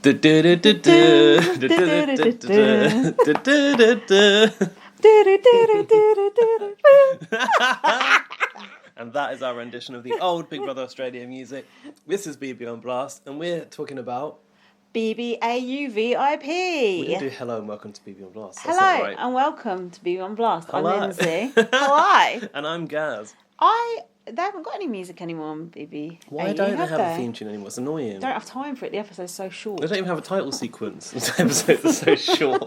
And that is our rendition of the old Big Brother Australia music. This is BBAU on Blast, and we're talking about BBAU VIP. We didn't do hello and welcome to BBAU on Blast. That's Hello not right. and welcome to BBAU on Blast. Hello. I'm Lindsay. Hello. And I'm Gaz. They haven't got any music anymore on BBAU. Why don't they have a theme tune anymore? It's annoying. Don't have time for it. The episode's so short. They don't even have a title sequence. The episodes are so short.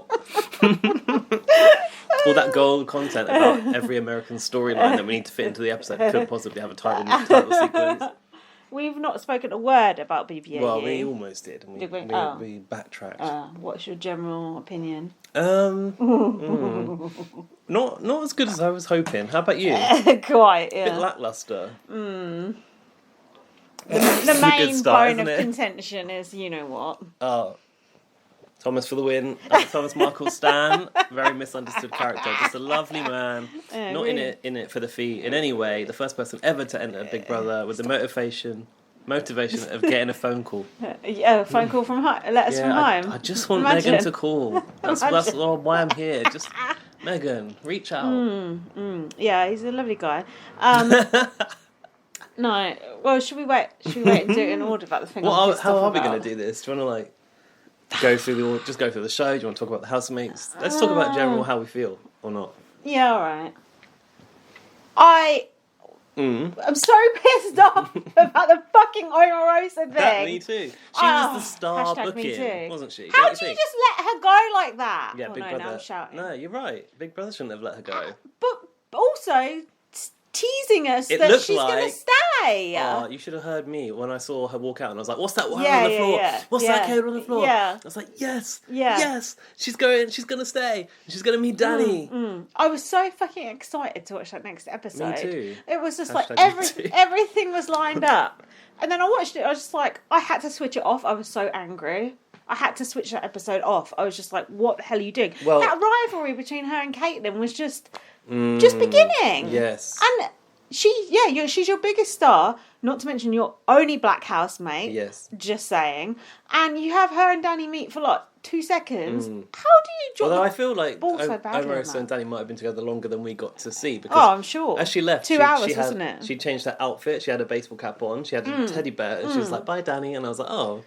All that gold content about every American storyline that we need to fit into the episode could possibly have a title sequence. We've not spoken a word about BBAU. Well, we almost did. And we backtracked. What's your general opinion? Not as good as I was hoping. How about you? Quite, yeah. A bit lackluster. The main bone of contention is, you know what? Oh, Thomas for the win. Thomas Markle Stan, very misunderstood character. Just a lovely man, not really in it for the fee in any way. The first person ever to enter Big Brother with the motivation of getting a phone call. A phone call from home. Letters from home. I just want Megan to call. That's why I'm here. Just Megan, reach out. Yeah, he's a lovely guy. No, well, should we wait and do it in order about the thing? How are we going to do this? Do you want to go through the show? Do you want to talk about the housemates? Let's talk about general how we feel or not. Yeah, all right. I'm so pissed off about the fucking Omarosa thing. Me too. She was the star booking, me too. Wasn't she? How do you just let her go like that? Yeah, Big Brother. Now I'm shouting. No, you're right. Big Brother shouldn't have let her go. But also teasing us that she's going to stay. Oh, you should have heard me when I saw her walk out, and I was like, "What's that wire on the floor? What's that cable on the floor?" Yeah. I was like, "Yes, she's going to stay. She's going to meet Danny." I was so fucking excited to watch that next episode. Me too. It was just everything was lined up, and then I watched it. I was just like, I had to switch it off. I was so angry. I had to switch that episode off. I was just like, "What the hell are you doing?" Well, that rivalry between her and Caitlin was just beginning. Yes. And she's your biggest star, not to mention your only black housemate. Yes. Just saying. And you have her and Danny meet for 2 seconds. How do you drop Although I feel like Omarosa and Danny might have been together longer than we got to see. Because I'm sure. As she left, 2 hours, wasn't it? She changed her outfit. She had a baseball cap on. She had a teddy bear. And she was like, "Bye, Danny." And I was like, "Oh."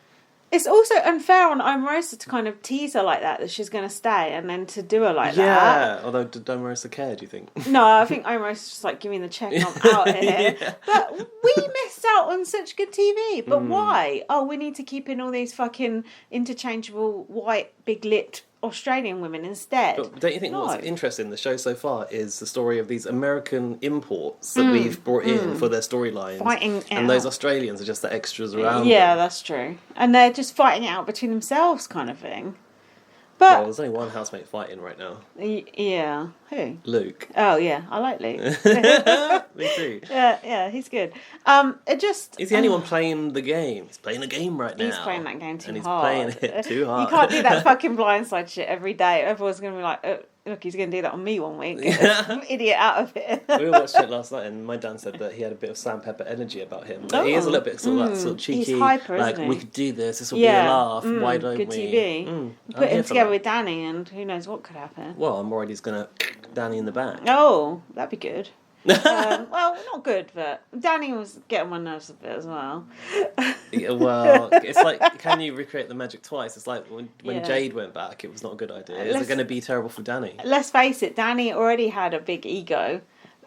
It's also unfair on Omarosa to kind of tease her like that she's going to stay, and then to do her like that. Yeah, although did Omarosa care, do you think? No, I think Omarosa's just like, "Give me the check and I'm out of here." Yeah. But we missed out on such good TV. But why? Oh, we need to keep in all these fucking interchangeable, white, big-lipped Australian women instead. But don't you think what's interesting in the show so far is the story of these American imports that we've brought in for their storylines, and those Australians are just the extras around. Yeah, them. That's true, and they're just fighting it out between themselves, kind of thing. But there's only one housemate fighting right now. Yeah, who? Luke. Oh yeah, I like Luke. Me too. Yeah, he's good. Is the only one playing the game? He's playing a game right now. He's playing that game too hard. And he's playing it too hard. You can't do that fucking blindside shit every day. Everyone's going to be like, look, he's going to do that on me one week. Idiot out of it. We watched it last night, and my dad said that he had a bit of sandpaper energy about him. Like, he is a little bit sort of cheeky. He's hyper, isn't he? We could do this. This will be a laugh. Why don't good we? Good TV. Put him together with Danny, and who knows what could happen. Well, I'm worried he's going to Danny in the back. Oh, that'd be good. Well, not good, but Danny was getting my nerves a bit as well. Well, it's like, can you recreate the magic twice? It's like when Jade went back, it was not a good idea. Is it going to be terrible for Danny? Let's face it, Danny already had a big ego.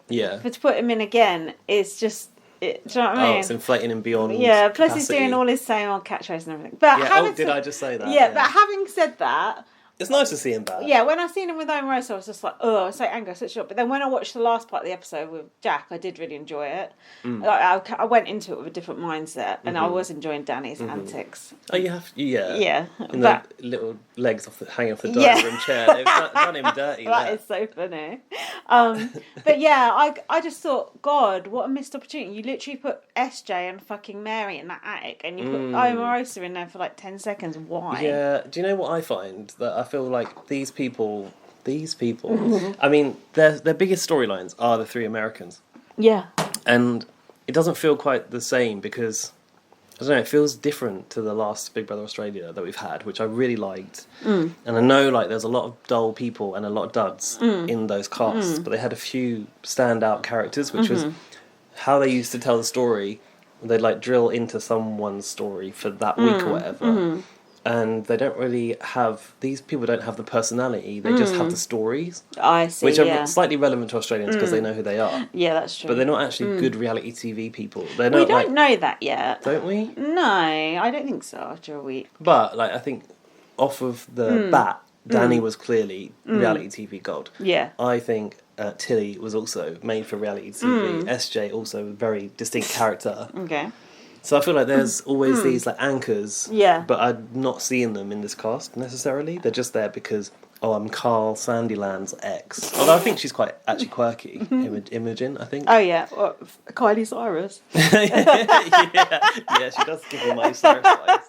Yeah. But to put him in again, it's just... do you know what I mean? Oh, it's inflating him beyond plus capacity. He's doing all his same old catchphrase and everything. But did I just say that? Yeah, but having said that... It's nice to see him back. Yeah, when I seen him with Omarosa, I was just like, I was so angry, I switched it up. But then when I watched the last part of the episode with Jack, I did really enjoy it. I went into it with a different mindset, and I was enjoying Danny's antics. Oh, you have, yeah. And the little legs hanging off the dining room chair. They've done him dirty. That is so funny. But yeah, I just thought, God, what a missed opportunity. You literally put SJ and fucking Mary in that attic, and you put Omarosa in there for 10 seconds. Why? Yeah, do you know what I find? That I feel like these people, I mean, their biggest storylines are the three Americans. Yeah. And it doesn't feel quite the same because I don't know, it feels different to the last Big Brother Australia that we've had, which I really liked. And I know like there's a lot of dull people and a lot of duds in those casts, but they had a few standout characters, which was how they used to tell the story. They'd like drill into someone's story for that week or whatever. And they don't really have... These people don't have the personality. They just have the stories. I see, which are slightly relevant to Australians because they know who they are. Yeah, that's true. But they're not actually good reality TV people. They're not, we don't know that yet. Don't we? No, I don't think so after a week. But, like, I think off of the bat, Danny was clearly reality TV gold. Yeah. I think Tilly was also made for reality TV. SJ also a very distinct character. Okay. So I feel like there's always these like anchors, but I'm not seeing them in this cast necessarily. They're just there because, I'm Carl Sandiland's ex. Although I think she's quite actually quirky, Imogen, I think. Oh yeah, Kylie Cyrus. yeah, she does give me my Cyrus vibes.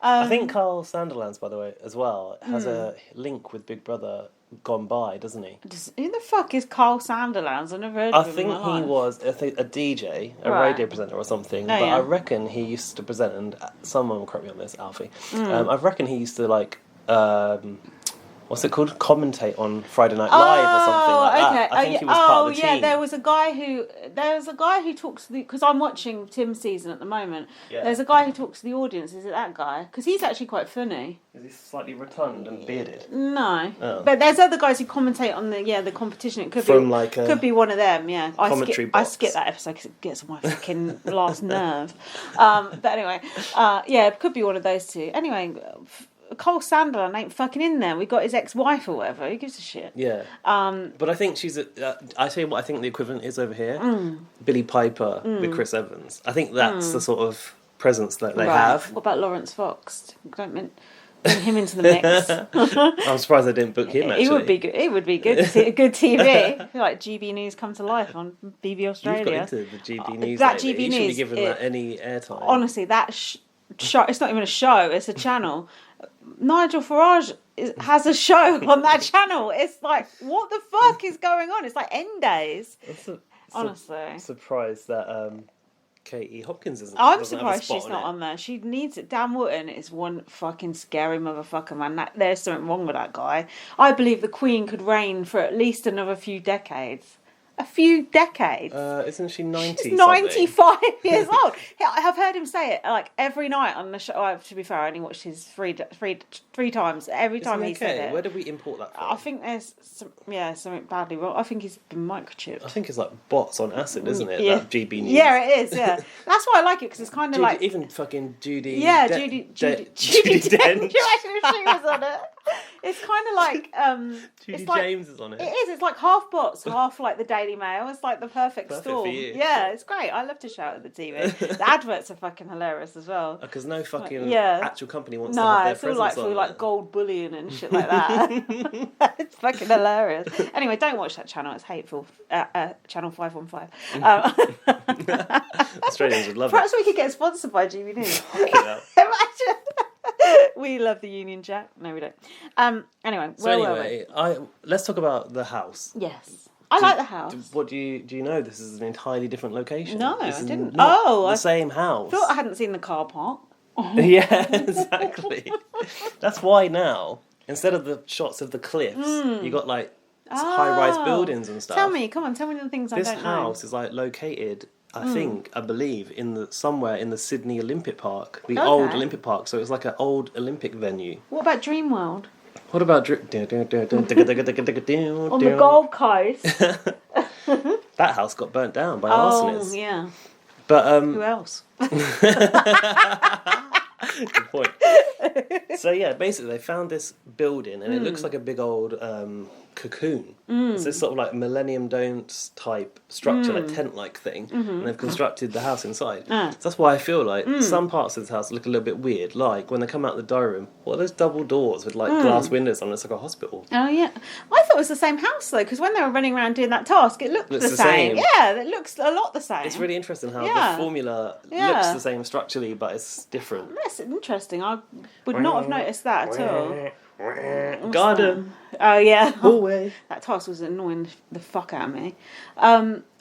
I think Carl Sandilands, by the way, as well, has a link with Big Brother gone by, doesn't he? Who the fuck is Carl Sandilands? I've never heard of him. I think he was a DJ, a radio presenter or something. But I reckon he used to present, and someone will correct me on this, Alfie. I reckon he used to like, what's it called? Commentate on Friday Night Live or something like that. I think he was part of the team. There was a guy who talks to the, because I'm watching Tim's season at the moment. Yeah. There's a guy who talks to the audience. Is it that guy? Because he's actually quite funny. Is he slightly rotund and bearded? No, but there's other guys who commentate on the competition. It could could be one of them. Yeah, I skip that episode because it gets on my fucking last nerve. But anyway, it could be one of those two. Anyway. Cole Sandiland ain't fucking in there. We got his ex-wife or whatever. Who gives a shit? Yeah. But I think she's... I tell you what I think the equivalent is over here. Billy Piper with Chris Evans. I think that's the sort of presence that they have. What about Lawrence Fox? Don't bring him into the mix. I'm surprised they didn't book him, actually. He would be good. It would be good. Good TV. Like GB News come to life on BB Australia. You've got into the GB News lately. GB News. You shouldn't be giving that any airtime. Honestly, that show... It's not even a show. It's a channel. Nigel Farage has a show on that channel. It's like, what the fuck is going on? It's like End Days. Honestly. Surprised that Katie Hopkins isn't. I'm surprised she's not on there. She needs it. Dan Wootton is one fucking scary motherfucker, man. There's something wrong with that guy. I believe the Queen could reign for at least another few decades. A few decades. Isn't she 90? She's 95 years old. I've heard him say it like every night on the show. Well, to be fair, I only watched his three times. Every time he said it. Where did we import that from? I think there's something badly wrong. I think he's been microchipped. I think it's like bots on acid, isn't it? Yeah. That GB News. Yeah, it is. Yeah, that's why I like it because it's kind of like even fucking Judy. Yeah, Judy Dench. She was on it. It's kind of like Judy James is on it. It is. It's like half bots, half like the Daily Mail. It's like the perfect storm. For you. Yeah, it's great. I love to shout at the TV. The adverts are fucking hilarious as well. Because no fucking actual company wants to have their presence on. No, it's all like gold bullion and shit like that. It's fucking hilarious. Anyway, don't watch that channel. It's hateful. Channel 515. Australians would love it. Perhaps we could get sponsored by GB News. Imagine. We love the Union Jack. No, we don't. Anyway, let's talk about the house. Yes. I like the house. Do you know this is an entirely different location? No, I didn't. The same house. I thought I hadn't seen the car park. Yeah, exactly. That's why now, instead of the shots of the cliffs, you got like high-rise buildings and stuff. Tell me the things I don't know. This house is like located, I believe, somewhere in the Sydney Olympic Park, old Olympic Park. So it's like an old Olympic venue. What about Dreamworld? What about on the Gold Coast? That house got burnt down by arsonists. Oh yeah. But who else? Good point. So yeah, basically they found this building and it looks like a big old cocoon. It's this sort of like Millennium Domes type structure, like tent-like thing, and they've constructed the house inside. So that's why I feel like some parts of this house look a little bit weird. Like when they come out the diary room, what are those double doors with like glass windows on? It's like a hospital. Oh yeah, I thought it was the same house though, because when they were running around doing that task, it looked the same. Yeah, it looks a lot the same. It's really interesting how the formula looks the same structurally, but it's different. That's interesting. I would not have noticed that at all. Garden. Oh yeah. Hallway. That task was annoying the fuck out of me.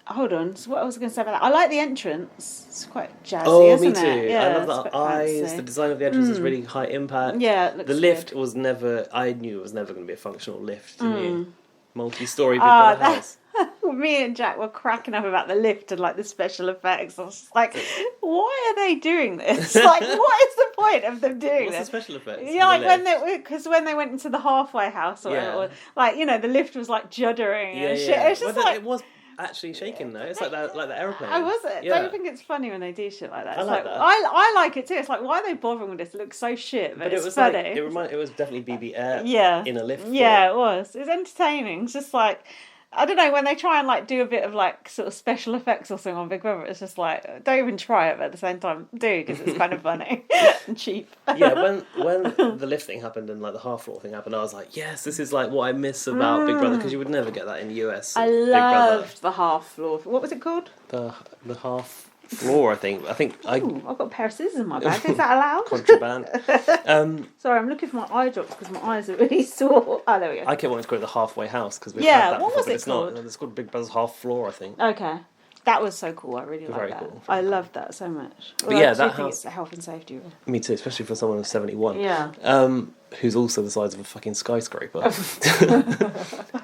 Hold on. So what I was going to say about that? I like the entrance. It's quite jazzy, isn't me too. it? Yeah, I love the eyes. fancy. The design of the entrance is really high impact. Yeah, it looks the lift good. was never. I knew it was never going to be a functional lift. Didn't you? Multi-story Big Brother house. Me and Jack were cracking up about the lift and like the special effects. I was just like, why are they doing this? Like, what is the point of them doing What's this? the special effects? Yeah, like when they went into the halfway house or whatever, like, you know, the lift was like juddering and shit. It was just it was actually shaking though. It's like the aeroplane. Oh, was it? Yeah. Don't you think it's funny when they do shit like that? I It's like like that. I like it too. It's like, why are they bothering with this? It looks so shit, but it's it was funny. Like, it was definitely BB Air in a lift. Yeah, it was. It's entertaining. It's just like, I don't know, when they try and like do a bit of like sort of special effects or something on Big Brother, it's just like, don't even try it, but at the same time do, because it's kind of funny and cheap. Yeah, when the lift thing happened and like the half floor thing happened, I was like, yes, this is like what I miss about Big Brother, because you would never get that in the US. I loved the half floor. What was it called? The half floor, I think. Ooh, I've got a pair of scissors in my bag. Is that allowed? Contraband. Sorry, I'm looking for my eye drops because my eyes are really sore. Oh, there we go. I kept wanting to call it the halfway house because we've had that what before, was but it it's called? not. It's called Big Brother's half floor, I think. Okay. That was so cool. I really liked that. Cool. I loved that so much. But yeah, I that think house. it's a health and safety room. Me too, especially for someone who's 71. Yeah. Who's also the size of a fucking skyscraper.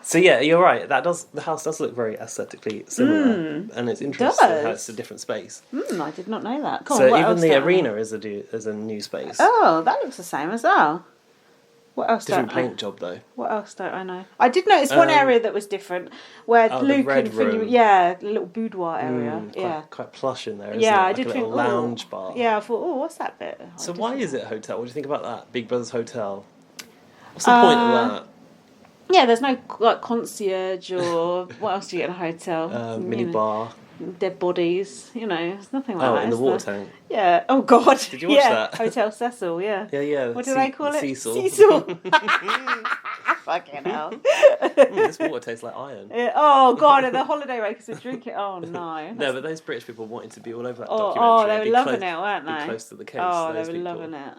So yeah, you're right. The house does look very aesthetically similar, and it's interesting how it's a different space. I did not know that. Cool. So what even else the don't I arena know? is a new space. Oh, that looks the same as well. What else Different don't I know? paint job though. What else don't I know? I did notice one area that was different, where the Luke red and Finley, room. the little boudoir area. Quite plush in there, isn't Yeah, it? I Like did a think, little lounge bar. Yeah, I thought, what's that bit? So why is it a hotel? What do you think about that? Big Brother's hotel. What's the point of that? Yeah, there's no like concierge or what else do you get in a hotel? Mini bar. Dead bodies, there's nothing like that. Oh, in the is water there? tank. Yeah. Oh God. Did you watch that? Hotel Cecil. Yeah. Yeah. What do they call it? Cecil. Cecil. Fucking hell. This water tastes like iron. Yeah. Oh God, and the holiday makers would drink it. Oh no. No, but those British people wanted to be all over that Oh, documentary. they were loving it, weren't they? Be close to the case. Oh, they those were people. loving it.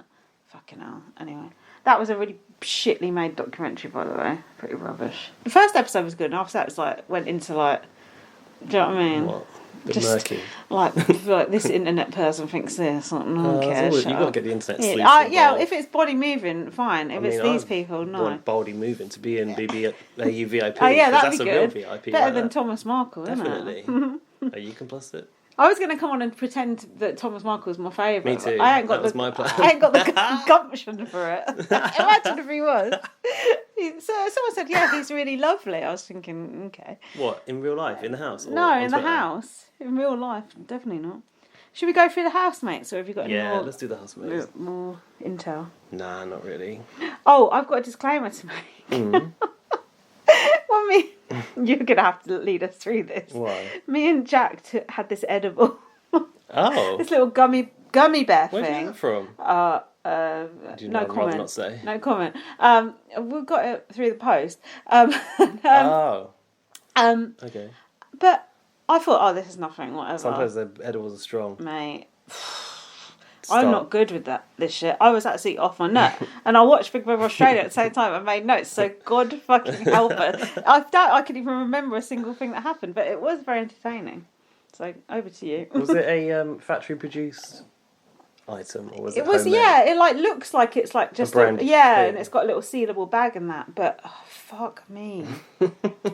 Fucking hell. Anyway, that was a really shitly made documentary, by the way. Pretty rubbish. The first episode was good, and after that, it was like went into like, do you know what I mean? What? The murky. Like this internet person thinks this. Like, no one cares. You've got to get the internet sleuths yeah, involved. if it's body moving, fine. If it's these people, no. I want body moving to be in BBAU VIP. Oh yeah, that'd that's be a real good. VIP. Better like than that. Thomas Markle, isn't Definitely. it? Are you complicit? I was going to come on and pretend that Thomas Markle's my favourite. Me too. But I ain't got That was my plan. I ain't got the gumption for it. Imagine if he was. So someone said, yeah, he's really lovely. I was thinking, okay. What, in real life? In the house? Or No, on in the Twitter? house. In real life, definitely not. Should we go through the housemates, or have you got any more? Let's do the housemates. More intel? Nah, not really. Oh, I've got a disclaimer to make. Well, you're going to have to lead us through this. Why? Me and Jack had this edible. Oh. This little gummy bear Where'd you thing. get that from? Do you No know, I'd rather comment. not say. No comment. We got it through the post. Okay. But I thought, this is nothing, whatever. Sometimes the edibles are strong. Mate. Stop. I'm not good with this shit. I was actually off my nut. And I watched Big Brother Australia at the same time and made notes, so God fucking help us. I could even remember a single thing that happened, but it was very entertaining. So, over to you. Was it a factory-produced item, or was it It was, homemade? yeah, it like looks like it's like just branded thing. and it's got a little sealable bag and that, but fuck me.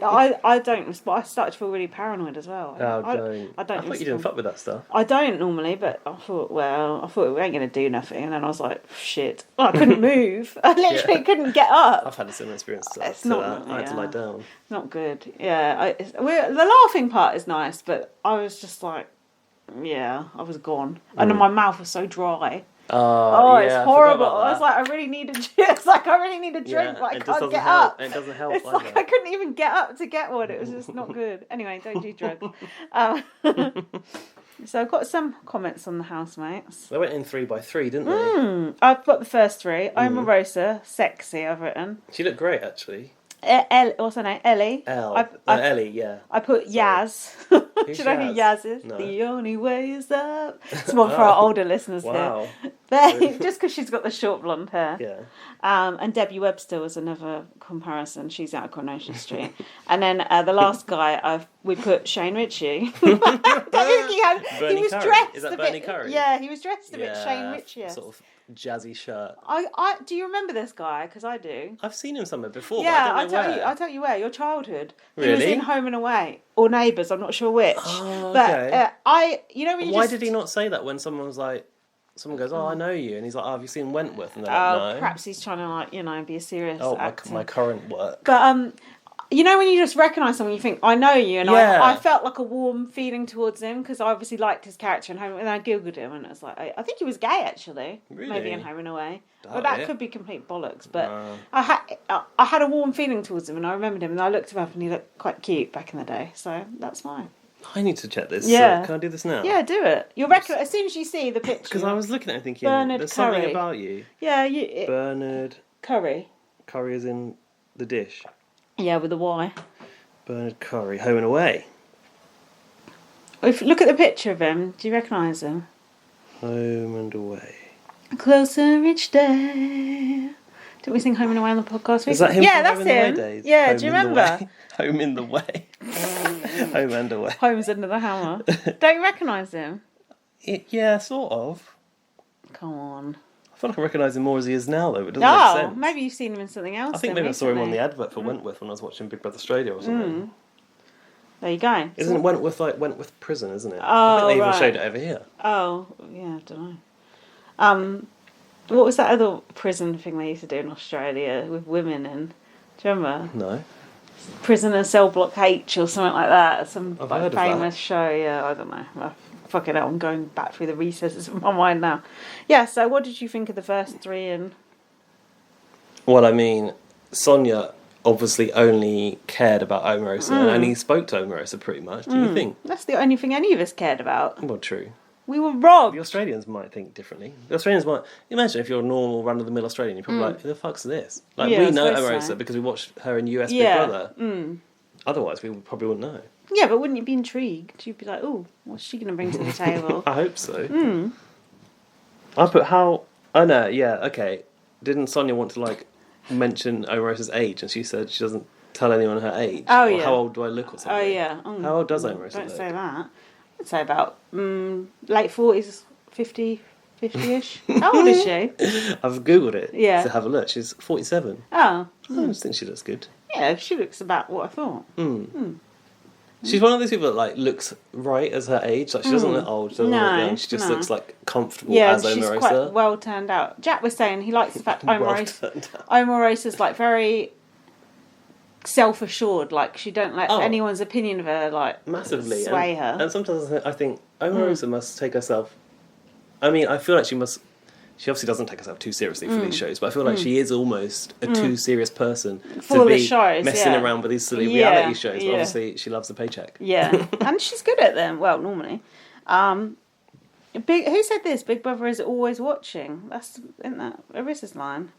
I don't respond. I started to feel really paranoid as well. Oh, I don't. I don't I thought you didn't respond. fuck with that stuff. I don't normally, but I thought we ain't going to do nothing. And then I was like, shit. I couldn't move. I literally couldn't get up. I've had a similar experience to It's that. not- I had to yeah. lie down. Not good. Yeah. The laughing part is nice, but I was just like, yeah, I was gone. And then my mouth was so dry. Oh, It's yeah, horrible. I forgot about I was like, I really need a drink. It's like, I really need a drink, but I it just can't doesn't get help. up. It doesn't help It's either. like I couldn't even get up to get one. It was just not good. Anyway, don't do drugs. So I've got some comments on the housemates. They went in 3x3, didn't they? I've got the first three. Omarosa, sexy, I've written. She looked great, actually. What's her name? Ellie. Ellie, yeah. I put Yaz. Do you know who Yaz is? No. The only way is up. It's one for our older listeners wow. there. Just because she's got the short blonde hair. Yeah. And Debbie Webster was another comparison. She's out of Coronation Street. And then the last guy, we put Shane Ritchie. He was dressed Is that a Bernie bit. Curry? Yeah, he was dressed a bit Shane Ritchie. Sort of jazzy shirt. Do you remember this guy? Because I do. I've seen him somewhere before. Yeah, but I don't know where. I'll tell you where. Your childhood. Really? He was in Home and Away or Neighbours. I'm not sure which. Oh, okay. But when you Why did he not say that when someone was like? Someone goes, I know you, and he's like, have you seen Wentworth? And they're like, no. Perhaps he's trying to be a serious actor. my current work. But when you just recognise someone, you think, I know you, and I felt like a warm feeling towards him because I obviously liked his character in Home, and I googled him, and it was like, I think he was gay actually, really? maybe in Home and Away, but that could be complete bollocks. But I had a warm feeling towards him, and I remembered him, and I looked him up, and he looked quite cute back in the day, so that's fine. I need to check this. Yeah. So can I do this now? Yeah, do it. You'll as soon as you see the picture. Because I was looking at it thinking, Bernard there's Curry. something about you. Yeah, Bernard Curry. Curry is in the dish. Yeah, with a Y. Bernard Curry, Home and Away. If look at the picture of him, do you recognise him? Home and Away. Closer each day. Didn't we sing Home and Away on the podcast? Is that him? Yeah, from that's Home in him. the Way days? Yeah, Home do you in the remember? Way. Home in the Way. Home and Away. Home's under the hammer. Don't you recognise him? Yeah, sort of. Come on. I feel like I recognise him more as he is now, though. It doesn't make sense. Maybe you've seen him in something else. I think maybe I saw him on the advert for Wentworth when I was watching Big Brother Australia or something. There you go. Isn't Wentworth like Wentworth Prison, isn't it? Oh, I think they even right. showed it over here. Oh, yeah, I don't know. What was that other prison thing they used to do in Australia with women in? Do you remember? No. Prisoner Cell Block H or something like that. Some I've heard of famous show. Yeah, I don't know. Fucking hell, I'm going back through the recesses of my mind now. Yeah, so what did you think of the first three? And Well, I mean, Sonia obviously only cared about Omarosa and only spoke to Omarosa pretty much. Do you think? that's the only thing any of us cared about. Well, true. We were robbed. The Australians might think differently. The Australians might... Imagine if you're a normal, run-of-the-mill Australian, you're probably like, who the fuck's this? Like, Yeah, we I know suppose Omarosa so. because we watched her in US Yeah. Big Brother. Otherwise, we probably wouldn't know. Yeah, but wouldn't you be intrigued? You'd be like, oh, what's she going to bring to the table? I hope so. I put how... Oh, no, yeah, okay. Didn't Sonia want to, like, mention Omarosa's age? And she said she doesn't tell anyone her age. Oh, or yeah. how old do I look or something. Oh, yeah. How old does Omarosa Don't look? say that. I'd say about late 40s, 50-ish. How old is she? I've Googled it Yeah. to have a look. She's 47. Oh, I just think she looks good. yeah, she looks about what I thought. She's one of those people that like looks right as her age. Like she doesn't look old, she doesn't look No, young. She just no. looks like comfortable Yeah, as she's Omarosa. quite well turned out. Jack was saying he likes the fact Well Omarosa, turned out. Omarosa's like very self-assured. Like she don't let Oh. anyone's opinion of her like Massively sway and, her. And sometimes I think Omarosa must take herself. I mean, I feel like she must. She obviously doesn't take herself too seriously for these shows, but I feel like she is almost a too serious person For to the be shows, messing yeah. around with these silly Yeah, reality shows. But yeah. obviously, she loves the paycheck. Yeah, and she's good at them. Well, normally. Who said this? Big Brother is always watching. Isn't that Arissa's line?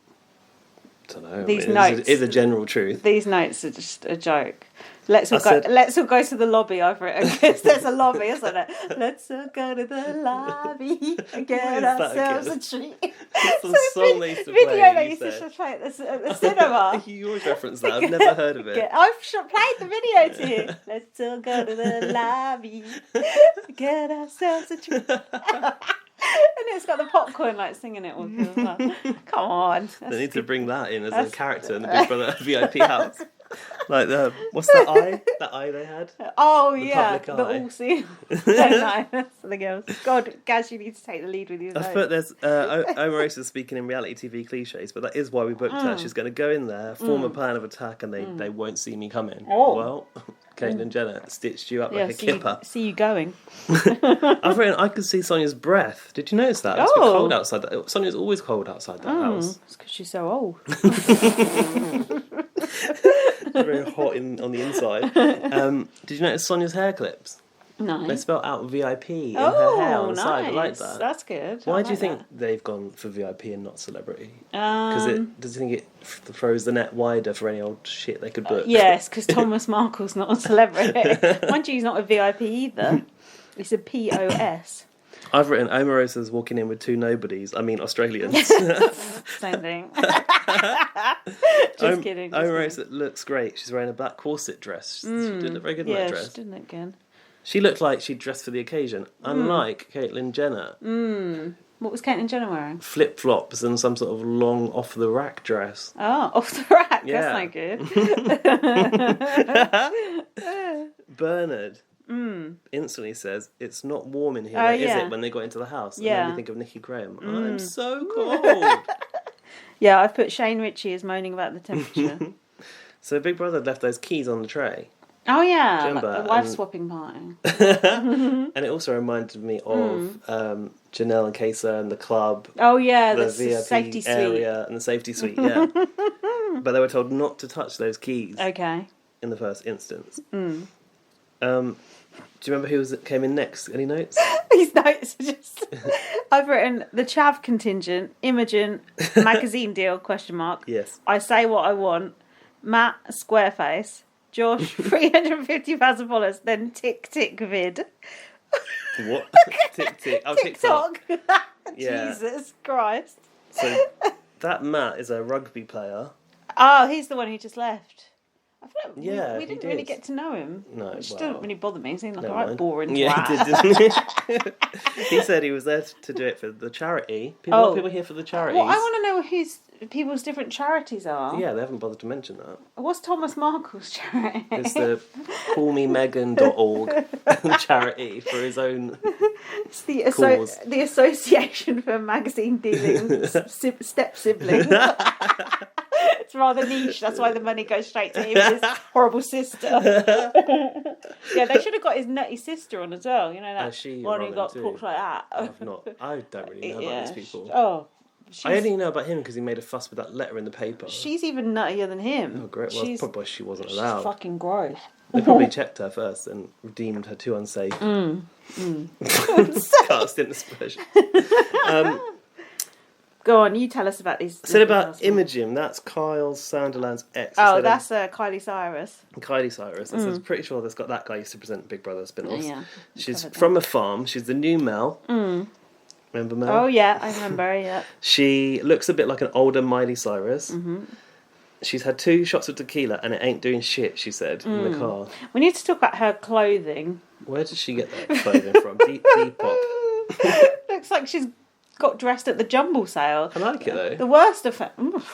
I don't know. These I mean, notes. is a general truth. These notes are just a joke. Let's all I said- go to the lobby over it because there's a lobby, isn't it? Let's all go to the lobby and get What is that ourselves again? a treat. It's some It's a song they used to play. video they you used said. to play at the cinema. You always reference that. I've never heard of it. I've played the video to you. Let's all go to the lobby, get ourselves a treat. And it's got the popcorn like singing it all through. Like, come on. They need to bring that in as a That's- character in the Big Brother VIP house. Like what's that eye? That eye they had? Oh yeah, public the eye. all see. No, that's something else. God, Gaz, you need to take the lead with your I notes. thought there's Omarosa speaking in reality TV cliches, but that is why we booked her. She's going to go in there, form a plan of attack, and they won't see me coming. Oh. Well, Caitlyn Jenner stitched you up Yeah, like a kipper. see you going. I've written I could see Sonia's breath. Did you notice that? It's a bit Oh. cold outside. Sonia's always cold outside that house. It's because she's so old. Very hot on the inside. Did you notice Sonia's hair clips? No. They spelled out VIP in her hair on the side. I like that. That's good. Why do you think they've gone for VIP and not celebrity? Does you think it throws the net wider for any old shit they could book? Yes, because Thomas Markle's not a celebrity. Mind you, he's not a VIP either. It's a POS. I've written Omarosa's walking in with two nobodies. I mean Australians. Same thing. Just kidding. Omarosa looks great. She's wearing a black corset dress. She did look very good in that dress. Yeah, she did look good. She looked like she'd dressed for the occasion, unlike Caitlyn Jenner. What was Caitlyn Jenner wearing? Flip-flops and some sort of long off-the-rack dress. Oh, off the rack. Yeah. That's no good. Bernard instantly says, it's not warm in here, is it, when they got into the house? And then we think of Nikki Graham. I'm so cold. Yeah, I've put Shane Ritchie as moaning about the temperature. So Big Brother left those keys on the tray. Oh yeah, like the wife swapping party. And it also reminded me of Janelle and Kesa and the club. Oh yeah, the VIP safety area and the safety suite. Yeah, but they were told not to touch those keys. Okay. In the first instance. Do you remember who came in next? Any notes? These notes are just... I've written the Chav contingent, Imogen, magazine deal, ? Yes. I say what I want, Matt, Squareface, Josh, 350,000 followers, then tick vid. What? Tick. Oh, TikTok. Yeah. Jesus Christ. So that Matt is a rugby player. Oh, he's the one who just left. I feel like we didn't really get to know him. No, which didn't really bother me. He seemed like a mind. right boring Yeah, twat. he did, didn't he? He said he was there to do it for the charity. People here for the charities. Well, I want to know who people's different charities are. Yeah, they haven't bothered to mention that. What's Thomas Markle's charity? It's the callmemegan.org charity for his own It's the cause. The Association for Magazine Dealing Step Siblings. It's rather niche. That's why the money goes straight to him and his horrible sister. Yeah, they should have got his nutty sister on as well. You know that one who got talked like that. I don't really know about these people. Oh, I only know about him because he made a fuss with that letter in the paper. She's even nuttier than him. Oh, great. Well, probably she wasn't allowed. She's fucking gross. They probably checked her first and redeemed her too unsafe. Cast into special. Go on, you tell us about these. Said about Imogen, that's Kyle Sanderland's ex. Oh, that's Kylie Cyrus. Kylie Cyrus. So I'm pretty sure that's got that guy used to present Big Brother spin-offs. Yeah, she's from a farm. She's the new Mel. Remember Mel? Oh, yeah, I remember, yeah. She looks a bit like an older Miley Cyrus. She's had 2 shots of tequila and it ain't doing shit, she said, in the car. We need to talk about her clothing. Where did she get that clothing from? Depop. Looks like she's got dressed at the jumble sale. I like it though. The worst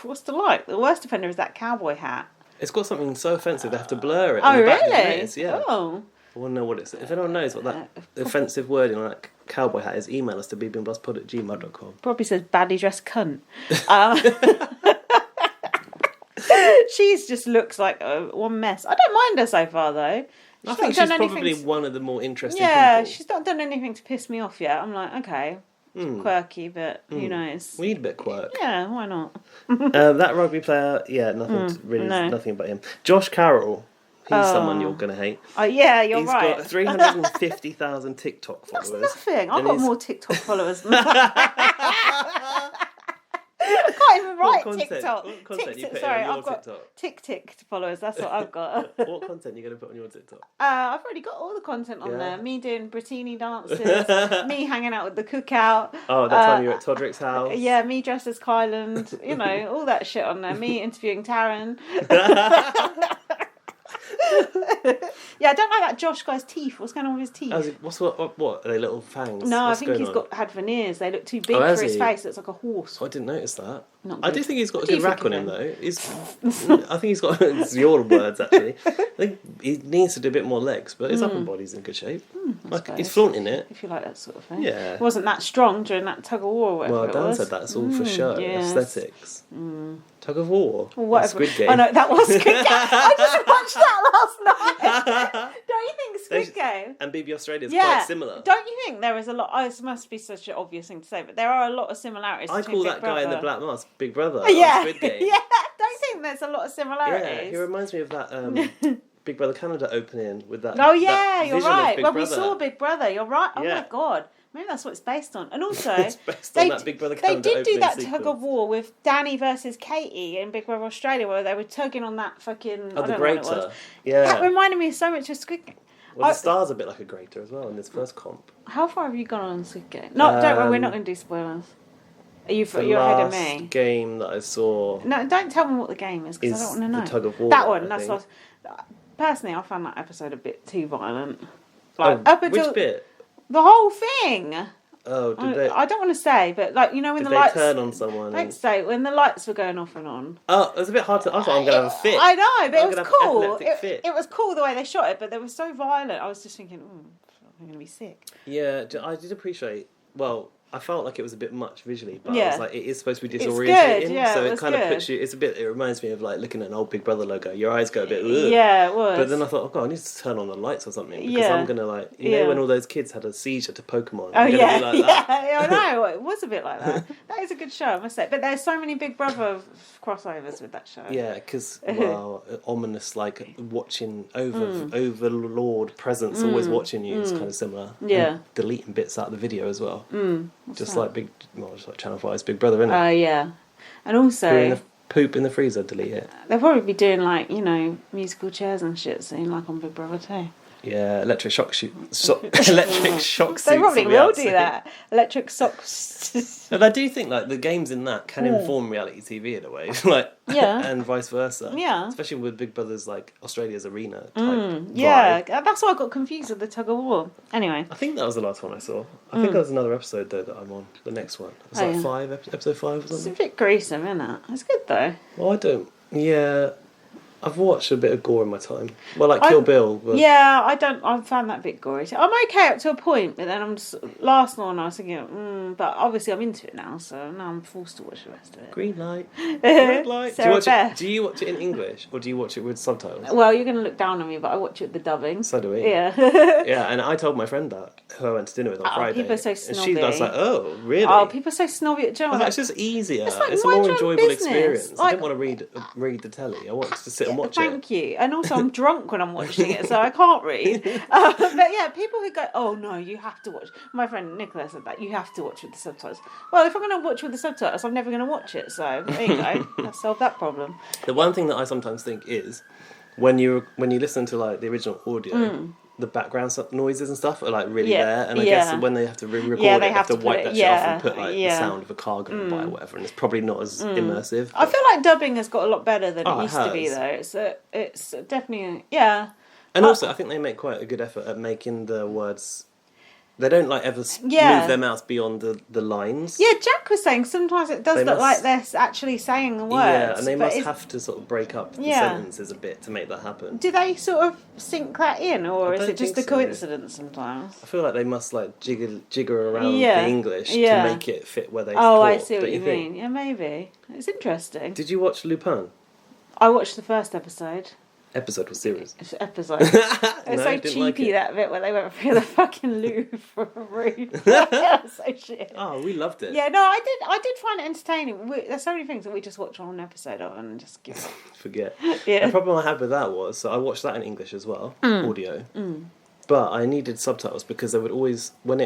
what's the like? The worst offender is that cowboy hat. It's got something so offensive they have to blur it. Oh, the back really? Face, yeah. Oh. I want to know what it's. If anyone knows what that offensive wording on that cowboy hat is, email us to bbnbluspod@gmail.com. Probably says badly dressed cunt. She's just looks like one mess. I don't mind her so far though. I think she's probably one of the more interesting people. Yeah, she's not done anything to piss me off yet. I'm like, okay, quirky, but who knows? We need a bit of quirk. Yeah, why not? That rugby player, nothing about him. Josh Carroll, he's someone you're going to hate. Oh yeah, you're right. He's got 350,000 TikTok followers. That's nothing. I've got more TikTok followers than I can't even write TikTok. What content you put Sorry, on your I've got TikTok? Tick followers. That's what I've got. What content are you going to put on your TikTok? I've already got all the content on there. Me doing Brittini dances, me hanging out with the cookout. Oh, that time you were at Todrick's house. Yeah, me dressed as Kyland. You know, all that shit on there. Me interviewing Taryn. Yeah, I don't like that Josh guy's teeth. What's going on with his teeth? What? Are they little fangs? No, I think he's had veneers. They look too big for his face. It looks like a horse. Oh, I didn't notice that. Not I good. do think he's got a good rack on him though. I think he's got. It's your words actually. I think he needs to do a bit more legs, but his upper body's in good shape. He's flaunting it. If you like that sort of thing. Yeah. It wasn't that strong during that tug of war. Or whatever Dan it was. said that's all for show, yes. aesthetics. Tug of war. Or whatever. Squid Game. Oh no, that was Squid Game. I just watched that last night. Don't you think Squid Game? And BB Australia's quite similar. Don't you think there is a lot? Oh, this must be such an obvious thing to say, but there are a lot of similarities. I call that guy in the black mask Big Brother. Yeah, Squid Game. yeah. Don't you think there's a lot of similarities? Yeah, he reminds me of that Big Brother Canada opening with that. Oh yeah, you're right. Well, we saw Big Brother. You're right. Oh my god. Maybe that's what it's based on. And also, it's based on that Big Brother Canada. They did do that sequence. tug of war with Danny versus Katie in Big Brother Australia, where they were tugging on that fucking. Oh, I the don't know what it grater. was. Yeah. That reminded me so much of Squid Game. Well, the star's a bit like a grater as well in this first comp. How far have you gone on Squid Game? No, don't worry, we're not going to do spoilers. You're ahead of me. The game that I saw. No, don't tell me what the game is because I don't want to know. The tug of war. That one. That's what. Personally, I found that episode a bit too violent. Like, up until which bit? The whole thing. Oh, did they? I don't want to say, but like when did the they lights turn on someone. Don't say when the lights were going off and on. Oh, it was a bit hard to. I thought I'm gonna have a fit. I know, but it was cool. It was cool the way they shot it, but they were so violent. I was just thinking, I'm gonna be sick. Yeah, I did appreciate. Well, I felt like it was a bit much visually, but yeah. I was like, it is supposed to be disorientating, yeah, so it kind of puts you. It's a bit. It reminds me of like looking at an old Big Brother logo. Your eyes go a bit. Ugh. Yeah, it was. But then I thought, oh god, I need to turn on the lights or something because I'm gonna like, you know, when all those kids had a seizure to Pokemon. Oh yeah, be like that. I know. It was a bit like that. That is a good show, I must say. But there's so many Big Brother crossovers with that show. Yeah, because ominous, like watching Overlord presence always watching you is kind of similar. Yeah, and deleting bits out of the video as well. Just like Channel 5's Big Brother, isn't it? Oh yeah, and also poop in the freezer, delete it. They'll probably be doing like musical chairs and shit soon, like on Big Brother too. Yeah, electric shock electric shock suits. They probably will do that. Electric socks. But I do think like the games in that can inform reality TV in a way, like and vice versa. Yeah, especially with Big Brother's like Australia's arena type. Yeah, that's why I got confused with the tug of war. Anyway, I think that was the last one I saw. I think there was another episode though that I'm on. The next one. It was episode 5 or something. It's a bit gruesome, isn't it? It's good though. Well, I don't. Yeah. I've watched a bit of gore in my time. Well, like Kill Bill. But... Yeah, I found that a bit gory. I'm okay up to a point, but then I'm just... Last one, I was thinking, but obviously I'm into it now, so now I'm forced to watch the rest of it. Green light. Red light. Do you watch it in English, or do you watch it with subtitles? Well, you're going to look down on me, but I watch it with the dubbing. So do we. Yeah. Yeah, and I told my friend that, who I went to dinner with on Friday. People are so snobby. And she was like, oh, really? Oh, people are so snobby at John. It's just easier. It's a more enjoyable experience. I didn't want to read the telly. I wanted to sit and watch it. Thank you. And also I'm drunk when I'm watching it, so I can't read. But yeah, people who go, oh no, you have to watch. My friend Nicola said that, you have to watch with the subtitles. Well, if I'm going to watch with the subtitles, I'm never going to watch it, so there you go. I've solved that problem. The one thing that I sometimes think is, when you listen to like the original audio, the background noises and stuff are like really there, and I guess when they have to re-record they have to wipe that shit off and put like the sound of a car going by or whatever, and it's probably not as immersive. But... I feel like dubbing has got a lot better than it used to be though. It's definitely and also I think they make quite a good effort at making the words. They don't like ever move their mouth beyond the lines. Yeah, Jack was saying sometimes it does look like they're actually saying the words. Yeah, and they must have to sort of break up the sentences a bit to make that happen. Do they sort of sync that in, or is it just a coincidence sometimes? I feel like they must like jigger around the English to make it fit where they talk. Oh, I see what you mean. Yeah, maybe. It's interesting. Did you watch Lupin? I watched the first episode. Episode was serious. Episod. It's so cheapy, that bit where they went through the fucking Louvre for a roof. So shit. Oh, we loved it. Yeah, no, I did find it entertaining. There's so many things that we just watch one episode of and just give up. Forget. The problem I had with that was, so I watched that in English as well, audio. But I needed subtitles because they would always, when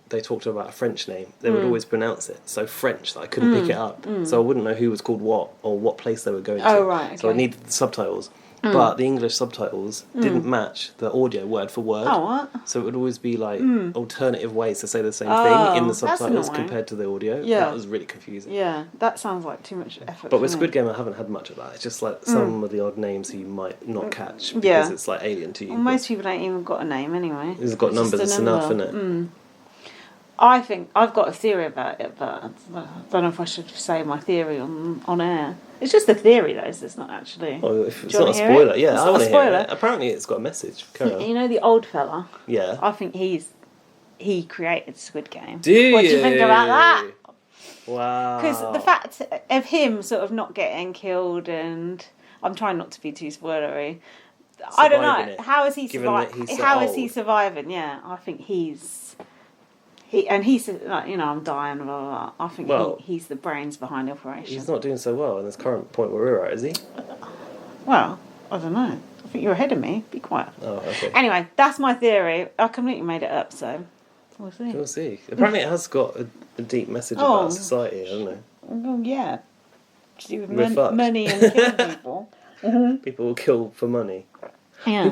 they talked about a French name, they would always pronounce it so French that I couldn't pick it up. So I wouldn't know who was called what or what place they were going to. Oh, right. Okay. So I needed the subtitles. But the English subtitles didn't match the audio word for word. Oh, what? So it would always be like alternative ways to say the same thing in the subtitles compared to the audio. Yeah. That was really confusing. Yeah, that sounds like too much effort. But with Squid Game, I haven't had much of that. It's just like some of the odd names you might not catch because it's like alien to you. Well, most people don't even got a name anyway. It's got numbers, it's enough, isn't it? I think I've got a theory about it, but I don't know if I should say my theory on air. It's just a theory, though, so it's not actually. Oh, if it's not a spoiler, I want to hear it. Apparently, it's got a message. You know the old fella? Yeah. I think he created Squid Game. Do you? What do you think about that? Wow. Because the fact of him sort of not getting killed, and I'm trying not to be too spoilery. I don't know. How is he surviving? How is he surviving? Yeah, I think he's like, I'm dying, blah, blah, blah. I think he's the brains behind the operation. He's not doing so well in this current point where we're at, is he? Well, I don't know. I think you're ahead of me. Be quiet. Oh, okay. Anyway, that's my theory. I completely made it up, so we'll see. We'll see. Apparently it has got a deep message about society, hasn't it? Well, yeah. To do with We're money and killing people. People will kill for money. Yeah.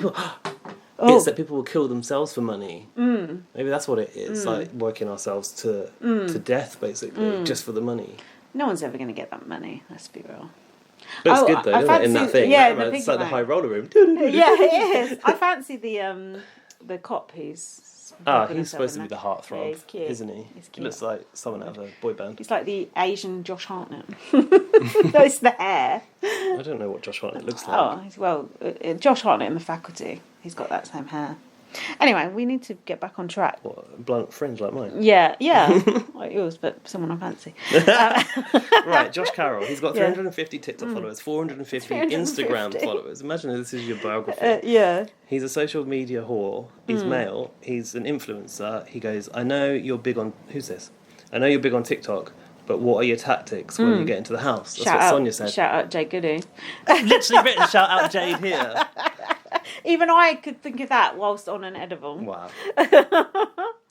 It's that people will kill themselves for money. Maybe that's what it is. Like working ourselves to death, basically, just for the money. No one's ever going to get that money. Let's be real. Looks good though, doesn't it? In that thing, yeah, it's like the high roller room. Yeah, it is. I fancy the cop who's. He's supposed to be the heartthrob, yeah, he's cute. isn't he? He's cute. He looks like someone out of a boy band. He's like the Asian Josh Hartnett. It's the hair. I don't know what Josh Hartnett looks like. Josh Hartnett in The Faculty. He's got that same hair. Anyway, we need to get back on track. What, blunt fringe like mine? Yeah, like yours, but someone I fancy. Right, Josh Carroll. He's got 350 TikTok followers, 450 Instagram followers. Imagine this is your biography. Yeah. He's a social media whore. He's male. He's an influencer. He goes, I know you're big on... Who's this? I know you're big on TikTok, but what are your tactics when you get into the house? That's what Sonia said. Shout out Jade Goody. Literally written, shout out Jade here. Even I could think of that whilst on an edible. Wow.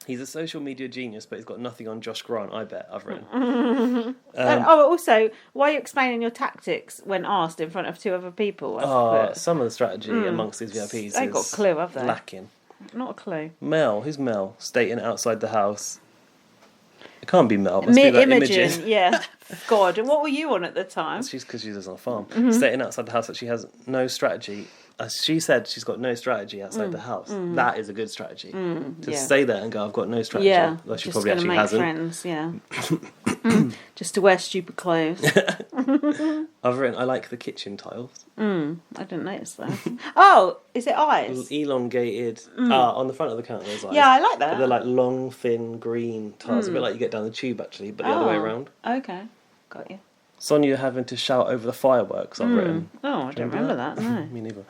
He's a social media genius, but he's got nothing on Josh Grant, I bet, I've written. Also, why are you explaining your tactics when asked in front of two other people? Some of the strategy amongst these VIPs They've got a clue, have they? Lacking. Not a clue. Mel, who's Mel? Stating outside the house. It can't be Mel. It must be like Imogen. Yeah. God, and what were you on at the time? Because she lives on a farm. Stating outside the house that she has no strategy. She said she's got no strategy outside the house. That is a good strategy. To stay there and go, I've got no strategy. Yeah. Well, she just probably actually make hasn't. Friends, yeah. Just to wear stupid clothes. I've written, I like the kitchen tiles. I didn't notice that. Oh, is it eyes? Elongated. On the front of the counter there's eyes. Yeah, I like that. But they're like long, thin, green tiles. A bit like you get down the tube, actually, but the other way around. Okay, got you. Sonia having to shout over the fireworks, I've written. Oh, I don't remember that, no. Me neither.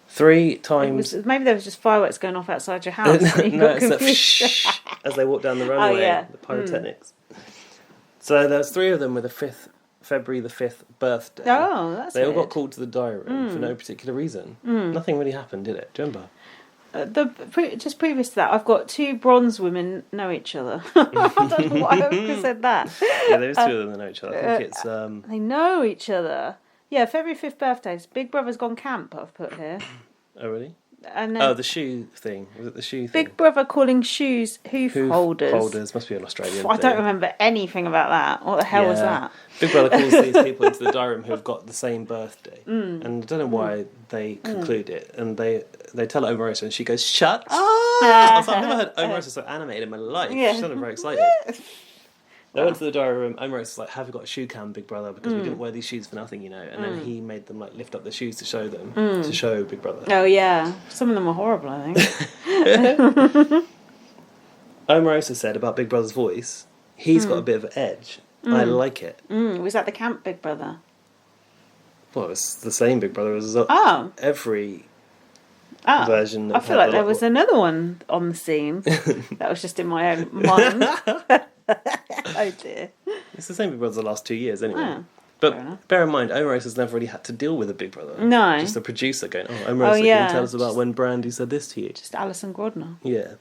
3 times... Maybe there was just fireworks going off outside your house. No, it's that shh as they walk down the runway, the pyrotechnics. So there's 3 of them with a February the 5th birthday. Oh, that's They all got called to the diary room for no particular reason. Nothing really happened, did it? Do you remember? Just previous to that, I've got 2 bronze women know each other. I don't know why I said that. Yeah, there's 2 of them that know each other. I think it's... They know each other. Yeah, February 5th birthdays. Big Brother's gone camp, I've put here. Oh, really? And then the shoe thing. Was it the shoe thing? Big Brother calling shoes hoof holders. Holders. Must be an Australian I thing. don't remember anything about that. What the hell was that? Big Brother calls these people into the diary room who have got the same birthday. And I don't know why they conclude it. And they tell Omarosa and she goes, shut. I've never heard Omarosa so animated in my life. Yeah. She sounded very excited. They went to the diary room. Omarosa's like, have you got a shoe cam, Big Brother? Because we didn't wear these shoes for nothing, you know. And then he made them like lift up the shoes to show them, to show Big Brother. Oh, yeah. Some of them were horrible, I think. Omarosa said about Big Brother's voice, he's got a bit of an edge. I like it. Was that the camp Big Brother? Well, it's the same Big Brother as every version. That I feel like there was another one on the scene. That was just in my own mind. Oh dear. It's the same Big Brother the last 2 years anyway. But bear in mind, Omarosa's never really had to deal with a Big Brother. No. Just the producer going, Omarosa, can you tell us about when Brandy said this to you? Just Alison Grodner. Yeah.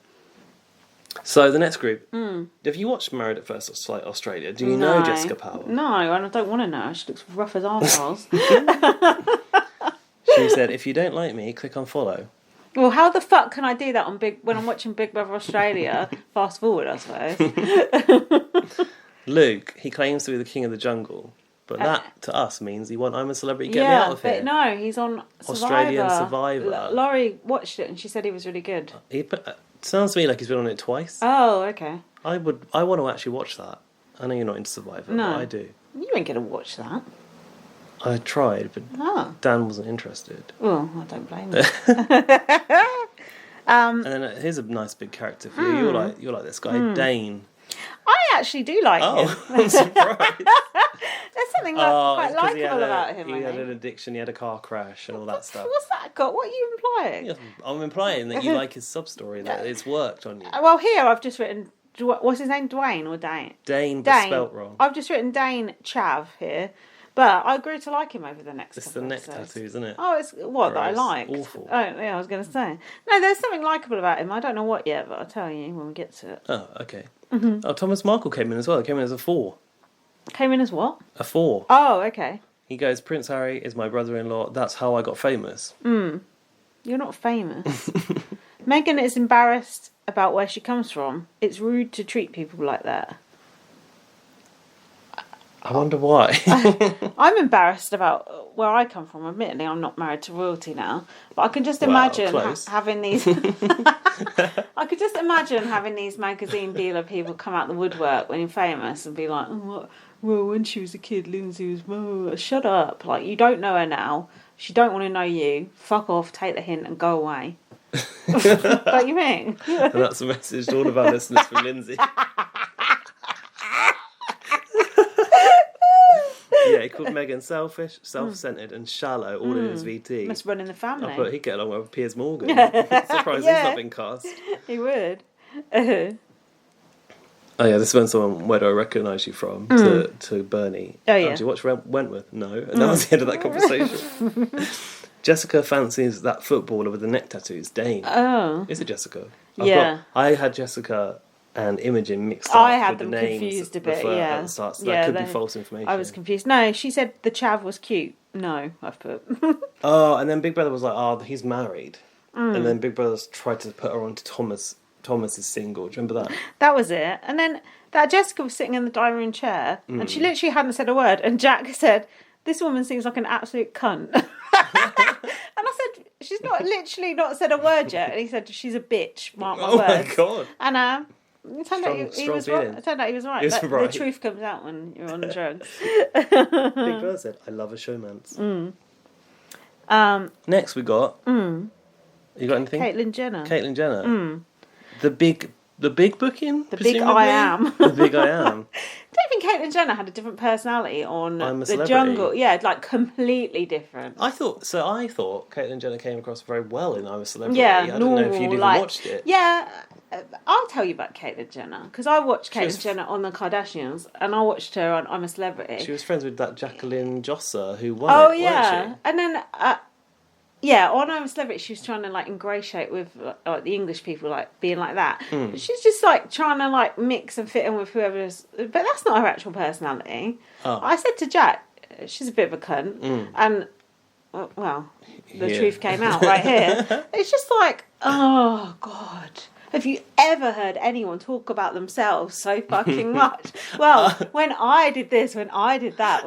So the next group, have you watched Married at First Sight Australia? Do you know Jessica Powell? No, and I don't want to know. She looks rough as arseholes. She said, if you don't like me, click on follow. Well, how the fuck can I do that when I'm watching Big Brother Australia? Fast forward, I suppose. Luke, he claims to be the king of the jungle, but that to us means he wants I'm a Celebrity, get me out of here. But no, he's on Australian Survivor. Laurie watched it and she said he was really good. Sounds to me like he's been on it twice. Oh, okay. I want to actually watch that. I know you're not into Survivor, but I do. You ain't going to watch that. I tried, but Dan wasn't interested. Well, I don't blame him. And then here's a nice big character for you. You're like this guy, Dane. I actually do like him. I'm surprised. There's something quite likeable about him. He had an addiction, he had a car crash and all that stuff. What's that got? What are you implying? Yeah, I'm implying that you like his sub-story, that it's worked on you. Well, here I've just written, what's his name, Dwayne or Dane? Dane, but spelt wrong. I've just written Dane Chav here. But I grew to like him over the next It's the neck tattoos, isn't it? Oh, it's what that I like. Awful. Oh, yeah, I was going to say. No, there's something likeable about him. I don't know what yet, but I'll tell you when we get to it. Oh, okay. Mm-hmm. Oh, Thomas Markle came in as well. He came in as a 4. Came in as what? A 4. Oh, okay. He goes, Prince Harry is my brother-in-law. That's how I got famous. You're not famous. Meghan is embarrassed about where she comes from. It's rude to treat people like that. I wonder why. I'm embarrassed about where I come from. Admittedly, I'm not married to royalty now, but I can just imagine having these. I could just imagine having these magazine dealer people come out the woodwork when you're famous and be like, "Oh, what? Well, when she was a kid, Lindsay was." Well, shut up! Like, you don't know her now. She don't want to know you. Fuck off. Take the hint and go away. What you mean? And that's a message to all of our listeners from Lindsay. Yeah, he called Meghan selfish, self-centred and shallow, all in his VT. Must run in the family. I thought he'd get along with Piers Morgan. Surprised he's not been cast. He would. Oh yeah, this went on Where Do I Recognise You From to Bernie. Oh yeah. Did you watch Wentworth? No. And that was the end of that conversation. Jessica fancies that footballer with the neck tattoos, Dane. Oh. Is it Jessica? I had Jessica and Imogen mixed up. I had with them the names confused a bit, at the start, so that could be false information. I was confused. No, she said the chav was cute. No, I've put. Oh, and then Big Brother was like, oh, he's married. And then Big Brother tried to put her on to Thomas. Thomas is single. Do you remember that? That was it. And then that Jessica was sitting in the dining room chair and she literally hadn't said a word. And Jack said, "This woman seems like an absolute cunt." And I said, "She's not literally not said a word yet." And he said, "She's a bitch, mark my words." My God. And it turned out he was right. It turned out he was right. The truth comes out when you're on drugs. Big Brother said, "I love a showmance." Next we got... You got anything? Caitlyn Jenner. The big booking? The big I am. The big I am. Don't you think Caitlyn Jenner had a different personality on I'm a The Celebrity? Jungle? Yeah, like completely different. I thought Caitlyn Jenner came across very well in I'm a Celebrity. Yeah, I don't know if you'd even watched it. Yeah, I'll tell you about Caitlyn Jenner because I watched Caitlyn Jenner on The Kardashians and I watched her on I'm a Celebrity. She was friends with that Jacqueline Josser who won Oh, it, yeah. wasn't she? And then... yeah, on I'm a Celebrity, she was trying to like ingratiate with like the English people, like being like that. But she's just like trying to like mix and fit in with whoever's. But that's not her actual personality. Oh. I said to Jack, she's a bit of a cunt, and well, the truth came out right here. It's just like, oh God. Have you ever heard anyone talk about themselves so fucking much? Well, when I did this, when I did that,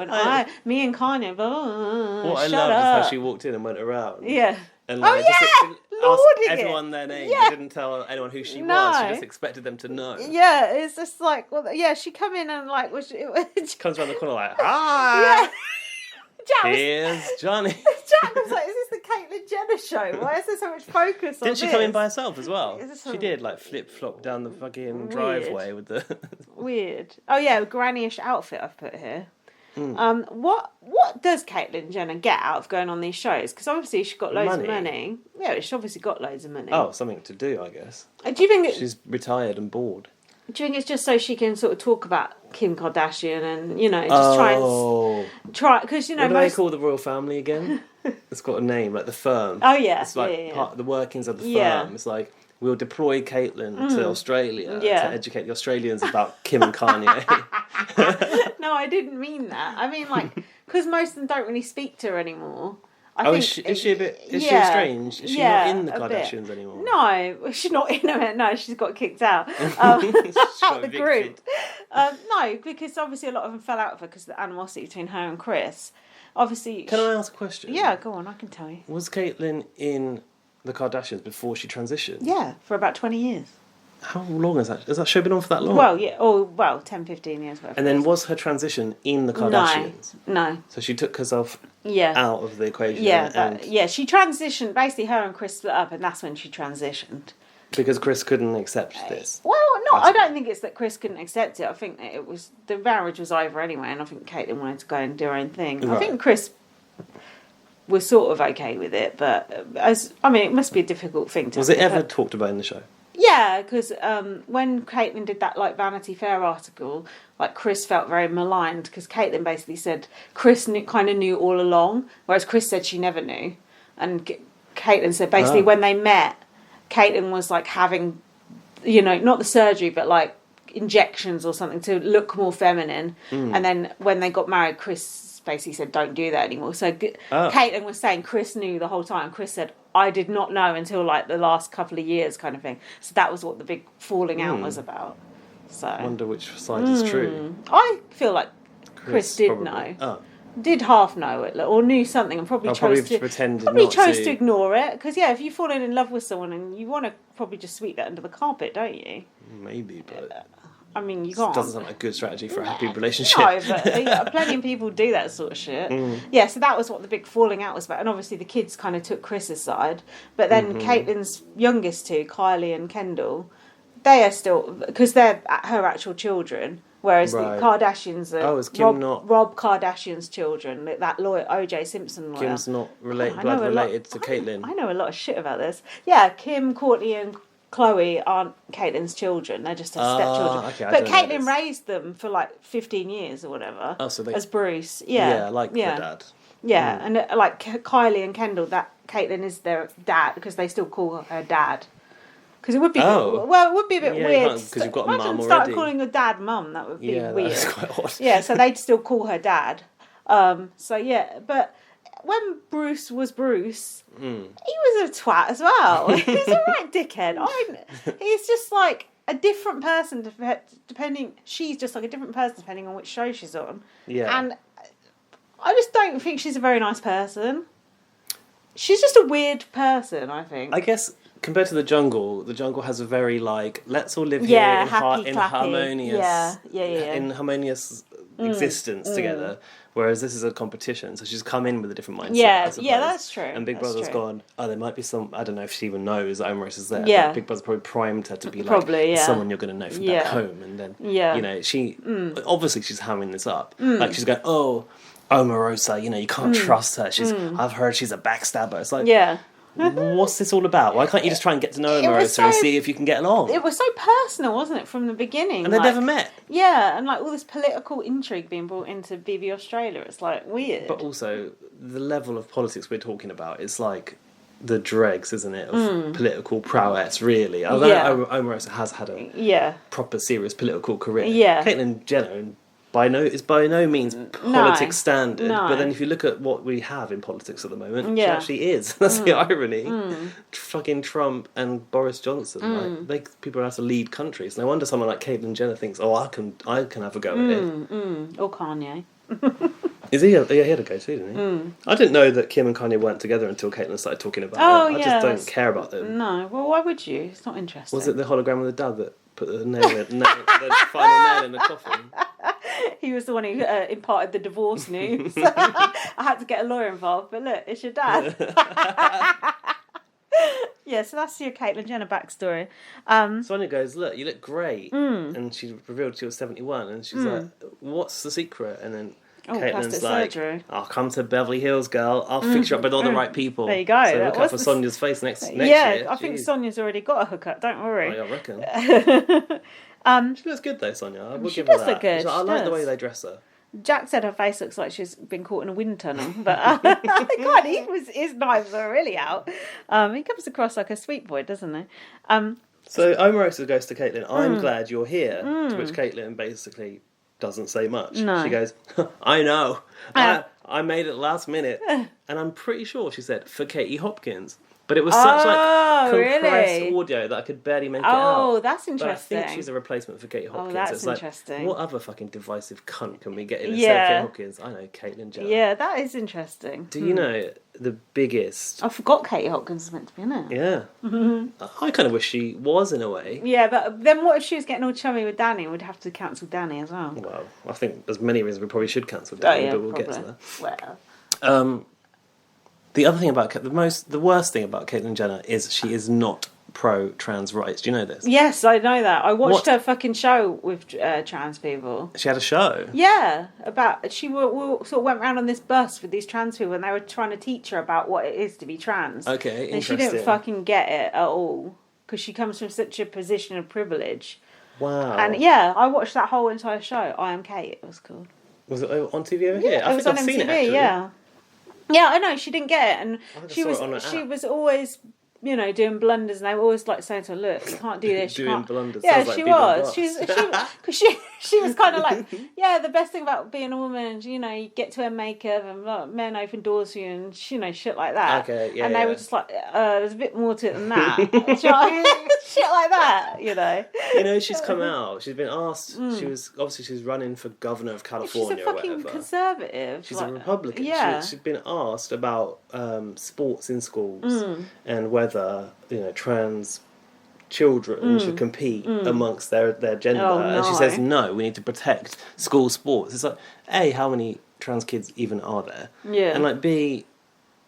me and Kanye, what I loved is how she walked in and went around. Yeah. And like, asked everyone their name. Yeah. She didn't tell anyone who she was. She just expected them to know. Yeah, it's just like, well, yeah, she come in and like, she comes around the corner like, hi. Yeah. Here's Johnny. Jack was like, is this the Caitlyn Jenner show? Why is there so much focus on Didn't she come in by herself as well? She did, like flip-flop down the fucking driveway with the... Weird. Oh yeah, granny-ish outfit I've put here. What does Caitlyn Jenner get out of going on these shows? Because obviously she's got loads of money. Yeah, she's obviously got loads of money. Oh, something to do, I guess. Do you think she's retired and bored? Do you think it's just so she can sort of talk about Kim Kardashian and, you know, just try because, you know, what do they call the royal family again? It's got a name, like the firm. Oh yeah, it's like part of the workings of the firm. It's like, we'll deploy Caitlyn to Australia to educate the Australians about Kim and Kanye. No, I didn't mean that. I mean, like, because most of them don't really speak to her anymore. Is she a bit? Is she estranged? Is she not in the Kardashians anymore? No, she's not in it. No, she's got kicked out out of the group. No, because obviously a lot of them fell out of her because of the animosity between her and Chris. Obviously, can I ask a question? Yeah, go on. I can tell you. Was Caitlyn in the Kardashians before she transitioned? Yeah, for about 20 years. How long has that show been on for that long? Well, yeah, 10, 15 years. And then was her transition in the Kardashians? No. So she took herself out of the equation. Yeah, she transitioned. Basically, her and Chris split up, and that's when she transitioned. Because Chris couldn't accept this. Well, no, I don't think it's that Chris couldn't accept it. I think that it was the marriage was over anyway, and I think Caitlyn wanted to go and do her own thing. Right. I think Chris was sort of okay with it, but it must be a difficult thing to. Was it ever talked about in the show? Yeah, because when Caitlyn did that like Vanity Fair article, like Chris felt very maligned because Caitlyn basically said Chris kind of knew all along, whereas Chris said she never knew, and Caitlyn said basically when they met, Caitlyn was like having, not the surgery but like injections or something to look more feminine, and then when they got married, Chris basically said don't do that anymore. So Caitlyn was saying Chris knew the whole time. Chris said I did not know until like the last couple of years, kind of thing. So that was what the big falling out was about. So I wonder which side is true. I feel like Chris did probably know. Did half know it, or knew something, and probably chose to ignore it. Because if you've fallen in love with someone and you want to probably just sweep that under the carpet, don't you? Maybe, but I mean, you can't. It doesn't sound like a good strategy for a happy relationship. No, but plenty of people do that sort of shit. Yeah, so that was what the big falling out was about. And obviously the kids kind of took Chris's side. But then Caitlyn's youngest two, Kylie and Kendall, they are still... Because they're her actual children. Whereas the Kardashians are Rob Kardashian's children. That lawyer, O.J. Simpson lawyer. Kim's not blood related to Caitlyn. I know a lot of shit about this. Yeah, Kim, Courtney and Chloe aren't Caitlyn's children. They're just her stepchildren. Okay, but Caitlyn raised them for like 15 years or whatever. Oh, so as Bruce. Yeah. Yeah, like the dad. Yeah, and like Kylie and Kendall, that Caitlyn is their dad because they still call her dad. Because it would be it would be a bit weird because you've got a mum already. Start calling your dad mum. That would be weird. That's quite odd. Yeah, so they'd still call her dad. But when Bruce was Bruce, he was a twat as well. He was a right dickhead. He's just like a different person depending. She's just like a different person depending on which show she's on. Yeah, and I just don't think she's a very nice person. She's just a weird person, I think. I guess compared to the jungle has a very like let's all live here in harmonious, in harmonious existence together. Whereas this is a competition, so she's come in with a different mindset. Yeah, that's true. And Big Brother's gone, there might be some, I don't know if she even knows that Omaris is there. Yeah. But Big Brother's probably primed her to be like someone you're going to know from back home. And then, she, obviously she's hamming this up. Like she's going, Omarosa, you can't trust her. I've heard she's a backstabber. It's like, what's this all about? Why can't you just try and get to know Omarosa and see if you can get along? It was so personal, wasn't it, from the beginning? And they never met. Yeah, and like all this political intrigue being brought into BB Australia. It's like weird. But also, the level of politics we're talking about is like the dregs, isn't it, of political prowess, really. Although Omarosa has had a proper, serious political career. Yeah. Caitlyn Jenner is by no means politics standard, but then if you look at what we have in politics at the moment, she actually is. That's the irony. Fucking Trump and Boris Johnson, people have to lead countries. No wonder someone like Caitlyn Jenner thinks, I can have a go at it. Or Kanye. Is he? He had a go too, didn't he? I didn't know that Kim and Kanye weren't together until Caitlyn started talking about it. I just don't care about them. No, well, why would you? It's not interesting. Was it the hologram of the dad that put the the final nail in the coffin? He was the one who imparted the divorce news. I had to get a lawyer involved, but look, it's your dad. Yeah, so that's your Caitlyn Jenner backstory. Sonia goes, look, you look great. And she revealed she was 71, and she's like, what's the secret? And then Caitlin's like, surgery. I'll come to Beverly Hills, girl. I'll fix you up with all the right people. There you go. So look out for Sonia's face next year. Yeah, I think Sonia's already got a hookup, don't worry. I reckon. She looks good though, Sonia. I will give her that. Look good. I like the way they dress her. Jack said her face looks like she's been caught in a wind tunnel, but God, his knives are really out. He comes across like a sweet boy, doesn't he? So Omarosa goes to Caitlyn, I'm glad you're here, to which Caitlyn basically doesn't say much. No. She goes, I know. I made it last minute. And I'm pretty sure she said, for Katie Hopkins. But it was such compressed audio that I could barely make it out. Oh, that's interesting. But I think she's a replacement for Katie Hopkins. Oh, that's interesting. What other fucking divisive cunt can we get in instead of Katie Hopkins? I know, Caitlyn Jenner. Yeah, that is interesting. Do you know the biggest... I forgot Katie Hopkins was meant to be in it. Yeah. I kind of wish she was in a way. Yeah, but then what if she was getting all chummy with Danny? We'd have to cancel Danny as well. Well, I think there's many reasons we probably should cancel Danny, but we'll get to that. Well... The other thing about the worst thing about Caitlyn Jenner is she is not pro-trans rights. Do you know this? Yes, I know that. I watched her fucking show with trans people. She had a show? Yeah, she sort of went around on this bus with these trans people and they were trying to teach her about what it is to be trans. Okay, interesting. And she didn't fucking get it at all. because she comes from such a position of privilege. Wow. And yeah, I watched that whole entire show. I Am Kate, it was called. Was it on TV over here? It was on MTV, yeah. Yeah, I know, she didn't get it, and she was always, you know, doing blunders, and they were always like saying to her, look, you can't do this. Doing blunders. Yeah, like she was. Because she was kind of like, yeah, the best thing about being a woman, you know, you get to wear makeup and like, men open doors for you and, you know, shit like that. Okay, yeah. And they were just like, there's a bit more to it than that. Shit like that, you know. You know, she's come out. She's been asked. She's running for governor of California. She's a fucking conservative. She's a Republican. Yeah. She's been asked about sports in schools and whether, you know, trans children should compete amongst their gender. And she says, no, we need to protect school sports. It's like, A, how many trans kids even are there? Yeah. And like, B,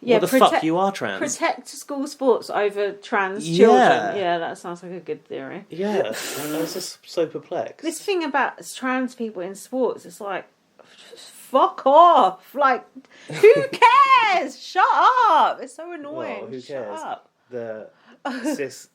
what the fuck, you are trans. Protect school sports over trans children. Yeah, that sounds like a good theory. Yeah, I was just so perplexed. This thing about trans people in sports, it's like, fuck off. Like, who cares? Shut up. It's so annoying. Well, who cares? Shut up. The cis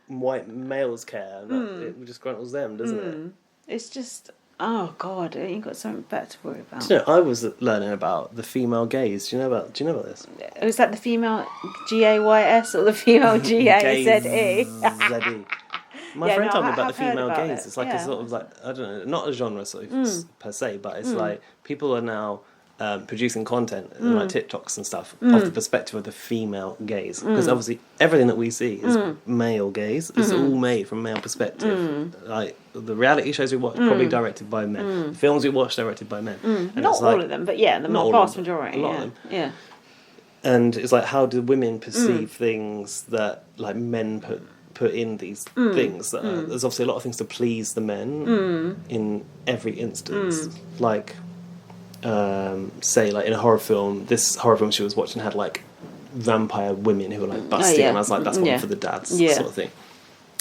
white males care. It just gruntles them, doesn't it? It's just, oh God, you've got something better to worry about. Do you know, I was learning about the female gaze. Do you know about this? Was that the female GAYS or the female GAZE? My friend told me about the female gaze. It's like a sort of like, I don't know, not a genre per se, but it's like people are now producing content like TikToks and stuff off the perspective of the female gaze, because obviously everything that we see is male gaze. It's all made from male perspective. Like the reality shows we watch probably directed by men, the films we watch directed by men. And not it's all of them, but yeah, the vast majority. A lot of them. Yeah. And it's like, how do women perceive things that like men put in these things? There's obviously a lot of things to please the men in every instance. Like, say, like in a horror film, this horror film she was watching had like vampire women who were like busting, and I was like, that's one for the dads, sort of thing.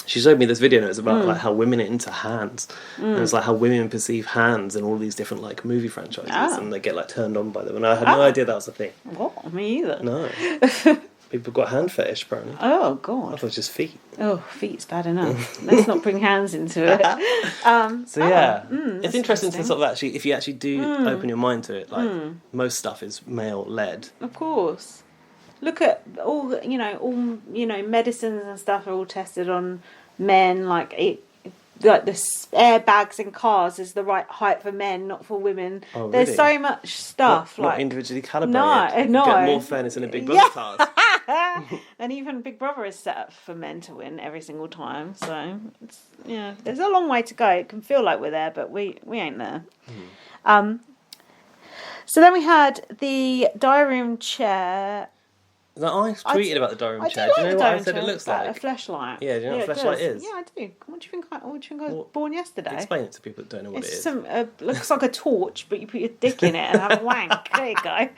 She showed me this video and it was about like how women are into hands, and it's like how women perceive hands in all these different like movie franchises, and they get like turned on by them, and I had no idea that was a thing. What? Me either. No. People got hand fetish, apparently. Oh, God. I thought it was just feet. Oh, feet's bad enough. Let's not bring hands into it. It's interesting to sort of actually, if you actually do open your mind to it, like most stuff is male-led. Of course. Look at all medicines and stuff are all tested on men. Like the airbags in cars is the right height for men, not for women. Oh, really? There's so much stuff. Not individually calibrated. No. Get more fairness in a Big Brother cars. And even Big Brother is set up for men to win every single time. So it's, there's a long way to go. It can feel like we're there, but we ain't there. So then we had the diary room chair. No, I tweeted about the diary room chair. Do you know what I said it looks like? A fleshlight. Yeah, do you know what a fleshlight is? Yeah, I do. What do you think I was born yesterday? Explain it to people that don't know what it is. Looks like a torch, but you put your dick in it and have a wank. There you go.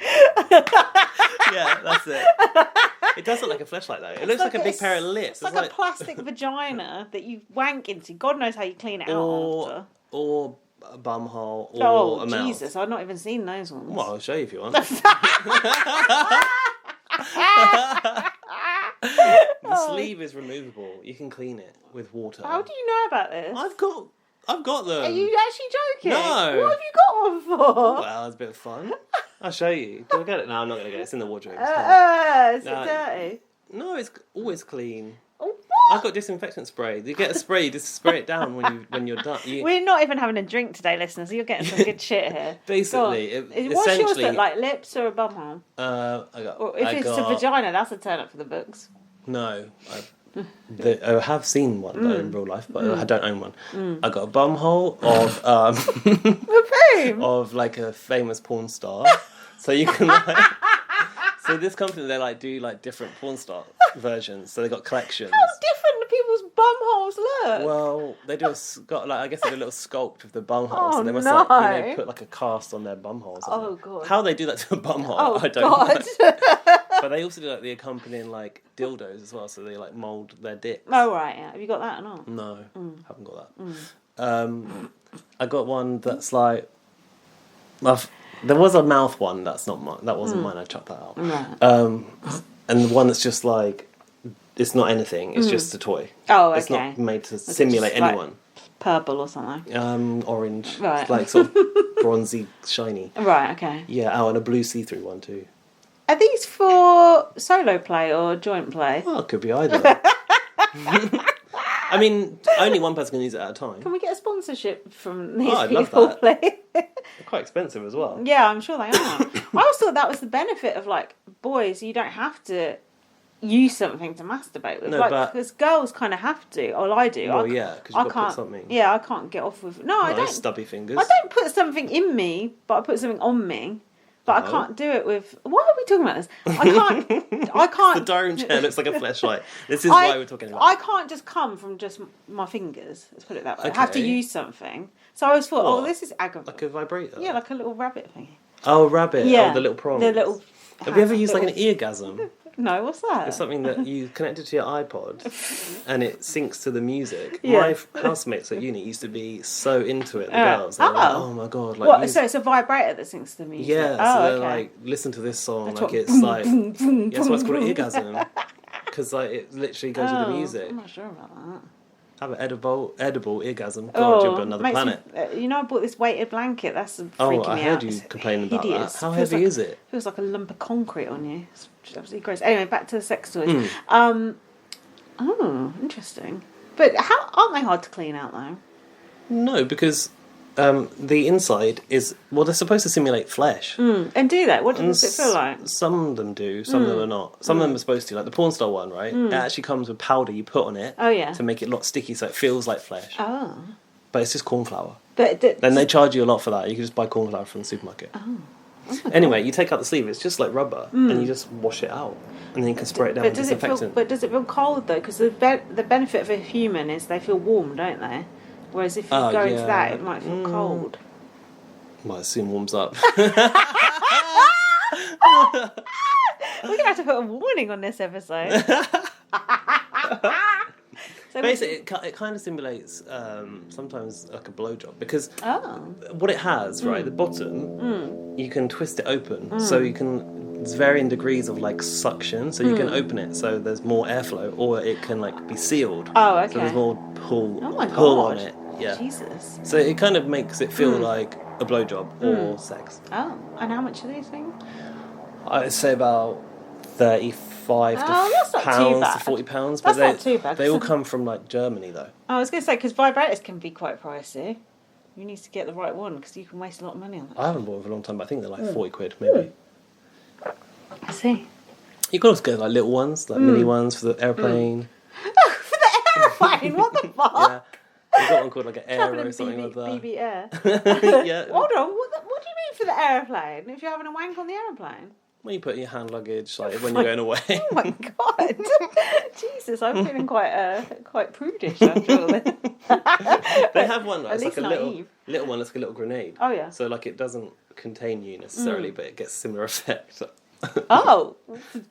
Yeah, that's it. It does look like a fleshlight, though. It looks like a big pair of lips. It's like a plastic vagina that you wank into. God knows how you clean it out after. Or a bum hole, or a mouth. Oh, Jesus, I've not even seen those ones. Well, I'll show you if you want. The sleeve is removable. You can clean it with water. How do you know about this? I've got them. Are you actually joking? No. What have you got one for? Well, it's a bit of fun. I'll show you. Do I get it? No, I'm not going to get it. It's in the wardrobe. Is it dirty? No, it's always clean. What? I've got disinfectant spray. You get a spray, you just spray it down when you're done. We're not even having a drink today, listeners, so you're getting some good shit here. Basically, what's yours look like? Lips or a bumhole? If it's a vagina, that's a turn up for the books. No, I have seen one though in real life, but I don't own one. I got a bumhole of like a famous porn star, so you can like. So this company, they like do like different porn star versions. So they got collections. How different do people's bum holes look? Well, they do I guess they do a little sculpt of the bum holes. So they must like put like a cast on their bum holes. Oh God! How they do that to a bum hole, I don't know. But they also do like the accompanying like dildos as well. So they like mould their dicks. Oh right, yeah. Have you got that or not? No, haven't got that. I got one that's like. There was a mouth one that wasn't mine. I chucked that out. Right. And the one that's just like it's not anything. It's just a toy. Oh, okay. It's not made to simulate anyone. Purple or something. Orange. Right. Like sort of bronzy, shiny. Right. Okay. Yeah. Oh, and a blue see-through one too. Are these for solo play or joint play? Well, it could be either. I mean, only one person can use it at a time. Can we get a sponsorship from these I'd people, love that. please? They're quite expensive as well. Yeah, I'm sure they are. I always thought that was the benefit of, like, boys. You don't have to use something to masturbate with. No, like, but... because girls kind of have to. Or I do. Well, yeah, because you've got to put something. Yeah, I can't get off with... No, I don't. Stubby fingers. I don't put something in me, but I put something on me. But I can't do it with... Why are we talking about this? I can't... The diary room chair looks like a fleshlight. This is why we're talking about it. I can't just come from just my fingers. Let's put it that way. Okay. I have to use something. So I always thought, this is aggravating. Like a vibrator? Yeah, like a little rabbit thing. Oh, rabbit. Yeah. Oh, the little prongs. The little... Have you ever used like an eargasm? No, what's that? It's something that you connect it to your iPod and it syncs to the music. Yeah. My housemates at uni used to be so into it, the girls. They were like, oh my god. Like, what? So it's a vibrator that syncs to the music? Yeah, so they're like, listen to this song. Like it's like, that's why it's called an eargasm. Because like, it literally goes with the music. I'm not sure about that. Have an edible eargasm. God, you're on another planet. I bought this weighted blanket. That's freaking me out. I heard you complaining about that. How heavy is it? Feels like a lump of concrete on you. It's absolutely gross. Anyway, back to the sex toys. Interesting. But aren't they hard to clean out though? No, because the inside is... Well, they're supposed to simulate flesh. And do that? What does it feel like? Some of them do, some of them are not. Some of them are supposed to. Like the porn star one, right? It actually comes with powder you put on it to make it a lot sticky so it feels like flesh. Oh. But it's just corn flour. But then they charge you a lot for that. You can just buy corn flour from the supermarket. Oh. Anyway, you take out the sleeve, it's just like rubber, and you just wash it out. And then you can spray it down with disinfectant. But does it feel cold though? Because the benefit of a human is they feel warm, don't they? Whereas if you go into that, it might feel cold. Might soon warms up. We're gonna have to put a warning on this episode. So basically, it kind of simulates sometimes like a blowjob because what it has, right, the bottom, you can twist it open, so you can. There's varying degrees of like suction, so you can open it so there's more airflow, or it can like be sealed. Oh, okay. So there's more pull on it. Yeah. Jesus. So it kind of makes it feel like a blowjob or sex. Oh, and how much are these things? I'd say about 35 that's not pounds too bad. to 40 pounds. That's But not too bad. They all come from like Germany though. I was going to say, because vibrators can be quite pricey. You need to get the right one because you can waste a lot of money on that. I haven't bought it for a long time, but I think they're like 40 quid maybe. I see. You can also get like little ones, like mini ones for the airplane. Oh, for the airplane? What the fuck? Yeah. You've got one called like an Aero or something like that. BB Air. Yeah. Hold on, what do you mean for the airplane? If you're having a wank on the airplane? When you put in your hand luggage, like when you're going away. Oh my god! Jesus, I'm feeling quite prudish after all this. They have one that's like a naive. little one that's like a little grenade. Oh yeah. So like it doesn't contain you necessarily, but it gets similar effect. Oh,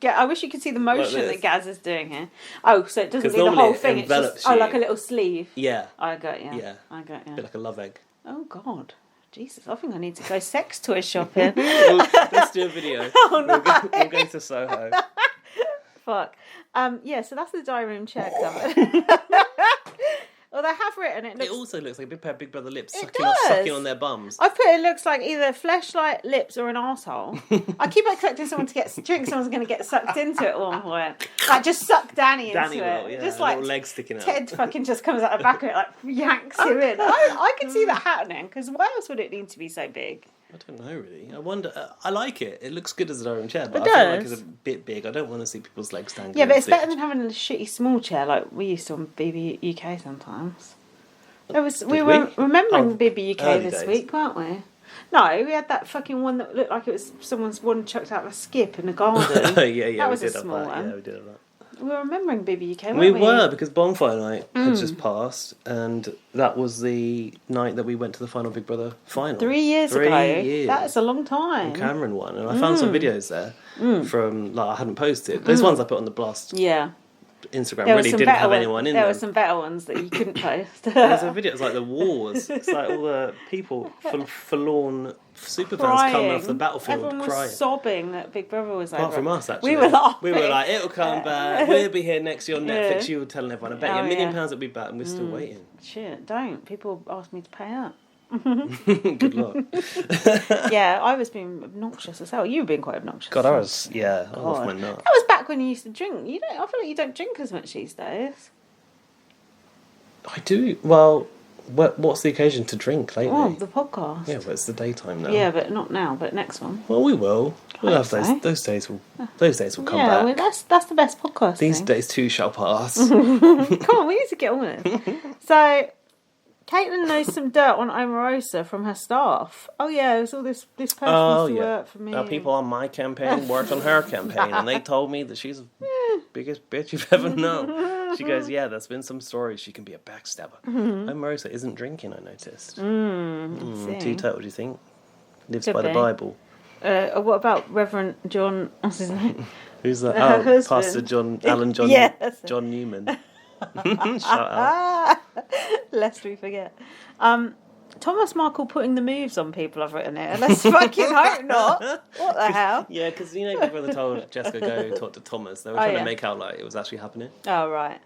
I wish you could see the motion that Gaz is doing here. Oh, so it doesn't do the whole thing. It's just like a little sleeve. Yeah. I got you. Yeah. I got you. A bit like a love egg. Oh God. Jesus, I think I need to go sex toy shopping. Let's do a video. Oh, no. We'll go to Soho. Fuck. Yeah, so that's the diary room chair cover. Well, they have written it. It also looks like a big pair of Big Brother lips does. sucking on their bums. I put it looks like either fleshlight, lips, or an arsehole. I keep expecting someone to think someone's going to get sucked into it at one point. Like, just suck Danny into it. Yeah, just like legs sticking out. Ted fucking just comes out the back of it, like, yanks him in. I can see that happening, because why else would it need to be so big? I don't know, really. I wonder... I like it. It looks good as a diary room chair, but It I feel like does. it's a bit big. I don't want to see people's legs dangling. Yeah, but it's better than having a shitty small chair like we used to on BBUK sometimes. We were remembering BBUK this week, weren't we? No, we had that fucking one that looked like it was someone's one chucked out of a skip in the garden. Yeah, that was we did a small one. Yeah, we did have that. We were remembering BBUK, weren't we? We were, because Bonfire Night had just passed, and that was the night that we went to the final Big Brother final. 3 years ago. 3 years. That's a long time. Cameron won, and I found some videos there from, like, I hadn't posted. Those ones I put on the Blast yeah. Instagram really didn't have anyone in there them. There were some better ones that you couldn't post. There's a video, it's like the wars. It's like all the people, forlorn superfans coming off the battlefield Everyone crying. was sobbing that Big Brother was over. Apart from us, actually. We were laughing. We were like, it'll come back. We'll be here next year on Netflix. You were telling everyone, I bet you £1 million it'll be back, and we're still waiting. Shit, don't. People ask me to pay up. Good luck. Yeah, I was being obnoxious as hell. You were being quite obnoxious. God, I was off my nut. That was back when you used to drink. I feel like you don't drink as much these days. I do. Well, what's the occasion to drink lately? Oh, the podcast. Yeah, but it's the daytime now. Yeah, but not now. But next one. Well, we will. We'll have those days. Those days will come back. Yeah, well, that's the best podcast. These days too shall pass. Come on, we need to get on with it. So, Caitlin knows some dirt on Omarosa from her staff. Oh yeah, it was all this person used to work for me. People on my campaign worked on her campaign, and they told me that she's the biggest bitch you've ever known. She goes, yeah, there's been some stories. She can be a backstabber. Omarosa isn't drinking, I noticed. Teetotal, what do you think? Lives by the Bible. What about Reverend John? What's his name? Who's that? Pastor John, Alan John, John Newman. Shout out. Lest we forget. Thomas Markle putting the moves on people, I've written it. Let's fucking hope not. What the hell? Yeah, because Big Brother told Jessica go talk to Thomas. They were trying to make out like it was actually happening. Oh, right.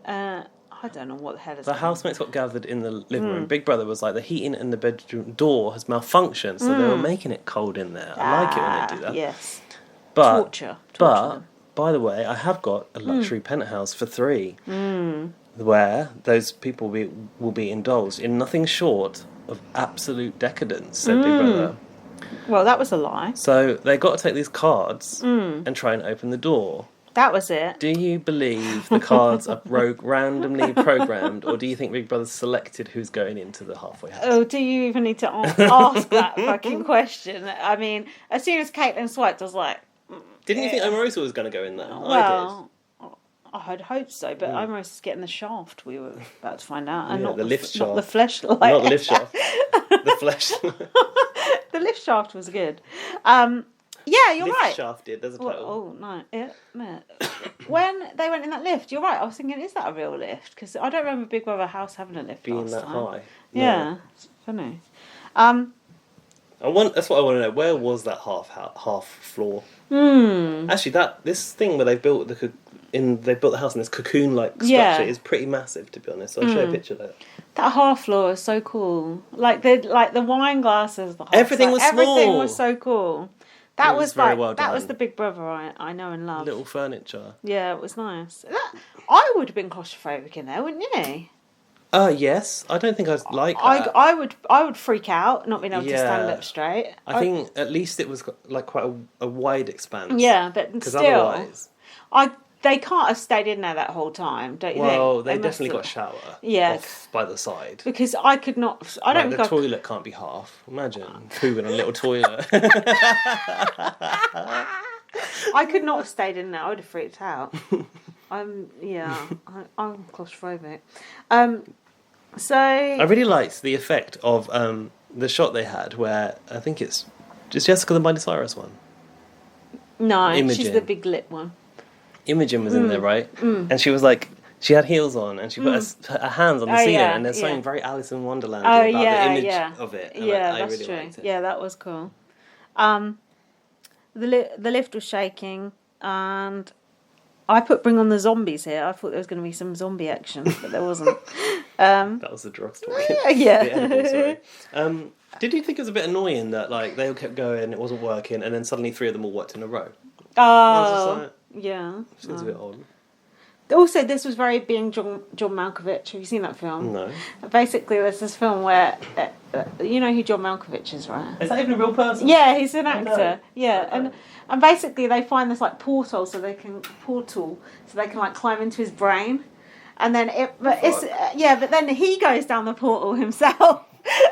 I don't know what the hell is The housemates got gathered in the living room. Big Brother was like, the heating in the bedroom door has malfunctioned, so they were making it cold in there. I like it when they do that. Yes. But, Torture But, by the way, I have got a luxury penthouse for 3 where those people will be indulged in nothing short of absolute decadence, said Big Brother. Well, that was a lie. So they got to take these cards and try and open the door. That was it. Do you believe the cards are randomly programmed, or do you think Big Brother selected who's going into the halfway house? Oh, do you even need to ask that fucking question? I mean, as soon as Caitlin swiped, I was like... Didn't you think Omarosa was going to go in there? Well, I'd hope so, but Omarosa's getting the shaft, we were about to find out. And not the lift shaft. Not the fleshlight. Not the lift shaft. The fleshlight. The lift shaft was good. Yeah, you're lift right. Shafted, there's a title. Oh, no. Yeah, no. When they went in that lift, you're right. I was thinking, is that a real lift? Because I don't remember Big Brother House having a lift being that time. high. No. Yeah, it's funny. That's what I want to know. Where was that half floor? Actually, this thing where they built the house in this cocoon-like structure is pretty massive, to be honest. So I'll show you a picture of that. That half floor is so cool. Like the wine glasses, everything was small. Everything was so cool. That was very well done. That was the Big Brother I know and love. Little furniture. Yeah, it was nice. I would have been claustrophobic in there, wouldn't you? Yes. I don't think I'd like that. I would freak out not being able to stand up straight. I think at least it was like quite a wide expanse. Yeah, but still, otherwise, they can't have stayed in there that whole time, don't you think? Well, they definitely got a shower. Yeah, off by the side. Because I could not. I don't think the toilet can't be half. Imagine poo in a little toilet. I could not have stayed in there. I would have freaked out. I'm claustrophobic. So I really liked the effect of the shot they had where I think it's Jessica the Miley Cyrus one. No, Imogen. She's the big lip one. Imogen was in there, right? And she was like, she had heels on and she put her hands on the ceiling and there's something very Alice in Wonderland about the image of it. And yeah, I that's really true. liked it. Yeah, that was cool. The lift was shaking and I put Bring on the Zombies here. I thought there was going to be some zombie action, but there wasn't. That was the drugs talking. Yeah. The edible, sorry. Did you think it was a bit annoying that like they all kept going, it wasn't working, and then suddenly 3 of them all worked in a row? Oh, yeah. Seems a bit odd. Also, this was very being John Malkovich. Have you seen that film? No. Basically, there's this film where you know who John Malkovich is, right? Is that even a real person? Yeah, he's an actor. Yeah, and basically they find this like portal so they can like climb into his brain, and then but then he goes down the portal himself.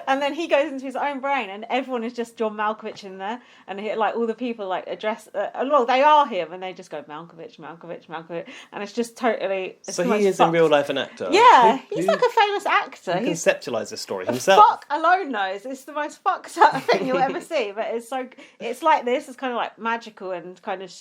And then he goes into his own brain, and everyone is just John Malkovich in there, and like all the people like address. Well, they are him, and they just go Malkovich, and it's just totally. So he is in real life an actor. Yeah, he's like a famous actor. He conceptualised this story himself. Fuck alone knows it's the most fucked up thing you'll ever see, but it's like this. It's kind of like magical and kind of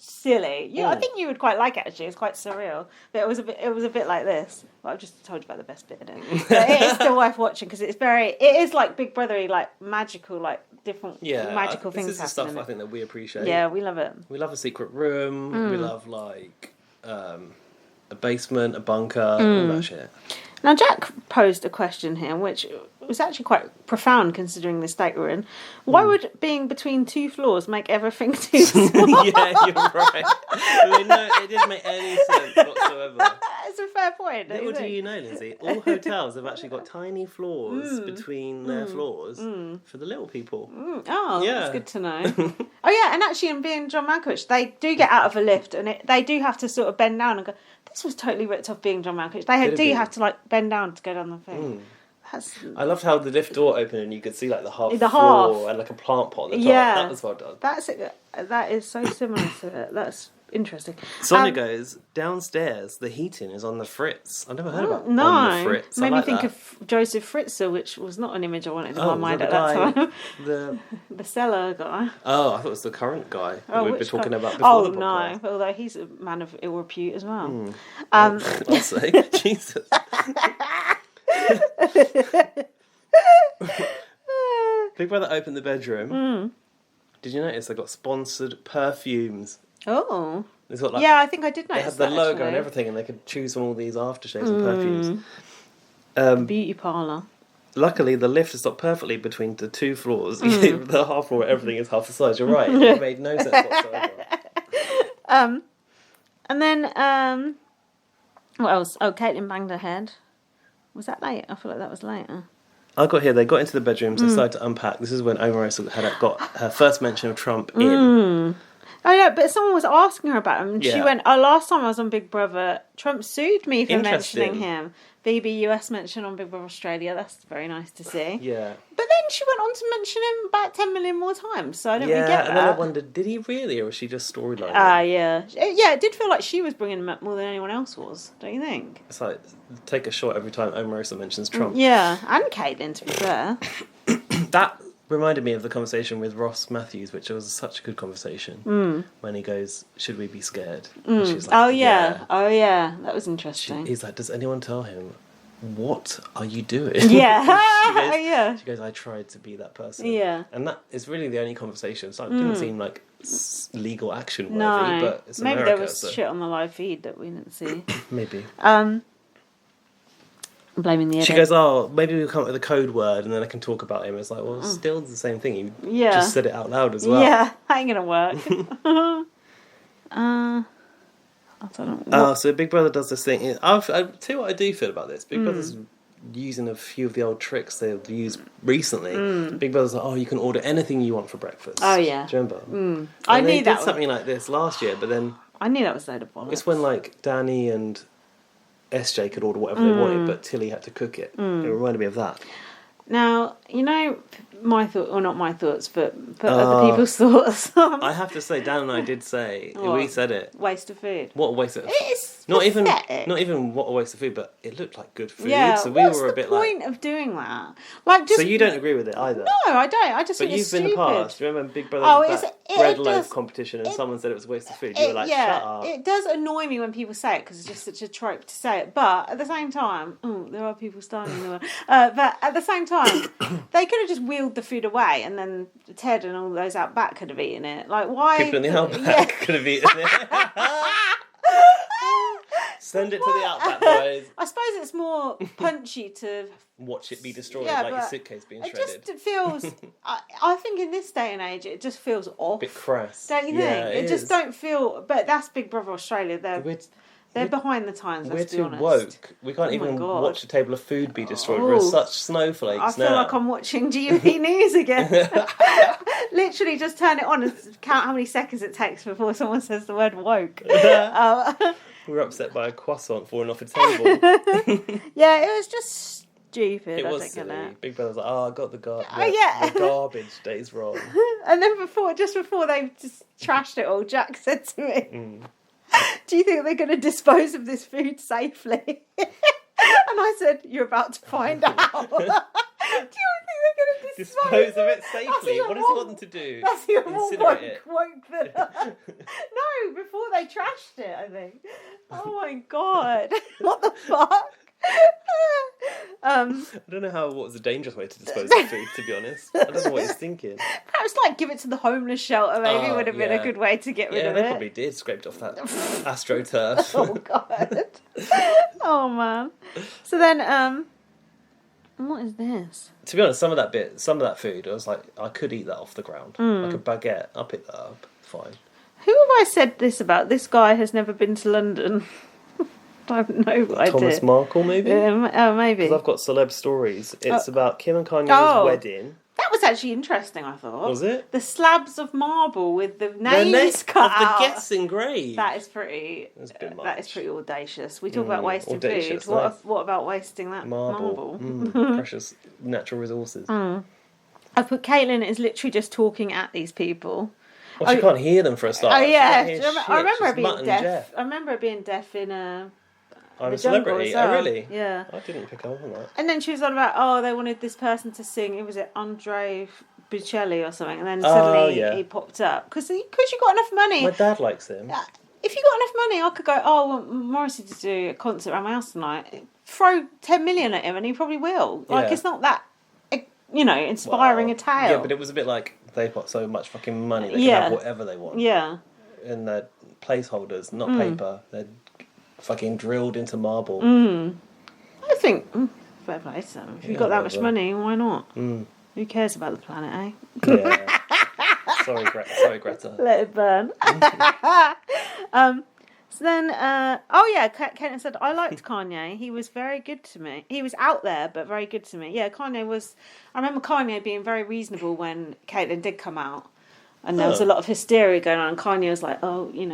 silly. Yeah, I think you would quite like it actually. It's quite surreal. But it was a bit like this. Well, I've just told you about the best bit in it. But it is still worth watching because it is like Big Brother-y, like magical, like different magical things. This is the stuff I think that we appreciate. Yeah, we love it. We love a secret room. We love like a basement, a bunker, all that shit. Now, Jack posed a question here, which was actually quite profound considering the state we're in. Why would being between two floors make everything too small? Yeah, you're right. I mean, no, it didn't make any sense whatsoever. It's a fair point. Little do you know, Lizzie, all hotels have actually got tiny floors between their floors for the little people. Oh, yeah. That's good to know. Oh, yeah, and actually in being John Malkovich, they do get out of a lift and they do have to sort of bend down and go, this was totally ripped off being John Malkovich. They do have to like bend down to go down the thing. I loved how the lift door opened and you could see like the floor and like a plant pot on the top. Yeah. That was well done. That is so similar to it. That's interesting. Sonia goes, downstairs the heating is on the fritz. I've never heard about on the fritz. Made me think of Joseph Fritzl, which was not an image I wanted in my mind at that time. The cellar guy. Oh, I thought it was the current guy that we've been talking about before the podcast. No, although he's a man of ill repute as well. I'll say, Jesus. Big Brother opened the bedroom. Did you notice they got sponsored perfumes? Oh. It's got, like, I think I did notice. They had the logo actually. and everything, and they could choose from all these aftershaves and perfumes. Beauty parlour. Luckily, the lift is stopped perfectly between the two floors. The half floor, everything is half the size. You're right. It made no sense whatsoever. And then, what else? Oh, Caitlin banged her head. Was that late? I feel like that was later. I got here, they got into the bedrooms, they started to unpack. This is when Omarosa had got her first mention of Trump in. Oh, yeah, but someone was asking her about him. And she went, last time I was on Big Brother, Trump sued me for mentioning him. BBUS mention on Big Brother Australia. That's very nice to see. Yeah. But then she went on to mention him about 10 million more times, so I don't really get that. And then I wondered, did he really, or was she just storylining? Yeah. Yeah, it did feel like she was bringing him up more than anyone else was, don't you think? It's like, take a shot every time Omarosa mentions Trump. Yeah, and Caitlin, to be fair. That reminded me of the conversation with Ross Matthews, which was such a good conversation. When he goes, should we be scared? And she's like, Oh, yeah. That was interesting. He's like, does anyone tell him, what are you doing? Yeah. She goes, I tried to be that person. Yeah. And that is really the only conversation. So it didn't seem like legal action worthy, but it's America. Maybe there was shit on the live feed that we didn't see. Maybe. Blaming the edit. She goes, maybe we'll come up with a code word and then I can talk about him. It's like, well, it's still the same thing. You just said it out loud as well. Yeah, that ain't gonna work. I don't know. So Big Brother does this thing. I'll tell you what I do feel about this. Big Brother's using a few of the old tricks they've used recently. Big Brother's like, you can order anything you want for breakfast. Oh, yeah. Do you remember? I knew that did something like this last year, but then... I knew that was a load of bollocks. It's when, like, Danny and SJ could order whatever they wanted, but Tilly had to cook it. It reminded me of that. Now, you know, my thought, or not my thoughts, but other people's thoughts. I have to say, Dan and I did say, we said it. Waste of food. What a waste of food. It's not pathetic. even what a waste of food, but it looked like good food. Yeah, so we were a bit like. What's the point of doing that? Like, just so you don't agree with it either? No, I don't. I just think it's stupid. But you've been in the past. Do you remember Big Brother bread loaf competition, and someone said it was a waste of food? You were like, shut up. It does annoy me when people say it because it's just such a trope to say it. But at the same time, there are people starving in the world. But at the same time, they could have just wheeled the food away, and then Ted and all those out back could have eaten it. Like, why? People in the outback could have eaten it. Send it to the outback, boys. I suppose it's more punchy to watch it be destroyed, like your suitcase being shredded. It feels. I think in this day and age, it just feels off. A bit crass, don't you think? It just don't feel. But that's Big Brother Australia. They're behind the times. We're let's be too honest. woke. We can't even watch a table of food be destroyed. We're such snowflakes I feel like I'm watching GB News again. Literally, just turn it on and count how many seconds it takes before someone says the word woke. We were upset by a croissant falling off a table. Yeah, it was just stupid. It was silly. Big Brother's like, I got the garbage days wrong. And then just before they just trashed it all, Jack said to me, do you think they're going to dispose of this food safely? And I said, you're about to find out. Do you think they're going to dispose of it safely? What does he want them to do? That's even more woke than... No, they trashed it, I think. Oh my god. What the fuck? I don't know what was a dangerous way to dispose of food, to be honest. I don't know what he's thinking. Perhaps like give it to the homeless shelter, maybe would have been a good way to get rid of it. Yeah, they probably did, scraped off that astroturf. Oh god. Oh man. So then, what is this? To be honest, some of that food, I was like, I could eat that off the ground. Like a baguette, I'll pick that up, fine. Who have I said this about? This guy has never been to London. I have no idea. Thomas Markle, maybe? Oh, maybe. Because I've got celeb stories. It's about Kim and Kanye's wedding. That was actually interesting, I thought. Was it? The slabs of marble with the names cut out. The guests engraved. That is pretty... That's a bit much. That is pretty audacious. We talk about wasting audacious, food. nice. What about wasting that marble? Precious natural resources. I put Caitlin is literally just talking at these people. Well, she can't hear them for a start. Oh, yeah. I remember her being deaf. I remember being deaf in I'm a Celebrity. Well. Oh, really? Yeah. I didn't pick up on that. And then she was on about, they wanted this person to sing. It was Andre Bocelli or something. And then suddenly he popped up. Because you got enough money. My dad likes him. If you got enough money, I could go, I want Morrissey to do a concert around my house tonight. Throw 10 million at him and he probably will. Like, it's not that, inspiring a tale. Yeah, but it was a bit like they've got so much fucking money. They can have whatever they want. Yeah. And they're placeholders, not paper. They're fucking drilled into marble. I think fair play to them. If you've got that much money, why not? Who cares about the planet, eh? Yeah. Sorry, Greta. Let it burn. So then, Caitlin said, I liked Kanye. He was very good to me. He was out there, but very good to me. Yeah, Kanye was... I remember Kanye being very reasonable when Caitlin did come out. And there was a lot of hysteria going on. And Kanye was like,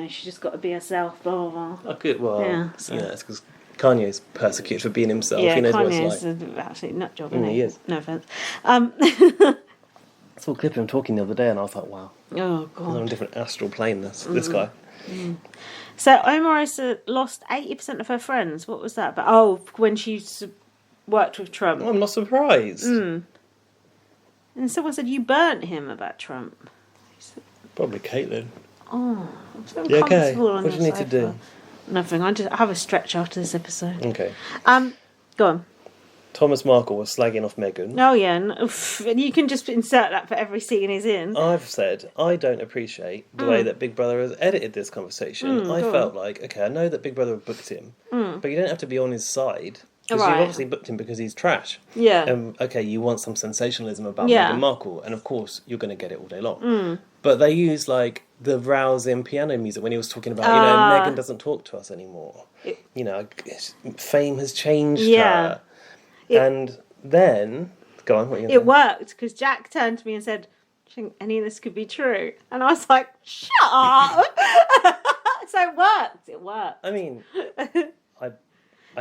she just got to be herself, blah, blah, blah. Oh, good. Well, it's because Kanye's persecuted for being himself. Yeah, he knows Kanye's what it's like. an absolute nut job, isn't he? He is. No offence. I saw a clip of him talking the other day and I was like, wow. Oh, God. He's on a different astral plane, this guy. So Omarisa lost 80% of her friends. What was that about? When she worked with Trump. Oh, I'm not surprised. And someone said, you burnt him about Trump. Probably Caitlin. Oh, I'm so okay? uncomfortable on What do you need to do? Nothing. I have a stretch after this episode. Okay. Go on. Thomas Markle was slagging off Meghan. Oh, yeah. And you can just insert that for every scene he's in. I've said I don't appreciate the way that Big Brother has edited this conversation. I felt like, okay, I know that Big Brother booked him, but you don't have to be on his side. Because you obviously booked him because he's trash. Yeah. Okay, you want some sensationalism about Meghan Markle, and of course you're going to get it all day long. But they use the rousing piano music when he was talking about, Meghan doesn't talk to us anymore. Fame has changed her. And then, go on, what are you going to say? It worked, because Jack turned to me and said, do you think any of this could be true? And I was like, shut up! So it worked. I mean, I believe...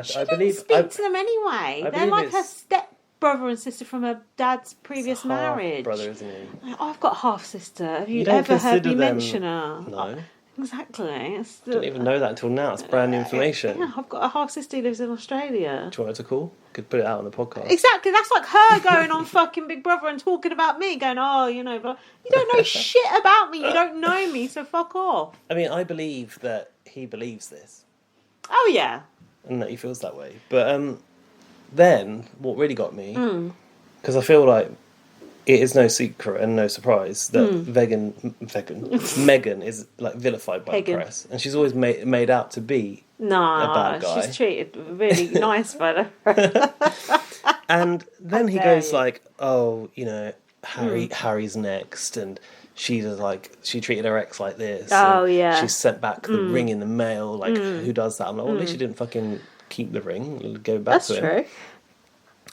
She didn't speak to them anyway. They're like her step-brother and sister from her dad's previous marriage. Brother, isn't he? I've got a half-sister. Have you ever heard me mention her? No. Exactly. I didn't even know that until now. It's brand new information. Yeah, I've got a half-sister who lives in Australia. Do you want her to call? Could put it out on the podcast. Exactly. That's like her going on fucking Big Brother and talking about me, going, but you don't know shit about me. You don't know me, so fuck off. I mean, I believe that he believes this. Oh, yeah. And that he feels that way. But then, what really got me, because I feel like it is no secret and no surprise that Meghan is vilified by the press, and she's always made out to be a bad guy. She's treated really nice by the press. And then he goes Harry's next, and she treated her ex like this. Oh yeah, she sent back the ring in the mail. Who does that? I'm like, well, at least she didn't fucking keep the ring. Go back to him. That's true.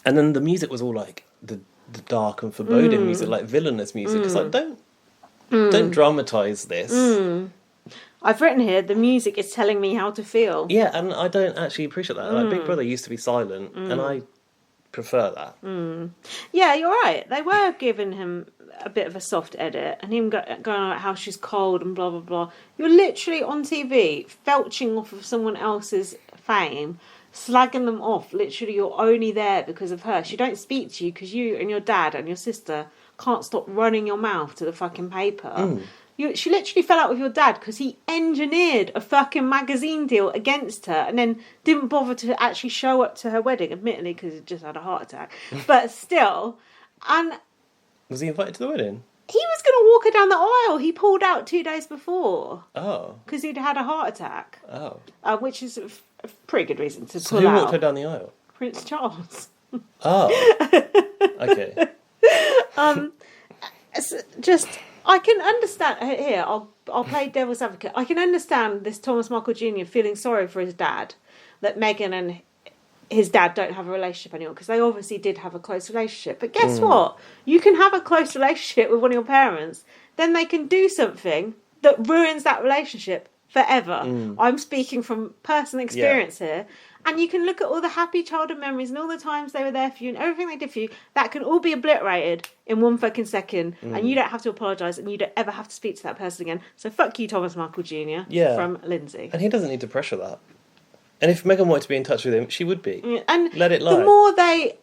And then the music was all the dark and foreboding music, villainous music. It's don't dramatise this. I've written here, the music is telling me how to feel. Yeah, and I don't actually appreciate that. Big Brother used to be silent, and I prefer that. Yeah, you're right. They were giving him a bit of a soft edit, and him going on how she's cold and blah, blah, blah. You're literally on TV, felching off of someone else's fame, slagging them off. Literally, you're only there because of her. She don't speak to you because you and your dad and your sister can't stop running your mouth to the fucking paper. She literally fell out with your dad because he engineered a fucking magazine deal against her and then didn't bother to actually show up to her wedding, admittedly, because he just had a heart attack. But still. And was he invited to the wedding? He was going to walk her down the aisle. He pulled out 2 days before. Oh. Because he'd had a heart attack. Oh. Which is a pretty good reason to so pull out. Who walked her down the aisle? Prince Charles. Oh. Okay. Just, I can understand. Here, I'll play devil's advocate. I can understand this Thomas Markle Jr. feeling sorry for his dad, that Meghan and his dad don't have a relationship anymore, because they obviously did have a close relationship. But guess what? You can have a close relationship with one of your parents, then they can do something that ruins that relationship forever. I'm speaking from personal experience here. And you can look at all the happy childhood memories and all the times they were there for you and everything they did for you. That can all be obliterated in 1 fucking second. And you don't have to apologise and you don't ever have to speak to that person again. So fuck you, Thomas Markle Jr. From Lindsay. And he doesn't need to pressure that. And if Meghan wanted to be in touch with him, she would be. And let it lie. The more they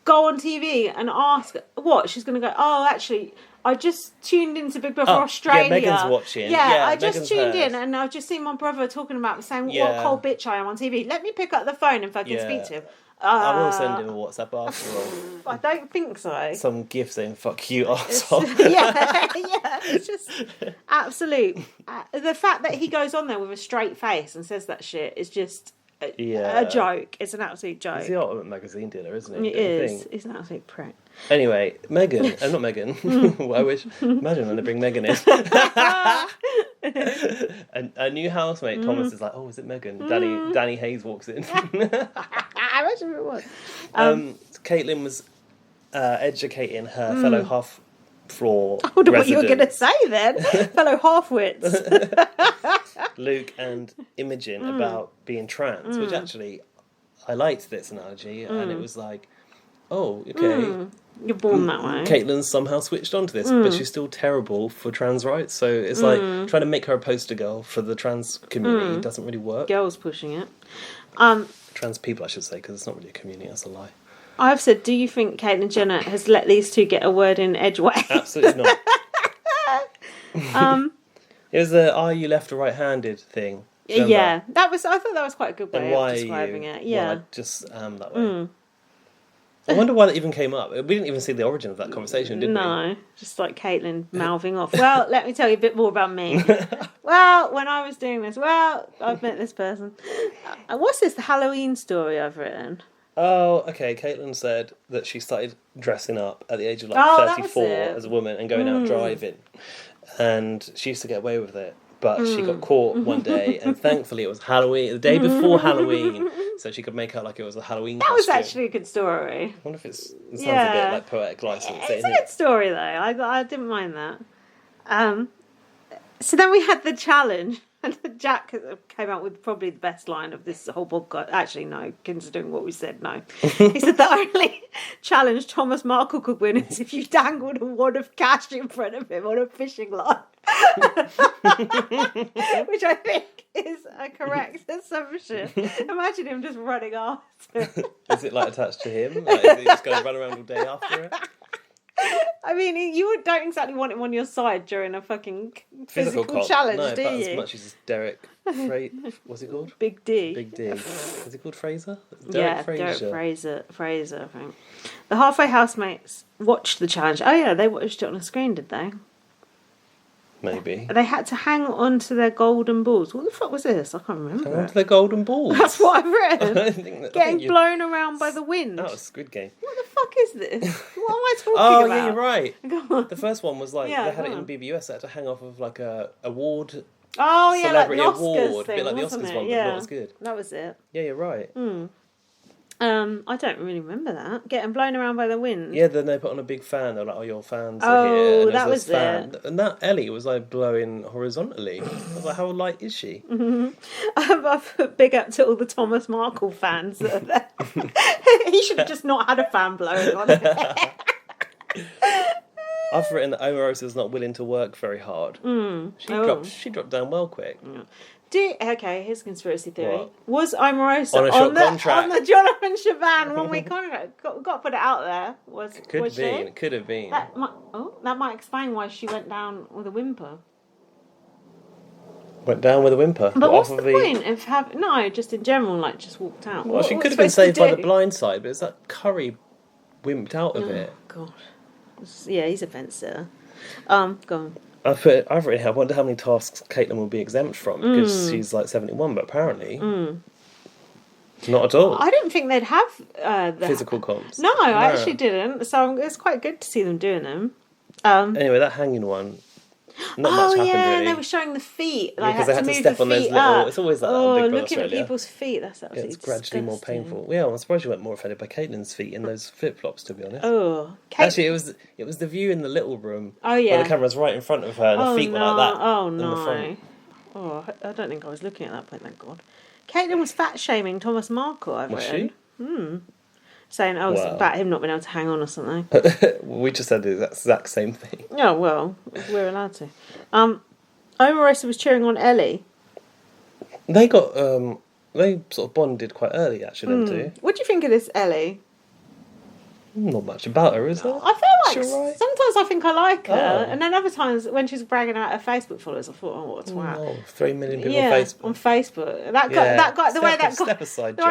go on TV and ask what, she's going to go, oh, actually, I just tuned into Big Brother Australia. Yeah, Meghan's watching. I just tuned in and I've just seen my brother talking about saying what a cold bitch I am on TV. Let me pick up the phone and fucking speak to him. I will send him a WhatsApp after all. I don't think so. Some gift saying, fuck you, arsehole. It's just absolute. The fact that he goes on there with a straight face and says that shit is just a joke. It's an absolute joke. He's the ultimate magazine dealer, isn't he? He is. He's an absolute prick. Anyway, Meghan, not Meghan. I wish. Imagine when they bring Meghan in. a new housemate, Thomas, is like, oh, is it Meghan? Danny Hayes walks in. I imagine it was. Caitlin was educating her fellow half-floor I wonder what you were going to say then. Fellow half-wits. Luke and Imogen about being trans, which actually, I liked this analogy, and it was like, oh, okay. You're born that way. Caitlin's somehow switched onto this, but she's still terrible for trans rights. So it's like trying to make her a poster girl for the trans community doesn't really work. Girls pushing it. Trans people, I should say, because it's not really a community. That's a lie. I've said, do you think Caitlyn Jenner has let these two get a word in edgeways? Absolutely not. It was the "Are you left or right-handed" thing. Remember? Yeah, I thought that was quite a good way of describing it. Yeah, well, I just am that way. I wonder why that even came up. We didn't even see the origin of that conversation, did we? No, just like Caitlyn mouthing off. Well, let me tell you a bit more about me. Well, when I was doing this, I've met this person. What's this? The Halloween story I've written. Oh, okay. Caitlyn said that she started dressing up at the age of 34 as a woman and going out driving. And she used to get away with it. But she got caught one day, and thankfully it was Halloween, the day before Halloween, so she could make out like it was a Halloween costume. That was actually a good story. I wonder if it sounds a bit like poetic license. It's a good story, though. I didn't mind that. So then we had the challenge, and Jack came out with probably the best line of this whole podcast. Actually, no, considering what we said, no. He said the only challenge Thomas Markle could win is if you dangled a wad of cash in front of him on a fishing line. Which I think is a correct assumption. Imagine him just running after. Is it like attached to him? Like, is he just going to run around all day after it? I mean, you don't exactly want him on your side during a fucking physical challenge, do you? As much as Derek what's it called? Big D. Big D. Is it called Fraser? Derek Fraser, I think. The halfway housemates watched the challenge. Oh yeah, they watched it on a screen, did they? Maybe. They had to hang on to their golden balls. What the fuck was this? I can't remember. Hang on to their golden balls? That's what I've written. Getting blown around by the wind. That was Squid Game. What the fuck is this? What am I talking about? Oh, yeah, you're right. The first one was like, they had it in BBUS, they had to hang off of like a award. Oh, yeah, celebrity like the Oscars award. thing, a bit like the Oscars one, but not as good. That was it. Yeah, you're right. I don't really remember that. Getting blown around by the wind. Yeah, then they put on a big fan. They're like, oh, your fans are here. Oh, that was it. And that Ellie was like blowing horizontally. I was like, how light is she? I've put big up to all the Thomas Markle fans that are there. He should have just not had a fan blowing on it. I've written that Omarosa's not willing to work very hard. She dropped down well quick. Yeah. Okay, here's a conspiracy theory. What? Was Omarosa on the Jonathan Siobhan 1 week contract? Got to put it out there. It could have been. That might explain why she went down with a whimper. Went down with a whimper. But what's the point of having... No, just in general, like, just walked out. Well, she could have been saved by the blind side, but it's that Curry wimped out of it. God. Yeah, he's a fence sitter. Go on. I've written here, I wonder how many tasks Caitlin will be exempt from, because she's like 71, but apparently not at all. I didn't think they'd have the physical comps. No, I actually didn't. So it's quite good to see them doing them. Anyway, that hanging one, not much happened really. And they were showing the feet. Because they had to step on those little... It's always like that on Big Brother looking Australia. at people's feet, that's absolutely It's gradually more painful. Yeah, I'm surprised you weren't more offended by Caitlin's feet in those flip-flops, to be honest. Oh. Actually, it was the view in the little room. Oh, yeah. Where the camera's right in front of her and the feet were like that. Oh, no. Oh, I don't think I was looking at that point, thank God. Caitlin was fat-shaming Thomas Markle, I've written. She? Saying, it's about him not being able to hang on or something. We just said the exact same thing. Oh, well, we're allowed to. Omarosa was cheering on Ellie. They got, they sort of bonded quite early, actually, them two. What do you think of this Ellie? Not much about her, is there? I feel like sometimes I think I like her, and then other times when she's bragging about her Facebook followers, I thought, what a twat. 3 million people on Facebook. On Facebook. That guy, the way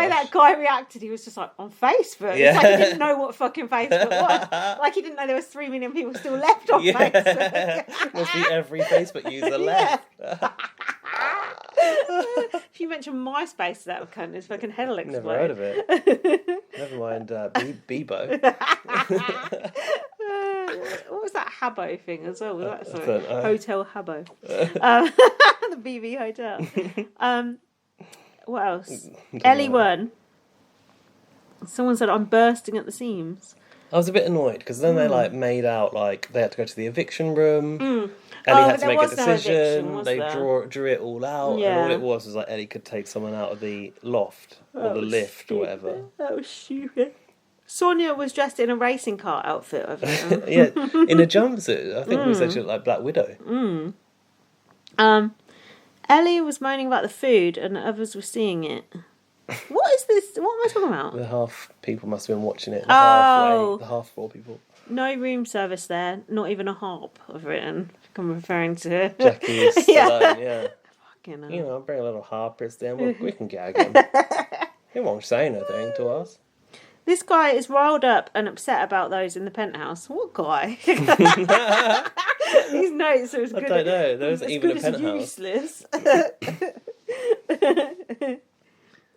that guy reacted, he was just like, on Facebook. Yeah. It's like he didn't know what fucking Facebook was. Like he didn't know there was 3 million people still left on Facebook. Must be every Facebook user left. If you mention MySpace, that would kind of fucking hell explode. Never heard of it. Never mind Bebo. What was that Habbo thing as well? Was that Hotel Habbo? The BB Hotel. What else? Ellie won. Someone said, I'm bursting at the seams. I was a bit annoyed because then they made out like they had to go to the eviction room. Ellie had to make a decision. No they drew it all out, and all it was like Ellie could take someone out of the loft or the lift stupid. Or whatever. That was stupid. Sonia was dressed in a racing car outfit. Yeah, in a jumpsuit. I think we said she looked like Black Widow. Ellie was moaning about the food, and others were seeing it. What is this? What am I talking about? The half people must have been watching it. The half 4 people. No room service there. Not even a harp, I've written. I'm referring to Jackie Stallone, yeah. Fucking hell. You know, bring a little harpist in. We can gag him. He won't say anything to us. This guy is riled up and upset about those in the penthouse. What guy? These notes are as good. I don't know. There isn't even a penthouse. Useless.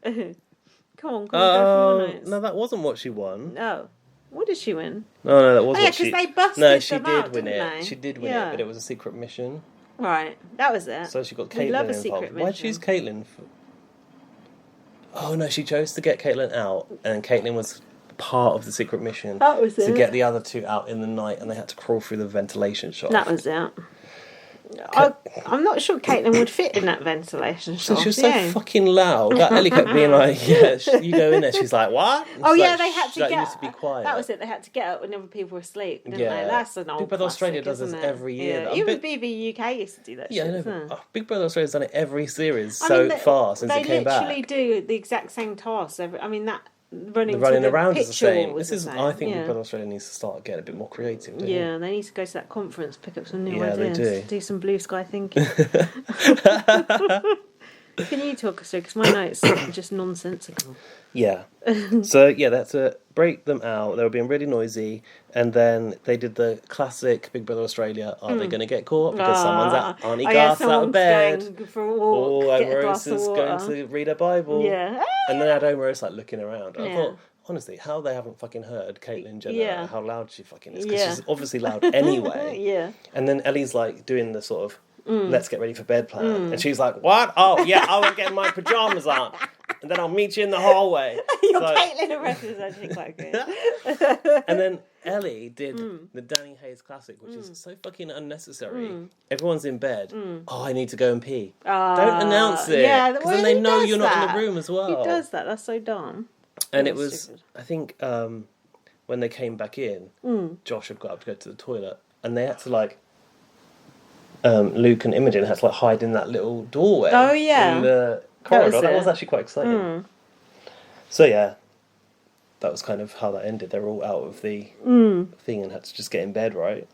Come on, go for more notes. No, that wasn't what she won. No. What did she win? No, that wasn't what she... because they busted No, she them did out, win it. they? She did win it, but it was a secret mission. Right, that was it. So she got We love Caitlin a secret involved. mission. Why'd she choose Caitlin? Oh, no, she chose to get Caitlin out, and Caitlin was part of the secret mission. That was it. To get the other 2 out in the night, and they had to crawl through the ventilation shaft. That was it. I'm not sure Caitlin would fit in that ventilation shaft. So she was so fucking loud. That Ellie kept being like, "Yeah, you go in there." She's like, "What?" They had to get. You used to be quiet. That was it. They had to get up when other people were asleep. Didn't they? That's an old. Big Brother Australia does this every year. Yeah. Even BB UK used to do that. Yeah, shit, I know. Big Brother Australia's done it every series far since it came back. They literally do the exact same tasks. Running around is the same. I think Big Brother Australia needs to start getting a bit more creative. Yeah, they need to go to that conference, pick up some new ideas. They do some blue sky thinking. Can you talk us through? Because my notes are just nonsensical. Yeah. So, that's to break them out. They were being really noisy. And then they did the classic Big Brother Australia, are they going to get caught? Because someone's out, Auntie Garth's out of bed. For a walk, Omarosa's going to read her Bible. Yeah. And then I had Omarosa looking around. I thought, honestly, how they haven't fucking heard Caitlyn Jenner, how loud she fucking is. Because she's obviously loud anyway. Yeah. And then Ellie's like doing the sort of, let's get ready for bed plan. And she's like, what? Oh, yeah, I'll get my pyjamas on. And then I'll meet you in the hallway. Your Caitlyn arrest is actually quite good. And then Ellie did the Danny Hayes classic, which is so fucking unnecessary. Everyone's in bed. Oh, I need to go and pee. Don't announce it. Yeah, because then they know you're not in the room as well. He does that. That's so dumb. And it was, stupid. I think, when they came back in, Josh had got up to go to the toilet, and they had to Luke and Imogen had to hide in that little doorway. Oh yeah. In the corridor. That was actually quite exciting. So yeah, that was kind of how that ended. They were all out of the thing and had to just get in bed, right?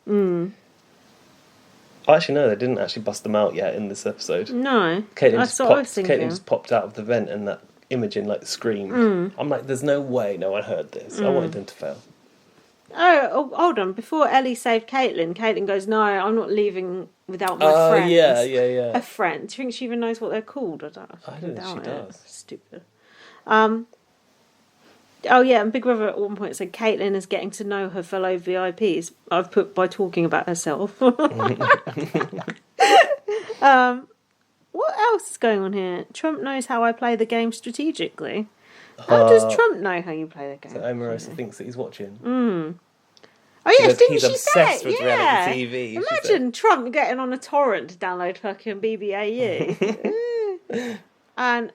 Actually, no, they didn't actually bust them out yet in this episode. No. Caitlin just popped out of the vent and that Imogen screamed. I'm like, there's no way no one heard this. I wanted them to fail. Oh, hold on. Before Ellie saved Caitlin goes, no, I'm not leaving without my friends. Yeah. A friend. Do you think she even knows what they're called? I don't think she does. Stupid. Oh, yeah, and Big Brother at one point said Caitlin is getting to know her fellow VIPs. I've put by talking about herself. What else is going on here? Trump knows how I play the game strategically. How does Trump know how you play the game? So Omarosa thinks that he's watching. Oh, yes, didn't he's she obsessed say? with reality TV. Imagine Trump getting on a torrent to download fucking BBAU. And,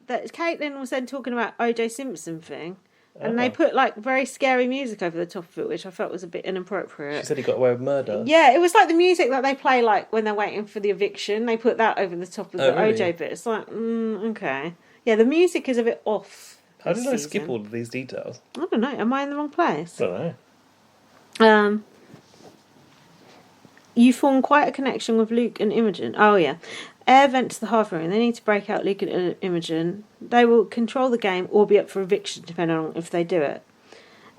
that Caitlin was then talking about O.J. Simpson thing. And they put very scary music over the top of it, which I felt was a bit inappropriate. She said he got away with murder. Yeah, it was like the music that they play when they're waiting for the eviction. They put that over the top of the really? OJ bit. It's like, okay. Yeah, the music is a bit off. How did I skip all of these details? I don't know. Am I in the wrong place? I don't know. You form quite a connection with Luke and Imogen. Oh, yeah. Air vents the half room. They need to break out Luke and Imogen. They will control the game or be up for eviction, depending on if they do it.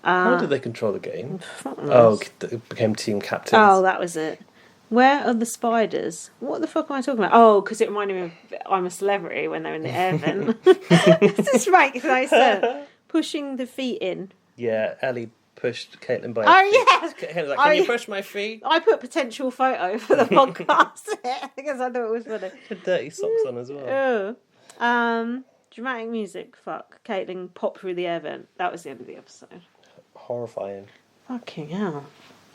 How did they control the game? They became team captains. Oh, that was it. Where are the spiders? What the fuck am I talking about? Oh, because it reminded me of I'm a Celebrity when they're in the air vent. This makes no sense. Pushing the feet in. Yeah, Ellie pushed Caitlin by her feet. Yeah. Caitlin's like, can you push my feet? I put potential photo for the podcast because I thought it was funny. Had dirty socks on as well. Dramatic music. Fuck. Caitlin popped through the air vent. That was the end of the episode. Horrifying. Fucking hell.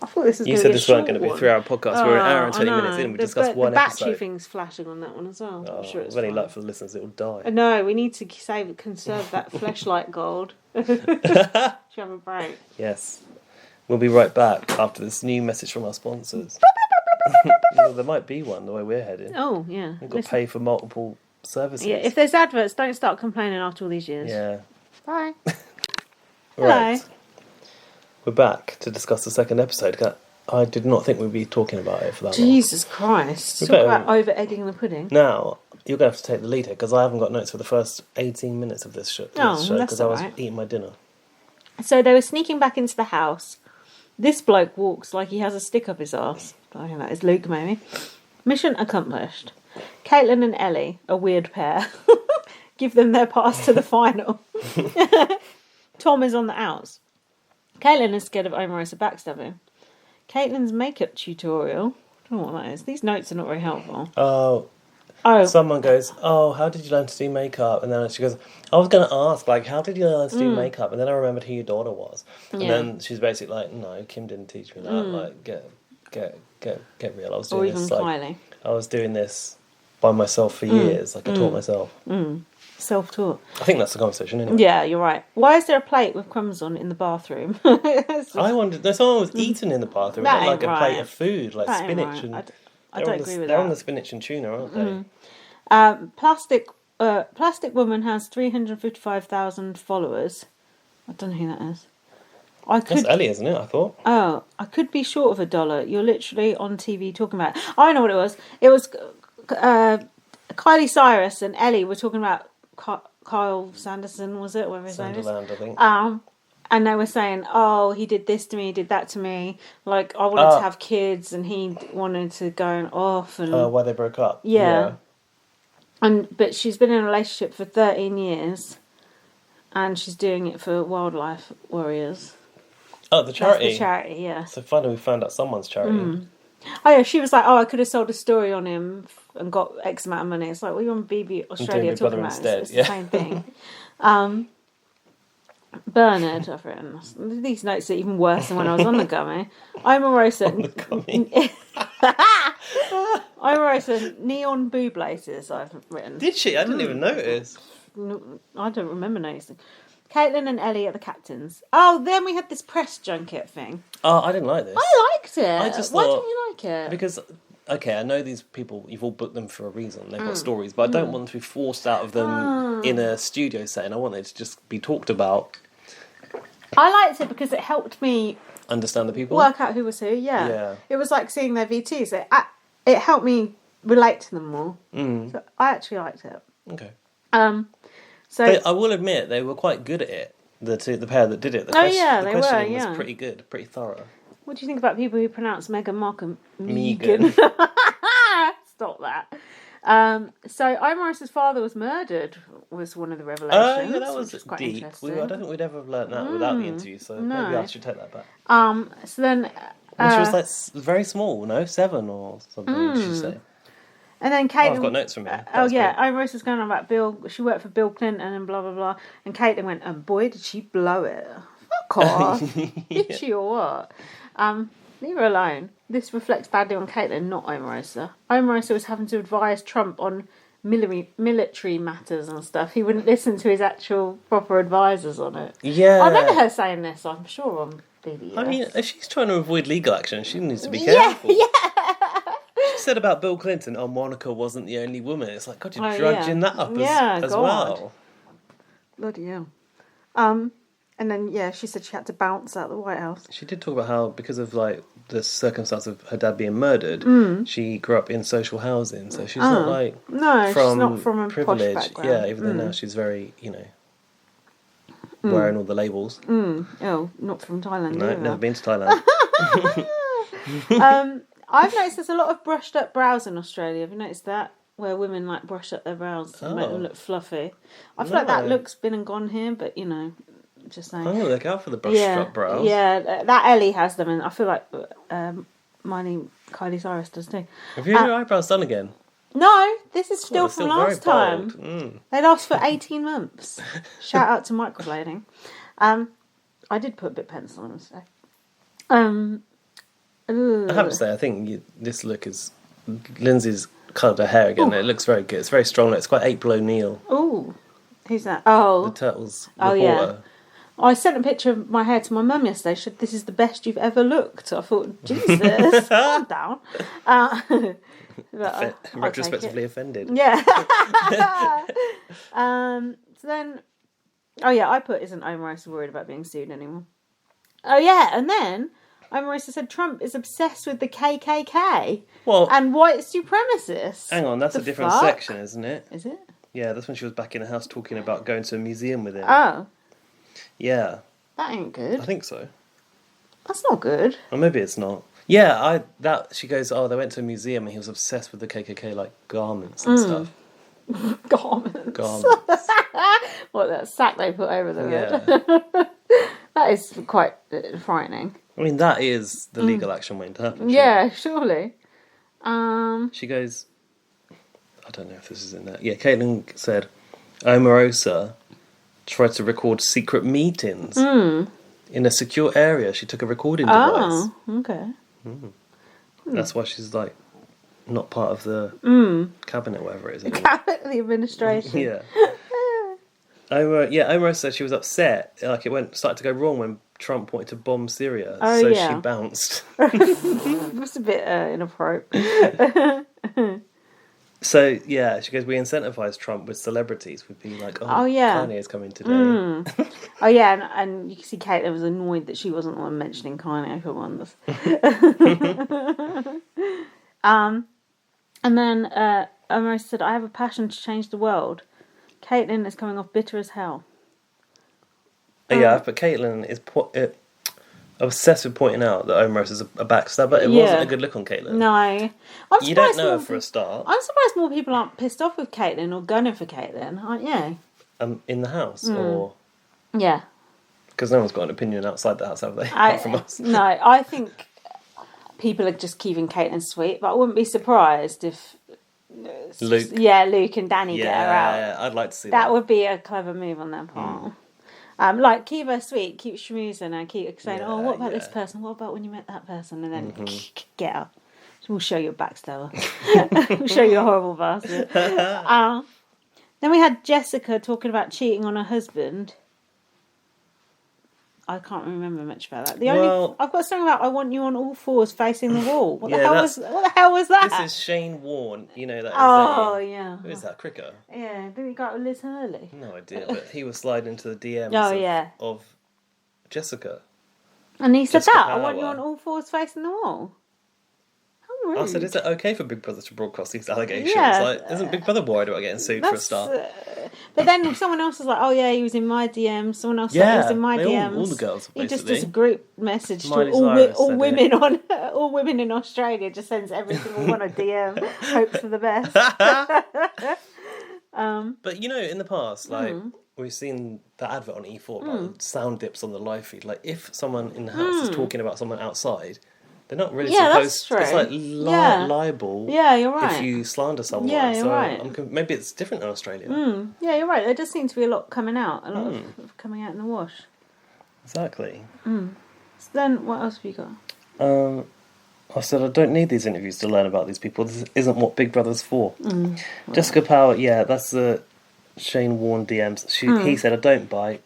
I thought this was You said this weren't going to be a 3-hour podcast. We're an hour and 20 minutes in and we discussed one episode. The battery thing's flashing on that one as well. I'm sure it's any luck for the listeners, it'll die. No, we need to conserve that fleshlight gold. Should have a break. Yes. We'll be right back after this new message from our sponsors. Well, there might be one the way we're heading. Oh, yeah. We've got to pay for multiple services. Yeah, if there's adverts, don't start complaining after all these years. Yeah. Bye. Right. We're back to discuss the second episode. I did not think we'd be talking about it for that long. Jesus Christ. Talk about over-egging the pudding. Now, you're going to have to take the lead here, because I haven't got notes for the first 18 minutes of this show. Because I was eating my dinner. So they were sneaking back into the house. This bloke walks like he has a stick up his arse. I think that is Luke, maybe. Mission accomplished. Caitlin and Ellie, a weird pair, give them their pass to the final. Tom is on the outs. Caitlin is scared of Omarosa backstabbing. Caitlin's makeup tutorial. I don't know what that is. These notes are not very helpful. Oh. Someone goes, how did you learn to do makeup? And then she goes, I was going to ask, how did you learn to do makeup? And then I remembered who your daughter was. And then she's basically like, no, Kim didn't teach me that. Get real. I was doing this. Kylie. I was doing this by myself for years. I taught myself. Self-taught. I think that's the conversation, anyway. Yeah, you're right. Why is there a plate with crumbs on in the bathroom? I wondered. There's someone was eating in the bathroom. That not ain't a plate of food, spinach and. I don't agree with that. They're on the spinach and tuna, aren't they? Plastic Woman has 355,000 followers. I don't know who that is. That's Ellie, isn't it? I thought. Oh, I could be short of $1. You're literally on TV talking about it. I know what it was. It was Kylie Cyrus and Ellie were talking about Kyle Sanderson, was it? Whatever his name is. Sunderland, I think. And they were saying, he did this to me, he did that to me. I wanted to have kids, and he wanted to go off. And why they broke up. Yeah. But she's been in a relationship for 13 years, and she's doing it for Wildlife Warriors. Oh, the charity? That's the charity, yeah. So finally we found out someone's charity. Oh, yeah, she was like, I could have sold a story on him and got X amount of money. It's like, well, you're on BB Australia talking about it. It's the same thing. Bernard, I've written. These notes are even worse than when I was on the gummy. Omarosa, neon boob laces, I've written. Did she? I didn't even notice. I don't remember noticing. Caitlin and Ellie are the captains. Oh, then we had this press junket thing. Oh, I didn't like this. I liked it. Why didn't you like it? Because, I know these people, you've all booked them for a reason. They've got stories, but I don't want them to be forced out of them in a studio setting. I want it to just be talked about. I liked it because it helped me understand the people. Work out who was who, yeah. It was like seeing their VTs. It helped me relate to them more. So I actually liked it. Okay. So I will admit they were quite good at it. The pair that did it. The questioning was pretty good, pretty thorough. What do you think about people who pronounce Meghan Markle Megan? Stop that. So Omarosa's father was murdered was one of the revelations. Oh, yeah, that was quite deep. interesting. I don't think we'd ever have learnt that without the interview, so maybe I should take that back. So then... and she was like very small, no? 7 or something, she said. And then Caitlin... I've got notes from here. Omarosa's going on about Bill. She worked for Bill Clinton and blah, blah, blah. And Caitlin went, and boy, did she blow it. Fuck off. Did she or what? Leave her alone. This reflects badly on Caitlin, not Omarosa. Omarosa was having to advise Trump on military matters and stuff. He wouldn't listen to his actual proper advisors on it. Yeah. I remember her saying this, I'm sure, on BBAU. I mean, if she's trying to avoid legal action, she needs to be careful. Yeah. She said about Bill Clinton, Monica wasn't the only woman. It's like, God, you're drudging that up as well. Bloody hell. And then, she said she had to bounce out of the White House. She did talk about how, because of, like, the circumstance of her dad being murdered, she grew up in social housing, so she's not, like, she's not from a privilege. Posh background. Yeah, even though now she's very, wearing all the labels. Oh, not from Thailand, No, either. never been to Thailand. I've noticed there's a lot of brushed up brows in Australia. Have you noticed that? Where women, like, brush up their brows to make them look fluffy. I feel like that look's been and gone here, but, just saying. I'm going to look out for the brushed up brows. Yeah, that Ellie has them, and I feel like Kylie Cyrus does too. Have you had your eyebrows done again? No, this is still from last time. Mm. They last for 18 months. Shout out to microblading. I did put a bit of pencil on today. I have to say, I think this look is... Lindsay's coloured her hair again. It looks very good. It's very strong. It's quite April O'Neil. Ooh. Who's that? Oh. The Turtles reporter. Yeah. I sent a picture of my hair to my mum yesterday. She said, this is the best you've ever looked. I thought, Jesus, calm down. Retrospectively offended. Yeah. So then... Oh, yeah, I put, isn't Omarosa worried about being sued anymore? Oh, yeah, and then... Omarosa said Trump is obsessed with the KKK and white supremacists. Hang on, that's a different section, isn't it? Is it? Yeah, that's when she was back in the house talking about going to a museum with him. Oh. Yeah. That ain't good. I think so. That's not good. Or maybe it's not. Yeah, she goes, they went to a museum and he was obsessed with the KKK, like, garments and stuff. Garments. What, that sack they put over the head? Yeah. That is quite frightening. I mean, that is the legal action waiting to happen. Yeah, surely. She goes... I don't know if this is in there. Yeah, Caitlin said, Omarosa tried to record secret meetings in a secure area. She took a recording device. Oh, okay. That's why she's, like, not part of the cabinet, whatever it is. Cabinet, the administration. Yeah. Omarosa said she was upset. Like, it started to go wrong when Trump wanted to bomb Syria. She bounced. That's a bit inappropriate. So, yeah, she goes, we incentivise Trump with celebrities. We'd be like, Kanye's coming today. And you can see Caitlin was annoyed that she wasn't the one mentioning Kanye for once. And then Omarosa said, I have a passion to change the world. Caitlin is coming off bitter as hell. Yeah, but Caitlin is obsessed with pointing out that Omarosa is a backstabber. It wasn't a good look on Caitlin. No. You don't know her for a start. I'm surprised more people aren't pissed off with Caitlin or gunning for Caitlin, aren't you? In the house, or... Yeah. Because no one's got an opinion outside the house, have they? Apart from us. No, I think people are just keeping Caitlin sweet, but I wouldn't be surprised if... Luke. Yeah, Luke and Danny get her out. Yeah, I'd like to see that. That would be a clever move on their part. Like, keep her sweet, keep schmoozing and keep saying, what about this person? What about when you met that person? And then get her. We'll show you a backstabber. We'll show you a horrible bastard. Then we had Jessica talking about cheating on her husband. I can't remember much about that. I've got something about I want you on all fours facing the wall. What the hell was that? This is Shane Warne. You know that. Yeah. Who is that? Cricket. Yeah, didn't he go out with Liz Hurley? No idea, but he was sliding into the DMs of Jessica. And he said Jessica that, I Power. want you on all fours facing the wall. How rude. I said, is it okay for Big Brother to broadcast these allegations? Yeah. Like, isn't Big Brother worried about getting sued for a start? But then someone else was like, "Oh yeah, he was in my DMs." Someone else said he was in my DMs. All the girls, basically. He just does a group message Miley to Cyrus all said women all women in Australia. Just sends every single one a DM, hopes for the best. But you know, in the past, like we've seen the advert on E4 about the sound dips on the live feed. Like if someone in the house is talking about someone outside, they're not really that's supposed. true. It's like libel. Yeah, you're right. If you slander someone, Yeah, you're right. Maybe it's different in Australia. Yeah, you're right. There does seem to be a lot coming out, a lot of coming out in the wash. Exactly. So then, what else have you got? I said, I don't need these interviews to learn about these people. This isn't what Big Brother's for. Jessica Power, yeah, that's the Shane Warne DMs. He said, I don't bite.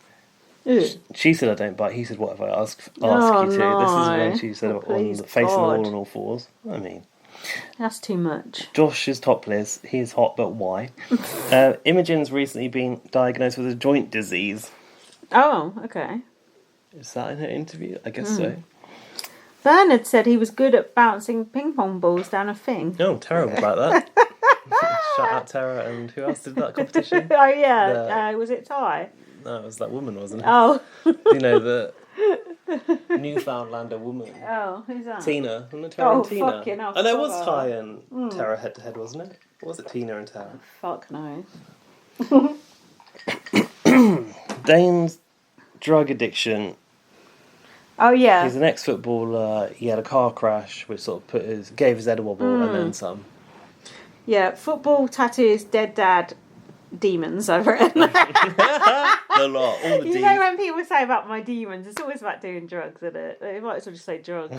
She said, I don't bite. He said, what if I ask you to? No. This is when she said, Please, on facing the God. wall on all fours. I mean, That's too much. Josh is topless. He is hot, but why? Imogen's recently been diagnosed with a joint disease. Oh, okay. Is that in her interview? I guess so. Bernard said he was good at bouncing ping pong balls down a thing. Oh, terrible about that. Shout out Tara, and who else did that competition? Oh yeah, was it Ty? No, it was that woman, wasn't it? Oh. You know, the Newfoundlander woman. Oh, who's that? Tina. Wasn't it Tara and Tina? Fucking hell. And it was Ty and Tara head to head, wasn't it? Or was it Tina and Tara? Fuck knows. Dane's drug addiction. Oh yeah. He's an ex-footballer. He had a car crash, which sort of gave his head a wobble and then some. Yeah, football, tattoos, dead dad, demons, I've written. A lot. All the You know when people say about my demons, it's always about doing drugs, isn't it? They might as well just say drugs.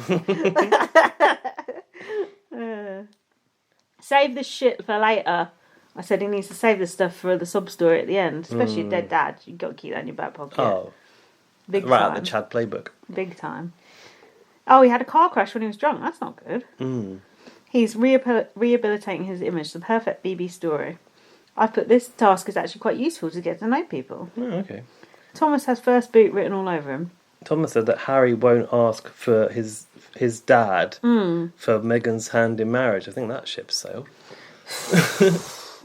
Save the shit for later. I said he needs to save the stuff for the sub story at the end, especially a dead dad. You've got to keep that in your back pocket. Oh. Big right, time. the Chad playbook. Big time. Oh, he had a car crash when he was drunk. That's not good. He's rehabilitating his image. The perfect BB story. I put this task is actually quite useful to get to know people. Oh, okay. Thomas has first boot written all over him. Thomas said that Harry won't ask for his dad for Meghan's hand in marriage. I think that ship's sailed.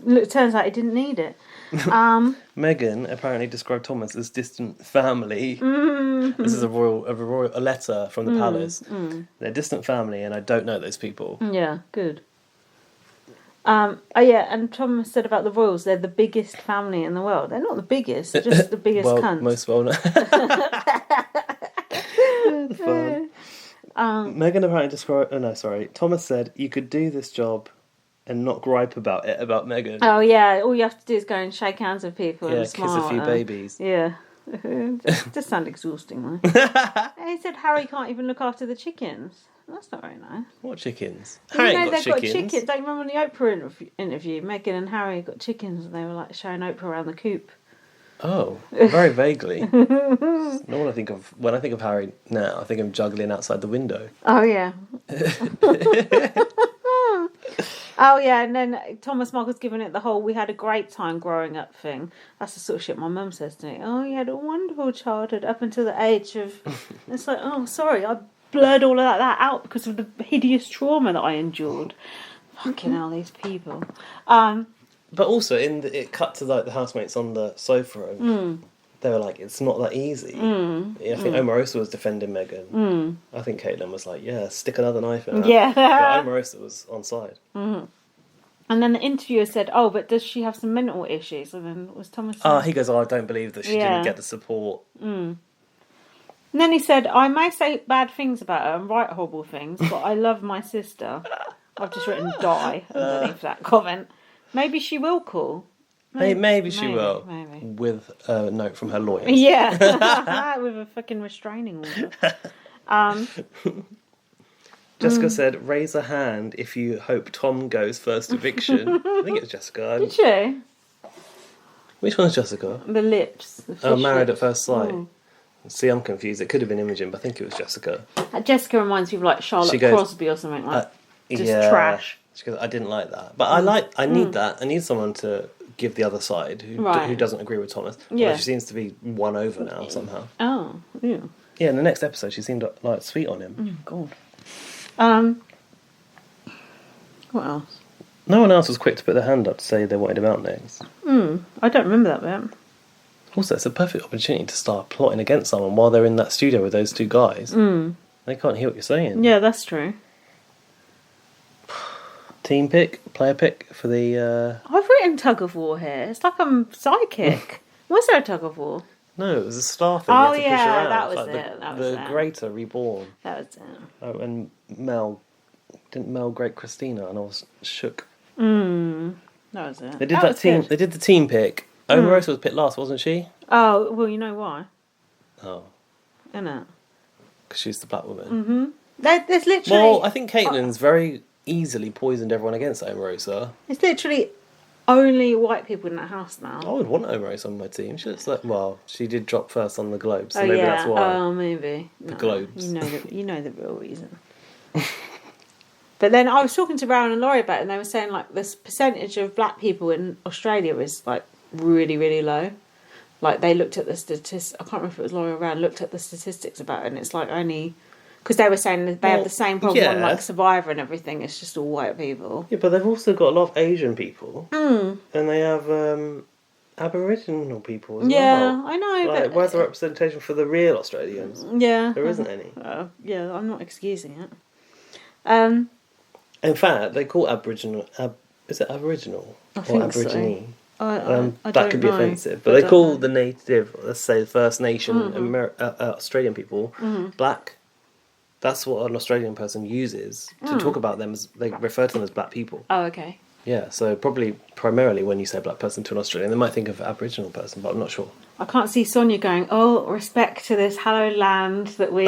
Look, it turns out he didn't need it. Meghan apparently described Thomas as distant family. This is a letter from the palace. They're distant family, and I don't know those people. Yeah, good. Oh yeah, and Thomas said about the royals, they're the biggest family in the world. They're not the biggest, they're just the biggest cunts. Most well known. Meghan apparently described. Oh no, sorry. Thomas said you could do this job and not gripe about Meghan. Oh yeah, all you have to do is go and shake hands with people and smile. Kiss a few babies. Yeah. Just sound exhausting though. He said Harry can't even look after the chickens. That's not very nice. What chickens? You Harry know ain't got they've chickens. got chickens. Don't you remember on the Oprah interview, Meghan and Harry got chickens and they were like showing Oprah around the coop. Oh, very vaguely. When I think of Harry now, I think of him juggling outside the window. Oh yeah. Oh yeah, and then Thomas Markle's given it the whole "we had a great time growing up" thing. That's the sort of shit my mum says to me. Oh, you had a wonderful childhood up until the age of. It's like, oh, sorry, I blurred all of that out because of the hideous trauma that I endured. Fucking hell, these people. But also, it cut to like the housemates on the sofa, and they were like, "It's not that easy." I think Omarosa was defending Meghan. I think Caitlin was like, "Yeah, stick another knife in her." Yeah. But Omarosa was on side. And then the interviewer said, "Oh, but does she have some mental issues?" And then was Thomas. He goes, "Oh, I don't believe that she didn't get the support." And then he said, "I may say bad things about her and write horrible things, but I love my sister." I've just written "die" underneath that comment. Maybe she will call. Maybe she will. Maybe. With a note from her lawyers. Yeah. With a fucking restraining order. Jessica said, raise a hand if you hope Tom goes first eviction. I think it was Jessica. Did she? Which one's Jessica? The lips. The Married lips. at First Sight. See, I'm confused. It could have been Imogen, but I think it was Jessica. Jessica reminds me of like Charlotte Crosby or something like trash. She goes, I didn't like that. But I need that. I need someone to give the other side who doesn't agree with Thomas. Yeah. Although she seems to be won over now somehow. Oh, yeah. Yeah, in the next episode, she seemed like sweet on him. Oh, God. What else? No one else was quick to put their hand up to say they wanted him out next. I don't remember that bit. Also, it's a perfect opportunity to start plotting against someone while they're in that studio with those two guys. They can't hear what you're saying. Yeah, that's true. Team pick, player pick for the... I've written tug of war here. It's like I'm psychic. Was there a tug of war? No, it was a star thing. Oh, you had to push around. that was like it. The Greater Reborn. That was it. Oh, and Mel... Didn't Mel grate Christina? And I was shook. That was it. They did that team. Good. They did the team pick. Omarosa was picked last, wasn't she? Oh, well, you know why? Oh. Isn't it? Because she's the black woman. There's literally... Well, I think Caitlyn's very easily poisoned everyone against Omarosa. It's literally only white people in that house now. I would want Omarosa on my team. She looks like... Well, she did drop first on the Globes, so maybe that's why. Oh, maybe. The Globes. You know the real reason. But then I was talking to Rowan and Laurie about it, and they were saying, like, this percentage of black people in Australia is, like, really, really low. Like, they looked at the statistics... I can't remember if it was Laurie or Rowan, looked at the statistics about it, and it's, like, only... Because they were saying that they have the same problem on, like, Survivor and everything. It's just all white people. Yeah, but they've also got a lot of Asian people. And they have Aboriginal people as well. Yeah, I know, like, but... where's the representation for the real Australians? Yeah. There isn't any. Yeah, I'm not excusing it. In fact, they call Aboriginal... is it Aboriginal? I think Aborigine? So. I That don't could be know. offensive. But they call the native, let's say, First Nation Australian people, black. That's what an Australian person uses to talk about them. As they refer to them as black people. Oh, okay. Yeah, so primarily when you say black person to an Australian, they might think of Aboriginal person, but I'm not sure. I can't see Sonia going, oh, respect to this hallowed land that we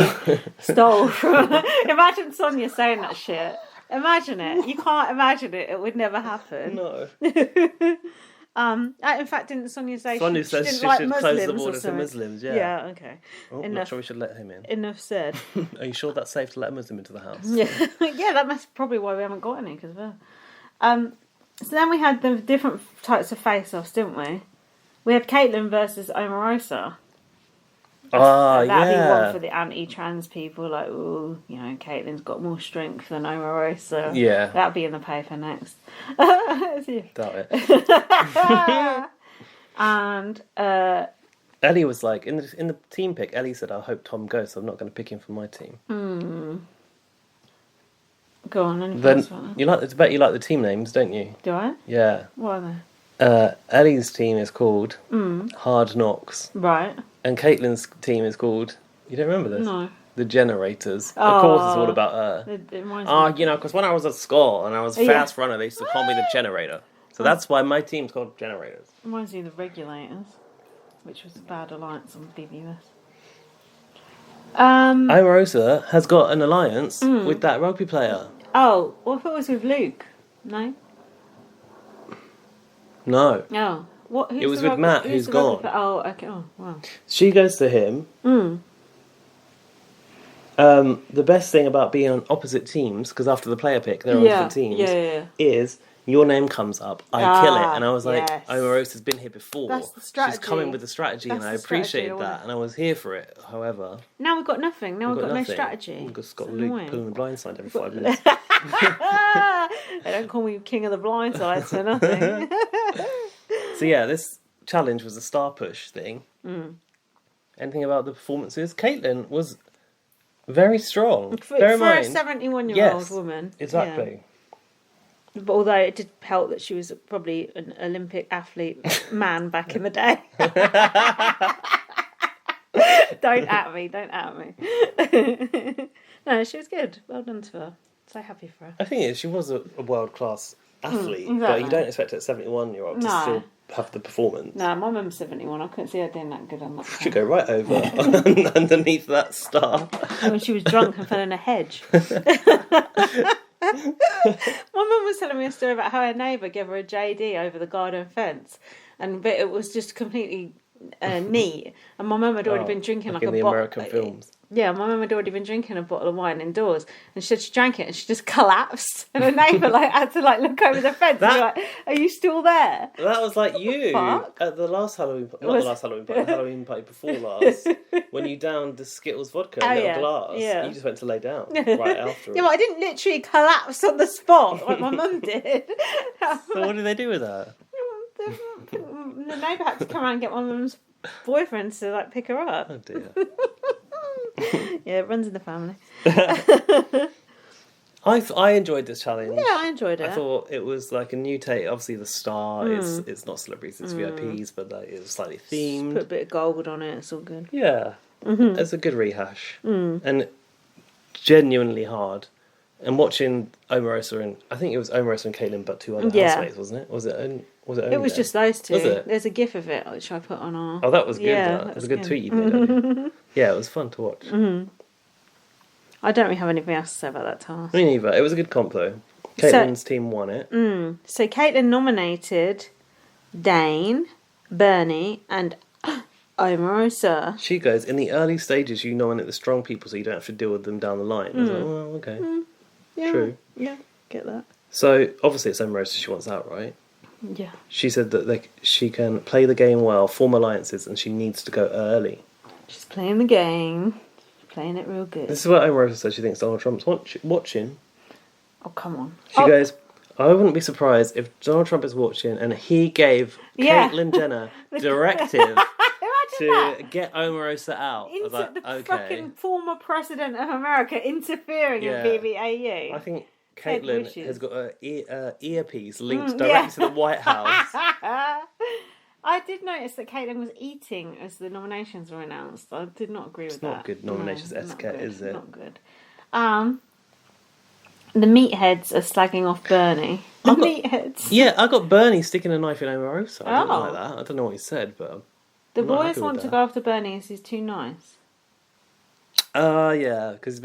stole from... Imagine Sonia saying that shit. Imagine it. You can't imagine it. It would never happen. No. In fact, didn't Sonia say Sonia she says didn't she like should Muslims close the or borders to something? Muslims, yeah. Yeah, okay. Oh, I'm not sure we should let him in. Enough said. Are you sure that's safe to let a Muslim into the house? Yeah, yeah, that's probably why we haven't got any. Cause so then we had the different types of face-offs, didn't we? We had Caitlyn versus Omarosa. That'd be one for the anti-trans people, like, ooh, you know, Caitlyn's got more strength than Omarosa. Yeah. That'd be in the paper next. Doubt it. And Ellie was like, in the team pick, Ellie said, I hope Tom goes, so I'm not going to pick him for my team. Go on, Then you like you like the team names, don't you? Do I? Yeah. What are they? Ellie's team is called Hard Knocks. Right. And Caitlin's team is called... You don't remember this? No. The Generators. Of course it's all about her. You know, because when I was at school and I was a fast runner, they used to call me the Generator. So that's why my team's called Generators. Reminds me of the Regulators, which was a bad alliance on BBAU. Omarosa has got an alliance with that rugby player. Oh, well, if it was with Luke? No? No. Oh. It was with Matt, who's gone. Oh, okay. Oh, wow. She goes to him. The best thing about being on opposite teams, because after the player pick, they're on different teams, is your name comes up. I kill it. And I was like, Omarosa's been here before. That's the strategy. She's coming with the strategy, and I appreciated that, and I was here for it. However... Now we've got nothing. Now we've got no strategy. We've just got Luke pulling the blindside every 5 minutes. They don't call me King of the Blindsides for nothing. So yeah, this challenge was a star push thing. Anything about the performances? Caitlyn was very strong. For a 71-year-old woman. Exactly. Yeah. But although it did help that she was probably an Olympic athlete man back in the day. Don't at me. No, she was good. Well done to her. So happy for her. I think she was a world-class athlete, exactly. but you don't expect a 71-year-old to still have the performance. No, my mum's 71. I couldn't see her doing that good on that. She'd go right over underneath that star. When she was drunk and fell in a hedge. My mum was telling me a story about how her neighbour gave her a JD over the garden fence, but it was just completely neat. And my mum had already been drinking like in a the bottle. American films. Yeah, my mum had already been drinking a bottle of wine indoors, and she said she drank it and she just collapsed, and her neighbour had to look over the fence and be like, "Are you still there?" That was like you at the last Halloween, the last Halloween party, the Halloween party before last, when you downed the Skittles vodka in a little glass. Yeah. You just went to lay down right after. Yeah, but I didn't literally collapse on the spot like my mum did. So what did they do with that? The neighbour had to come around and get my mum's boyfriend to pick her up. Oh dear. Yeah, it runs in the family. I enjoyed this challenge. Yeah, I enjoyed it. I thought it was like a new take. Obviously, the star it's not celebrities, it's VIPs, but it was slightly themed. Put a bit of gold on it. It's all good. Yeah, it's a good rehash and genuinely hard. And watching Omarosa and I think it was Omarosa and Caitlin, but two other housemates, wasn't it? Was it only it was just those two. Was it? There's a gif of it which I put on our. Oh, that was good. Yeah, that was a good tweet you made. Yeah, it was fun to watch. I don't really have anything else to say about that task. Me neither. It was a good comp though. Caitlin's team won it. So Caitlin nominated Dane, Bernie, and Omarosa. She goes, in the early stages, you nominate the strong people so you don't have to deal with them down the line. I was like, well, okay. Yeah, true. Yeah, get that. So, obviously it's Omarosa she wants out, right? Yeah. She said that she can play the game well, form alliances, and she needs to go early. She's playing the game. She's playing it real good. This is what Omarosa said she thinks Donald Trump's watching. Oh, come on. She goes, I wouldn't be surprised if Donald Trump is watching and he gave Caitlyn Jenner directive to get Omarosa out. The fucking former president of America interfering in BBAU. I think Caitlyn has got an earpiece linked directly to the White House. I did notice that Caitlyn was eating as the nominations were announced. I did not agree with that. It's not good nominations etiquette, is it? Not good. The meatheads are slagging off Bernie. Meatheads. Yeah, I got Bernie sticking a knife in Omarosa. I didn't like that. I don't know what he said, but the boys want to go after Bernie as he's too nice. Yeah, because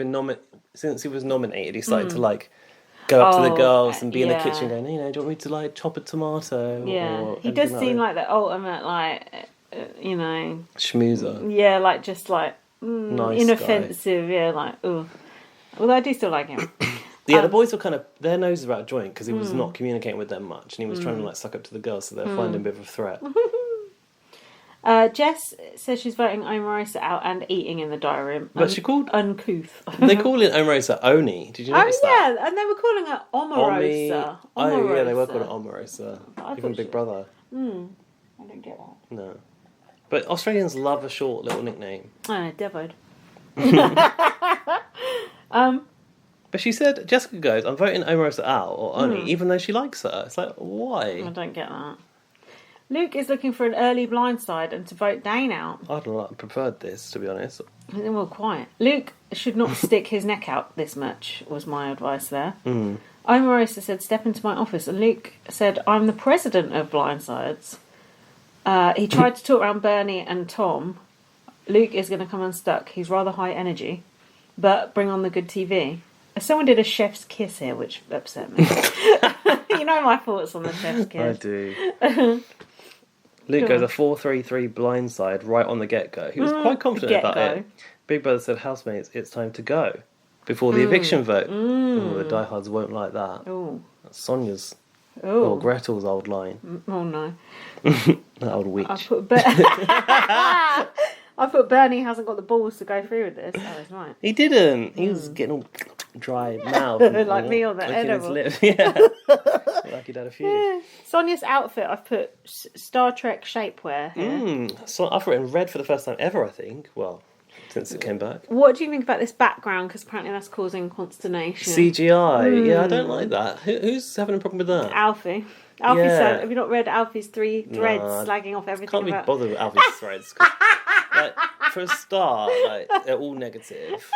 since he was nominated, he started to go up to the girls and be in the kitchen going, do you want me to chop a tomato? Yeah, or he does seem like the ultimate schmoozer. Yeah, nice inoffensive. Guy. Yeah, ooh. Although I do still like him. Yeah, the boys were their noses were out of joint because he was not communicating with them much, and he was trying to suck up to the girls, so they're finding a bit of a threat. Jess says she's voting Omarosa out and eating in the diary room. But she called uncouth. They call it Omarosa Oni. Did you notice that? Oh yeah, and they were calling her Omarosa. Oh yeah, they were calling it Omarosa. Even Big Brother. I don't get that. No, but Australians love a short little nickname. Oh, Devoed. But she said, Jessica goes, I'm voting Omarosa out or Oni, even though she likes her. It's like, why? I don't get that. Luke is looking for an early blindside and to vote Dane out. I'd preferred this, to be honest. Well, quiet. Luke should not stick his neck out this much, was my advice there. Omarosa said, step into my office. And Luke said, I'm the president of Blindsides. He tried to talk around Bernie and Tom. Luke is going to come unstuck. He's rather high energy. But bring on the good TV. Someone did a chef's kiss here, which upset me. You know my thoughts on the chef's kiss. I do. Luke goes a 4-3-3 blindside right on the get-go. He was quite confident about it. Big Brother said, housemates, it's time to go. Before the eviction vote. Oh, the diehards won't like that. Ooh. That's Sonia's or Gretel's old line. Oh, no. That old witch. I thought Bernie hasn't got the balls to go through with this. Oh, he's right. He didn't. He was getting all dry mouth. Like me on the edible. Yeah. Like he'd had a few. Yeah. Sonia's outfit, I've put Star Trek shapewear here. So I've written red for the first time ever, I think. Well, since it came back. What do you think about this background? Because apparently that's causing consternation. CGI. Yeah, I don't like that. Who's having a problem with that? Alfie. Alfie said, have you not read Alfie's 3 threads slagging off everything? Can't be bothered with Alfie's threads. For a start, they're all negative.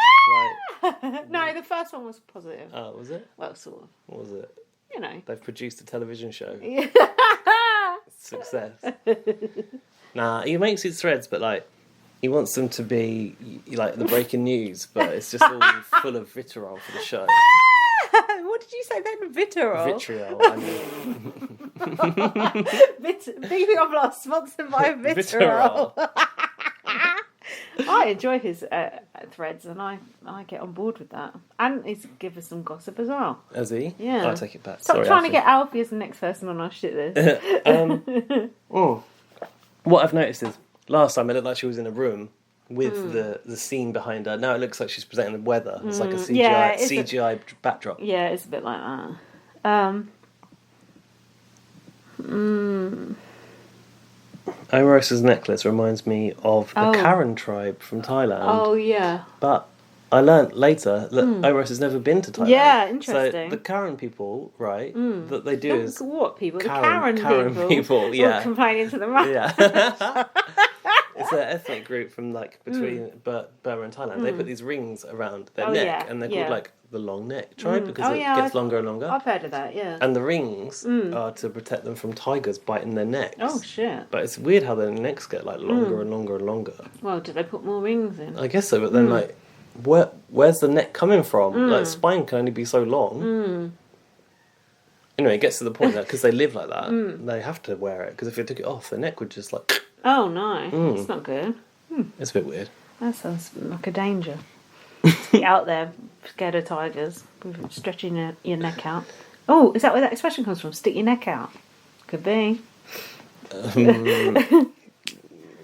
No, the first one was positive. Oh, was it? Well, sort of. What was it? You know. They've produced a television show. Yeah. Success. Nah, he makes his threads, but he wants them to be the breaking news, but it's just all full of vitriol for the show. What did you say then? Vitriol? Vitriol, I mean. BB Oblast sponsored by Vitriol. I enjoy his threads, and I get on board with that. And he's give us some gossip as well. Has he? Yeah. I'll take it back. Stop Sorry, trying Alfie. to get Alfie as the next person on our shit list. What I've noticed is, last time it looked like she was in a room with the scene behind her. Now it looks like she's presenting the weather. It's like a CGI backdrop. Yeah, it's a bit like that. Omarosa's necklace reminds me of the Karen tribe from Thailand. Oh, yeah. But I learnt later that Omarosa's never been to Thailand. Yeah, interesting. So the Karen people, right, that they do is... What people? Karen the people, yeah. Complaining to the right. Yeah. It's an ethnic group from like between Burma and Thailand. They put these rings around their neck, and they're called like the long neck tribe because it gets longer and longer. I've heard of that, yeah. And the rings are to protect them from tigers biting their necks. Oh shit! But it's weird how their necks get like longer and longer and longer. Well, do they put more rings in? I guess so, but then like, where's the neck coming from? Like spine can only be so long. Anyway, it gets to the point that because they live like that, they have to wear it. Because if they took it off, their neck would just like. Oh no, that's not good. It's a bit weird. That sounds like a danger. Get out there, scared of tigers, stretching your neck out. Oh, is that where that expression comes from? Stick your neck out. Could be. No.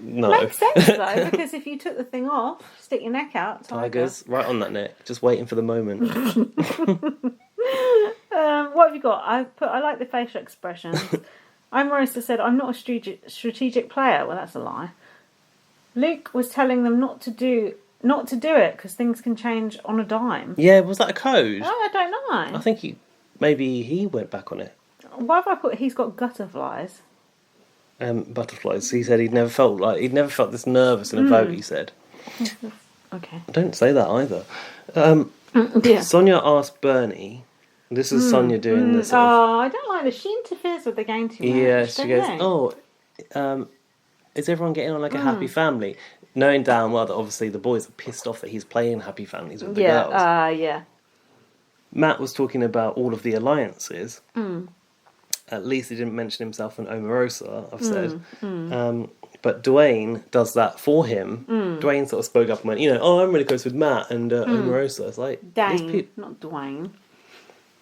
Makes sense though, because if you took the thing off, stick your neck out. Tigers, right on that neck, just waiting for the moment. What have you got? I like the facial expressions. Omarosa said, "I'm not a strategic player." Well, that's a lie. Luke was telling them not to do it because things can change on a dime. Yeah, was that a code? Oh, I don't know. I think maybe he went back on it. Why have I put he's got gutterflies? Butterflies. He said he'd never felt this nervous in a vote. He said. Okay. Don't say that either. Yeah. Sonia asked Bernie. This is Sonia doing this. Oh, I don't like this. She interferes with the game too much. Yeah, she goes, is everyone getting on like a happy family? Knowing damn well that obviously the boys are pissed off that he's playing happy families with the girls. Yeah. Matt was talking about all of the alliances. At least he didn't mention himself and Omarosa, I've said. But Dwayne does that for him. Dwayne sort of spoke up and went, I'm really close with Matt and Omarosa. It's like... Dane, not Dwayne.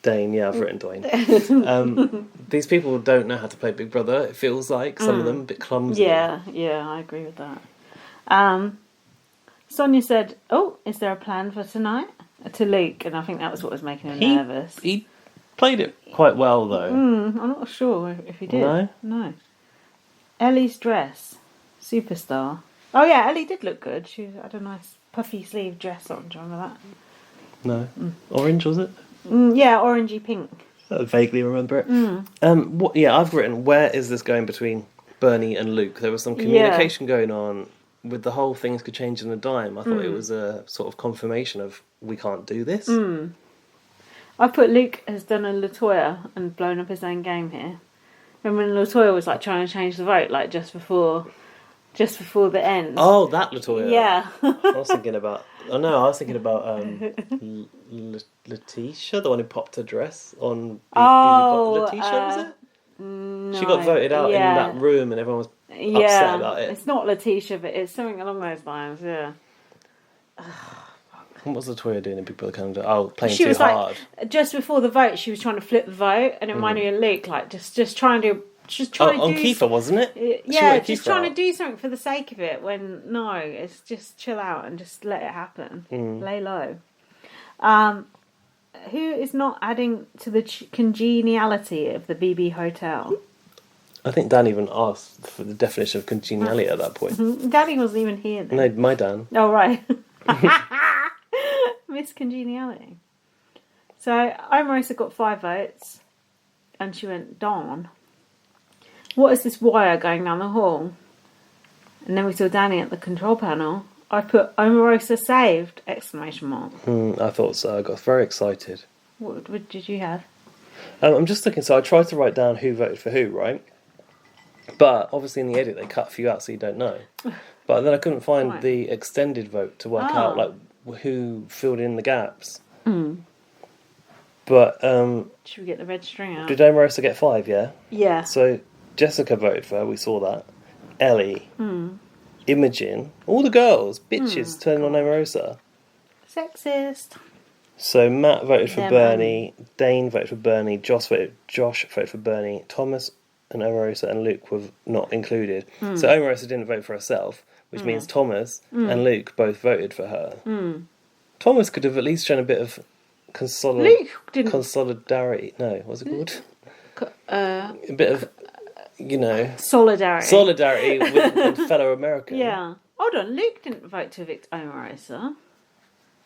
Dane, yeah, I've written Dwayne. These people don't know how to play Big Brother, it feels like. Some of them, a bit clumsy. Yeah, I agree with that. Sonia said, is there a plan for tonight? To Luke, and I think that was what was making her nervous. He played it quite well, though. I'm not sure if he did. No. Ellie's dress. Superstar. Oh, yeah, Ellie did look good. She had a nice puffy sleeve dress on. Do you remember that? No. Orange, was it? Yeah, orangey pink. I vaguely remember it. I've written, where is this going between Bernie and Luke? There was some communication going on with the whole things could change in a dime. I thought it was a sort of confirmation of we can't do this. I put Luke has done a LaToya and blown up his own game here. Remember when LaToya was like trying to change the vote like just before the end? Oh, that LaToya. Yeah. I was thinking about Letitia, the one who popped her dress on Letitia, was it? No, she got voted out in that room and everyone was upset about it. It's not Letitia, but it's something along those lines, yeah. What was LaToya doing in Big Brother Canada? Oh, playing she too was hard. Like, just before the vote, she was trying to flip the vote, and it reminded me of Luke, like just trying to on Kiefer, wasn't it? Yeah, just trying to do something for the sake of it. When no, it's just chill out and just let it happen. Lay low. Who is not adding to the congeniality of the BB Hotel? I think Dan even asked for the definition of congeniality at that point. Danny wasn't even here then. No, my Dan. Oh, right. Miss Congeniality. So, Omarosa got 5 votes, and she went, darn. What is this wire going down the hall? And then we saw Danny at the control panel. I put Omarosa saved! ! I thought so. I got very excited. What did you have? I'm just looking. So I tried to write down who voted for who, right? But obviously in the edit they cut a few out, so you don't know. But then I couldn't find the extended vote to work out like who filled in the gaps. But should we get the red string out? did Omarosa get 5? Yeah. Yeah. So Jessica voted for her. We saw that. Ellie, Imogen, all the girls, bitches, turning on Omarosa. Sexist. So Matt voted for Them Bernie. Dane voted for Bernie. Josh voted for Bernie. Thomas and Omarosa and Luke were not included. So Omarosa didn't vote for herself, which means Thomas and Luke both voted for her. Thomas could have at least shown a bit of consolidity. No, what's it called? A bit of, solidarity with fellow Americans. Yeah. Hold on, Luke didn't vote to evict Omarosa.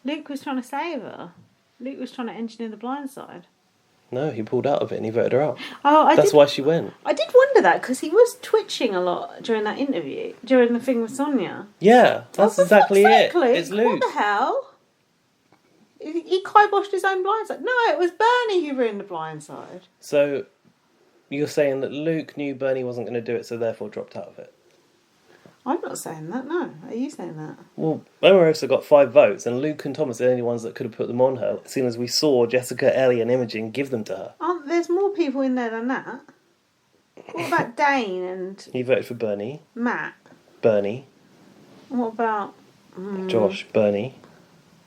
Luke was trying to save her. Luke was trying to engineer the blind side. No, he pulled out of it and he voted her out. Oh, That's why she went. I did wonder that because he was twitching a lot during that interview, during the thing with Sonia. Yeah, that's exactly it. Luke. It's Luke. What the hell? He kiboshed his own blind side. No, it was Bernie who ruined the blind side. So, you're saying that Luke knew Bernie wasn't going to do it, so therefore dropped out of it? I'm not saying that, no. Are you saying that? Well, Omarosa got 5 votes, and Luke and Thomas are the only ones that could have put them on her, seeing as we saw Jessica, Ellie and Imogen give them to her. There's more people in there than that. What about Dane and... He voted for Bernie. Matt? Bernie. What about... Josh, Bernie.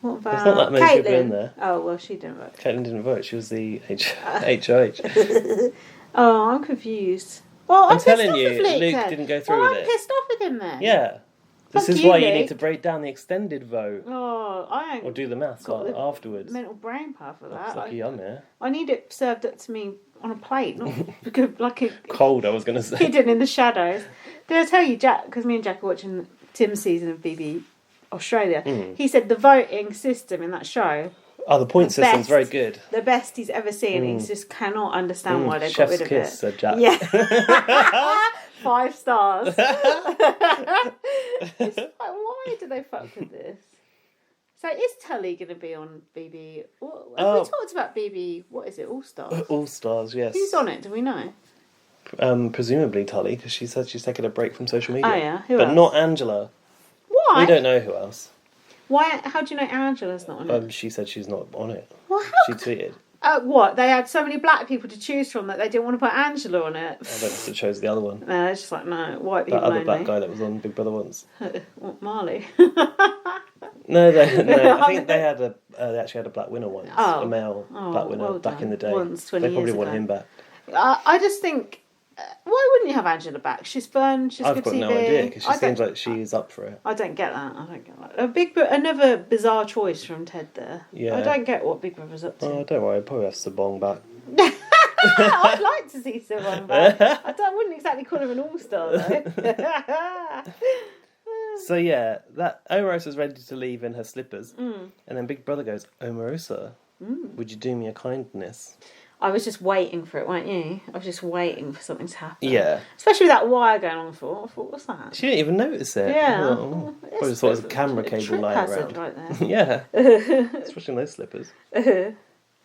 What about There's not that many people in there. Oh, well, she didn't vote. Caitlin didn't vote. She was the HOH. Oh, I'm confused. Well, I'm telling you, Luke didn't go through with it. I'm pissed off with him then. Yeah. This is why you need to break down the extended vote. Oh, I ain't... Or do the maths afterwards. Mental brain power for that. It's like I'm here. I need it served up to me on a plate, not like a... Cold, I was going to say. Hidden in the shadows. Did I tell you, Jack, because me and Jack are watching Tim's season of BB Australia, he said the voting system in that show... Oh, the point system's very good. The best he's ever seen. He just cannot understand why they got rid of kiss, it. Said Jack. Yeah. 5 stars. It's like, why do they fuck with this? So is Tully going to be on BB? Have we talked about BB? What is it? All Stars. All Stars, yes. Who's on it? Do we know? Presumably Tully, because she said she's taking a break from social media. Oh yeah. Who but else? not Angela. Why? We don't know who else. Why? How do you know Angela's not on it? She said she's not on it. Well, she tweeted. What? They had so many black people to choose from that they didn't want to put Angela on it. I don't know if it chose the other one. No, it's just like, no, white people That other only. black guy that was on Big Brother once. What, Marley? No, I think they actually had a black winner once. A male black winner back in the day. Once, 20 they probably years want ago. him back. I just think, why wouldn't you have Angela back? She's fun, she's I've good got TV. no idea, because she seems like she's up for it. I don't get that. Another bizarre choice from Ted there. Yeah. I don't get what Big Brother's up to. Oh, don't worry, I'll probably have Sabong back. I'd like to see someone back. I wouldn't exactly call him an all-star though. So yeah, that Omarosa's ready to leave in her slippers, and then Big Brother goes, Omarosa, would you do me a kindness? I was just waiting for it, weren't you? I was just waiting for something to happen. Yeah. Especially with that wire going on for. I thought, what's that? She didn't even notice it. Yeah. Probably just thought it was a camera cable lying around. Right there. Yeah. Especially in those slippers. Oh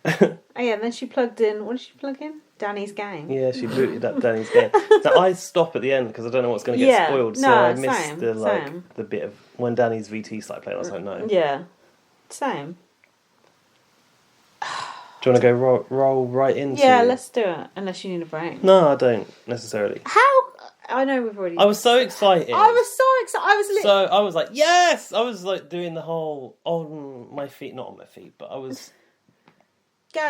yeah, and then she plugged in. What did she plug in? Danny's game. Yeah, she booted up Danny's game. Now I stop at the end because I don't know what's going to get spoiled, so I missed the bit of when Danny's VT started playing. I was like, no. Yeah, same. Do you want to go roll right into? Yeah, let's do it. Unless you need a break. No, I don't necessarily. How? I know we've already. I was so excited. I was so excited. I was like, yes! I was like doing the whole on my feet, not on my feet, but I was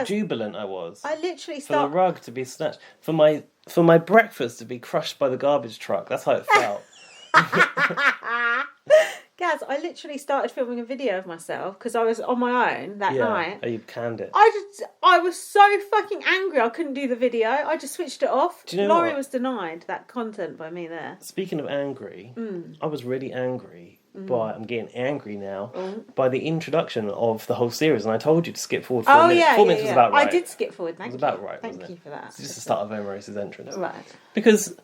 jubilant. I was. I literally for the rug to be snatched, for my breakfast to be crushed by the garbage truck. That's how it felt. Gaz, I literally started filming a video of myself because I was on my own that night. Oh, you canned it. I was so fucking angry I couldn't do the video. I just switched it off. Do you know Laurie what? was denied that content by me there. Speaking of angry, I was really angry I'm getting angry now by the introduction of the whole series, and I told you to skip forward 4 minutes. 4 minutes was about right. I did skip forward, thank you. It was about right, Thank wasn't you for that. It's just the start of Omarosa's entrance. Right. Because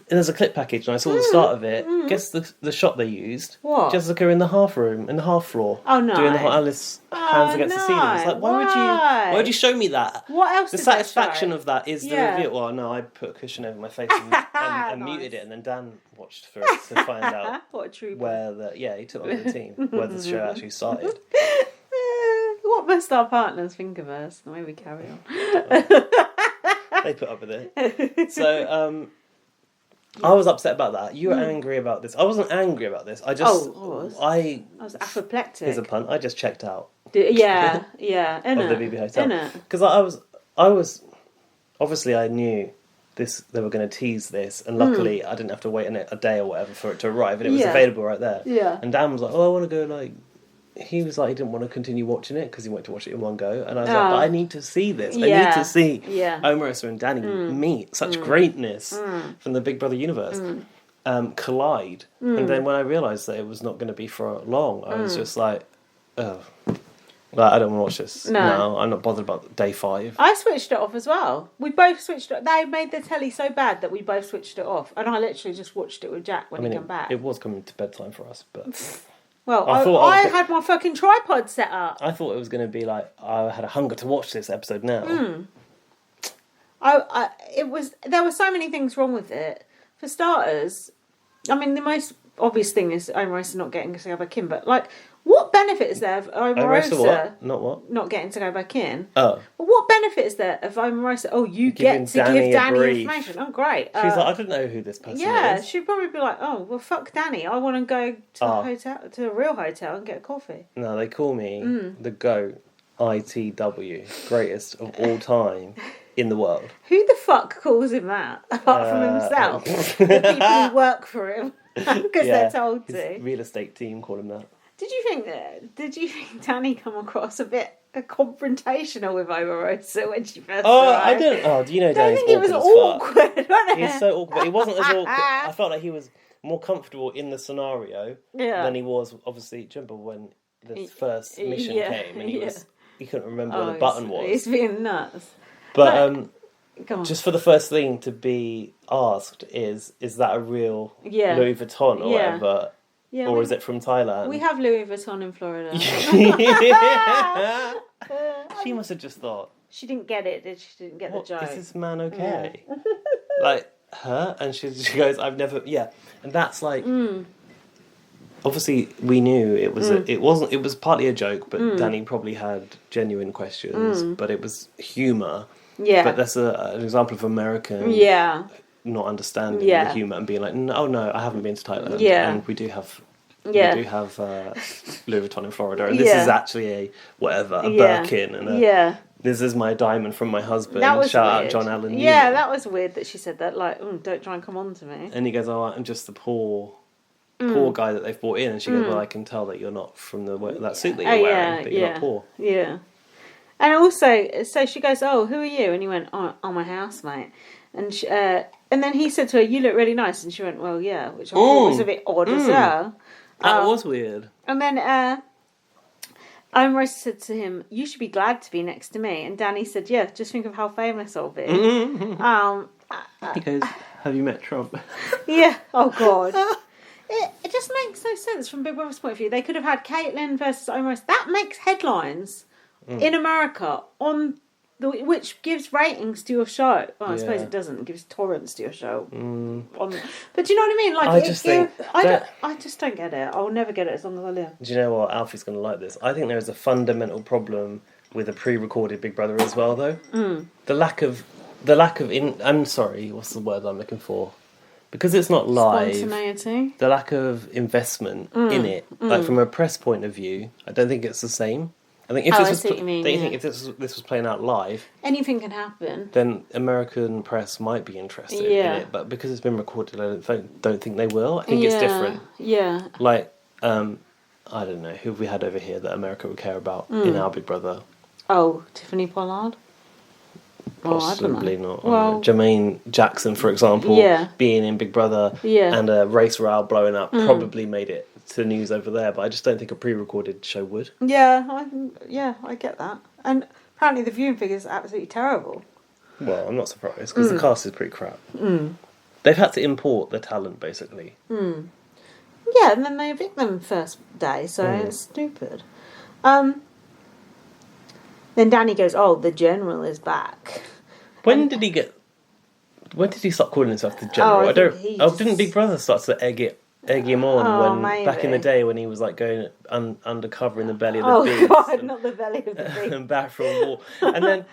there's a clip package, and I saw the start of it. Guess the shot they used? What? Jessica in the half room, in the half floor. Oh, no. Doing the Alice hands against the ceiling. It's like, why would you show me that? What else The did they satisfaction show? of that is the reveal. Well, no, I put a cushion over my face and Nice. muted it, and then Dan watched for it to find out What a trooper. where he took over the team, where the show actually started. What must our partners think of us the way we carry on? They put up with it. So, I was upset about that. You were angry about this. I wasn't angry about this. I was. I was apoplectic. Here's a pun. I just checked out. Of the BB Hotel. Because I was... Obviously, I knew they were going to tease this, and luckily I didn't have to wait a day or whatever for it to arrive, and it was available right there. Yeah. And Dan was like, "Oh, I want to go." He was like, he didn't want to continue watching it because he wanted to watch it in one go, and I was like, "But I need to see this. I need to see Omarosa and Danny meet such greatness from the Big Brother universe collide." And then when I realised that it was not going to be for long, I was just like, "Oh." I don't want to watch this. No, I'm not bothered about day 5. I switched it off as well. We both switched it. They made the telly so bad that we both switched it off. And I literally just watched it with Jack when he came back. It was coming to bedtime for us, but... Well, I had my fucking tripod set up. I thought it was going to be like, I had a hunger to watch this episode now. There were so many things wrong with it. For starters, I mean, the most obvious thing is Omarosa not getting to go back in, but what benefit is there of Omarosa not getting to go back in? Oh. Well, what benefit is there of Omarosa? Oh, you get to give Danny information. Oh, great. She's like, I don't know who this person is. Yeah, she'd probably be like, oh, well, fuck Danny. I want to go to a hotel, to a real hotel, and get a coffee. No, they call me the GOAT, ITW, greatest of all time in the world. Who the fuck calls him that, apart from himself? The people who work for him, because they're told to. His real estate team call him that. Did you think Danny come across a bit confrontational with Omarosa when she first arrived? I don't. Oh, do you know Danny's awkward? I think it was awkward, wasn't it? He's so awkward. But he wasn't as awkward. I felt like he was more comfortable in the scenario than he was. Obviously, do you remember when the first mission came and he couldn't remember where the button was? He's being nuts. But just for the first thing to be asked is that a real Louis Vuitton or whatever? Yeah, or is it from Thailand? We have Louis Vuitton in Florida. She must have just thought. She didn't get it, did she? She didn't get the joke. Is this man okay? Like, her? And she goes, I've never... Yeah. And that's like... Obviously, we knew it was... It was partly a joke, but Danny probably had genuine questions, but it was humour. Yeah. But that's an example of American... not understanding the humour and being like, no, I haven't been to Thailand. Yeah. And we do have Louis Vuitton in Florida, and this is actually a Birkin, and this is my diamond from my husband. That was Shout out John Allen. Yeah, that was weird that she said that. Like, don't try and come on to me. And he goes, "Oh, I'm just the poor guy that they've brought in." And she goes, "Well, I can tell that you're not from that suit that you're wearing, but you're not poor." Yeah. And also, so she goes, "Oh, who are you?" And he went, "Oh, I'm my housemate." And then he said to her, "You look really nice." And she went, "Well, yeah," which I thought was a bit odd as well. That was weird. And then Omarosa said to him, "You should be glad to be next to me." And Danny said, "Yeah, just think of how famous I'll be." He goes, "Have you met Trump?" Yeah. Oh, God. It just makes no sense from Big Brother's point of view. They could have had Caitlyn versus Omarosa. That makes headlines in America which gives ratings to your show. Well, I suppose it doesn't. It gives torrents to your show. But do you know what I mean? Like, I just don't get it. I'll never get it as long as I live. Do you know what? Alfie's going to like this. I think there is a fundamental problem with a pre-recorded Big Brother as well, though. The lack of I'm sorry, what's the word I'm looking for? Because it's not live. Spontaneity. The lack of investment in it, like from a press point of view, I don't think it's the same. I think if this was playing out live, anything can happen. Then American press might be interested in it, but because it's been recorded, I don't think they will. I think it's different. Yeah. Like, I don't know who have we had over here that America would care about in our Big Brother. Oh, Tiffany Pollard. Possibly not. Well, Jermaine Jackson, for example, being in Big Brother and a race row blowing up probably made it to the news over there, but I just don't think a pre-recorded show would. Yeah, I get that. And apparently the viewing figures are absolutely terrible. Well, I'm not surprised, because the cast is pretty crap. They've had to import the talent, basically. Yeah, and then they evict them first day, so it's stupid. Then Danny goes, "Oh, the general is back." When did he start calling himself the general? Didn't Big Brother start to egg it egg him on back in the day when he was like going undercover in the belly of the beast. Oh God, not the belly of the beast. And back for a walk. And then,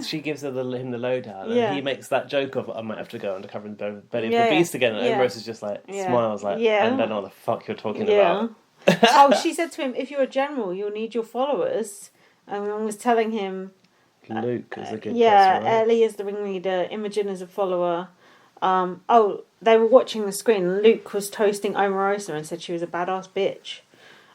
she gives him the lowdown, and he makes that joke of, I might have to go undercover in the belly of the beast again. And Omerose is just like, smiles like, I don't know what the fuck you're talking about. She said to him, if you're a general, you'll need your followers. And one was telling him... Luke is a good person, right? Ellie is the ringleader, Imogen is a follower. They were watching the screen, and Luke was toasting Omarosa and said she was a badass bitch.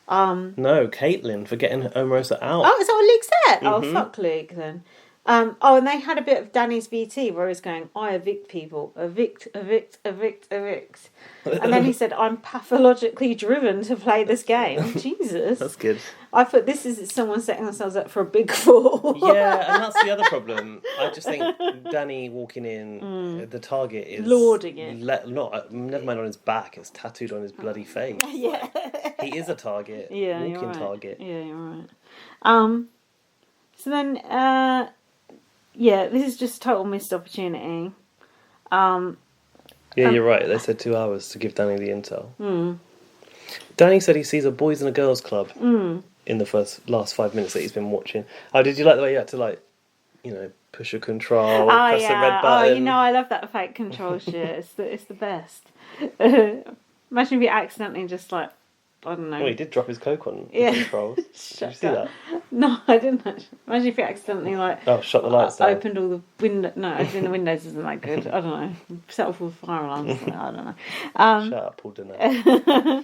No, Caitlin for getting Omarosa out. Oh, is that what Luke said? Mm-hmm. Oh, fuck Luke then. And they had a bit of Danny's VT where he's going, I evict people. Evict. And then he said, I'm pathologically driven to play this game. Jesus. That's good. I thought this is someone setting themselves up for a big fall. Yeah, and that's the other problem. I just think Danny walking in, the target is... Lording it. Never mind on his back, it's tattooed on his bloody face. Yeah. He is a target. Yeah, walking you're right. target. Yeah, you're right. So then... this is just a total missed opportunity. You're right. They said 2 hours to give Danny the intel. Danny said he sees a boys and a girls club in the last 5 minutes that he's been watching. Oh, did you like the way you had to push a control, press the red button? I love that fake control shit. It's the best. Imagine if you accidentally just I don't know. Well, he did drop his coke on the controls. Did you see that? No, I didn't actually. Imagine if you accidentally shut the lights down. Opened all the windows. No, opening the windows isn't that good. I don't know. Set off all the fire alarms. I don't know. Shut up, Paul Dano.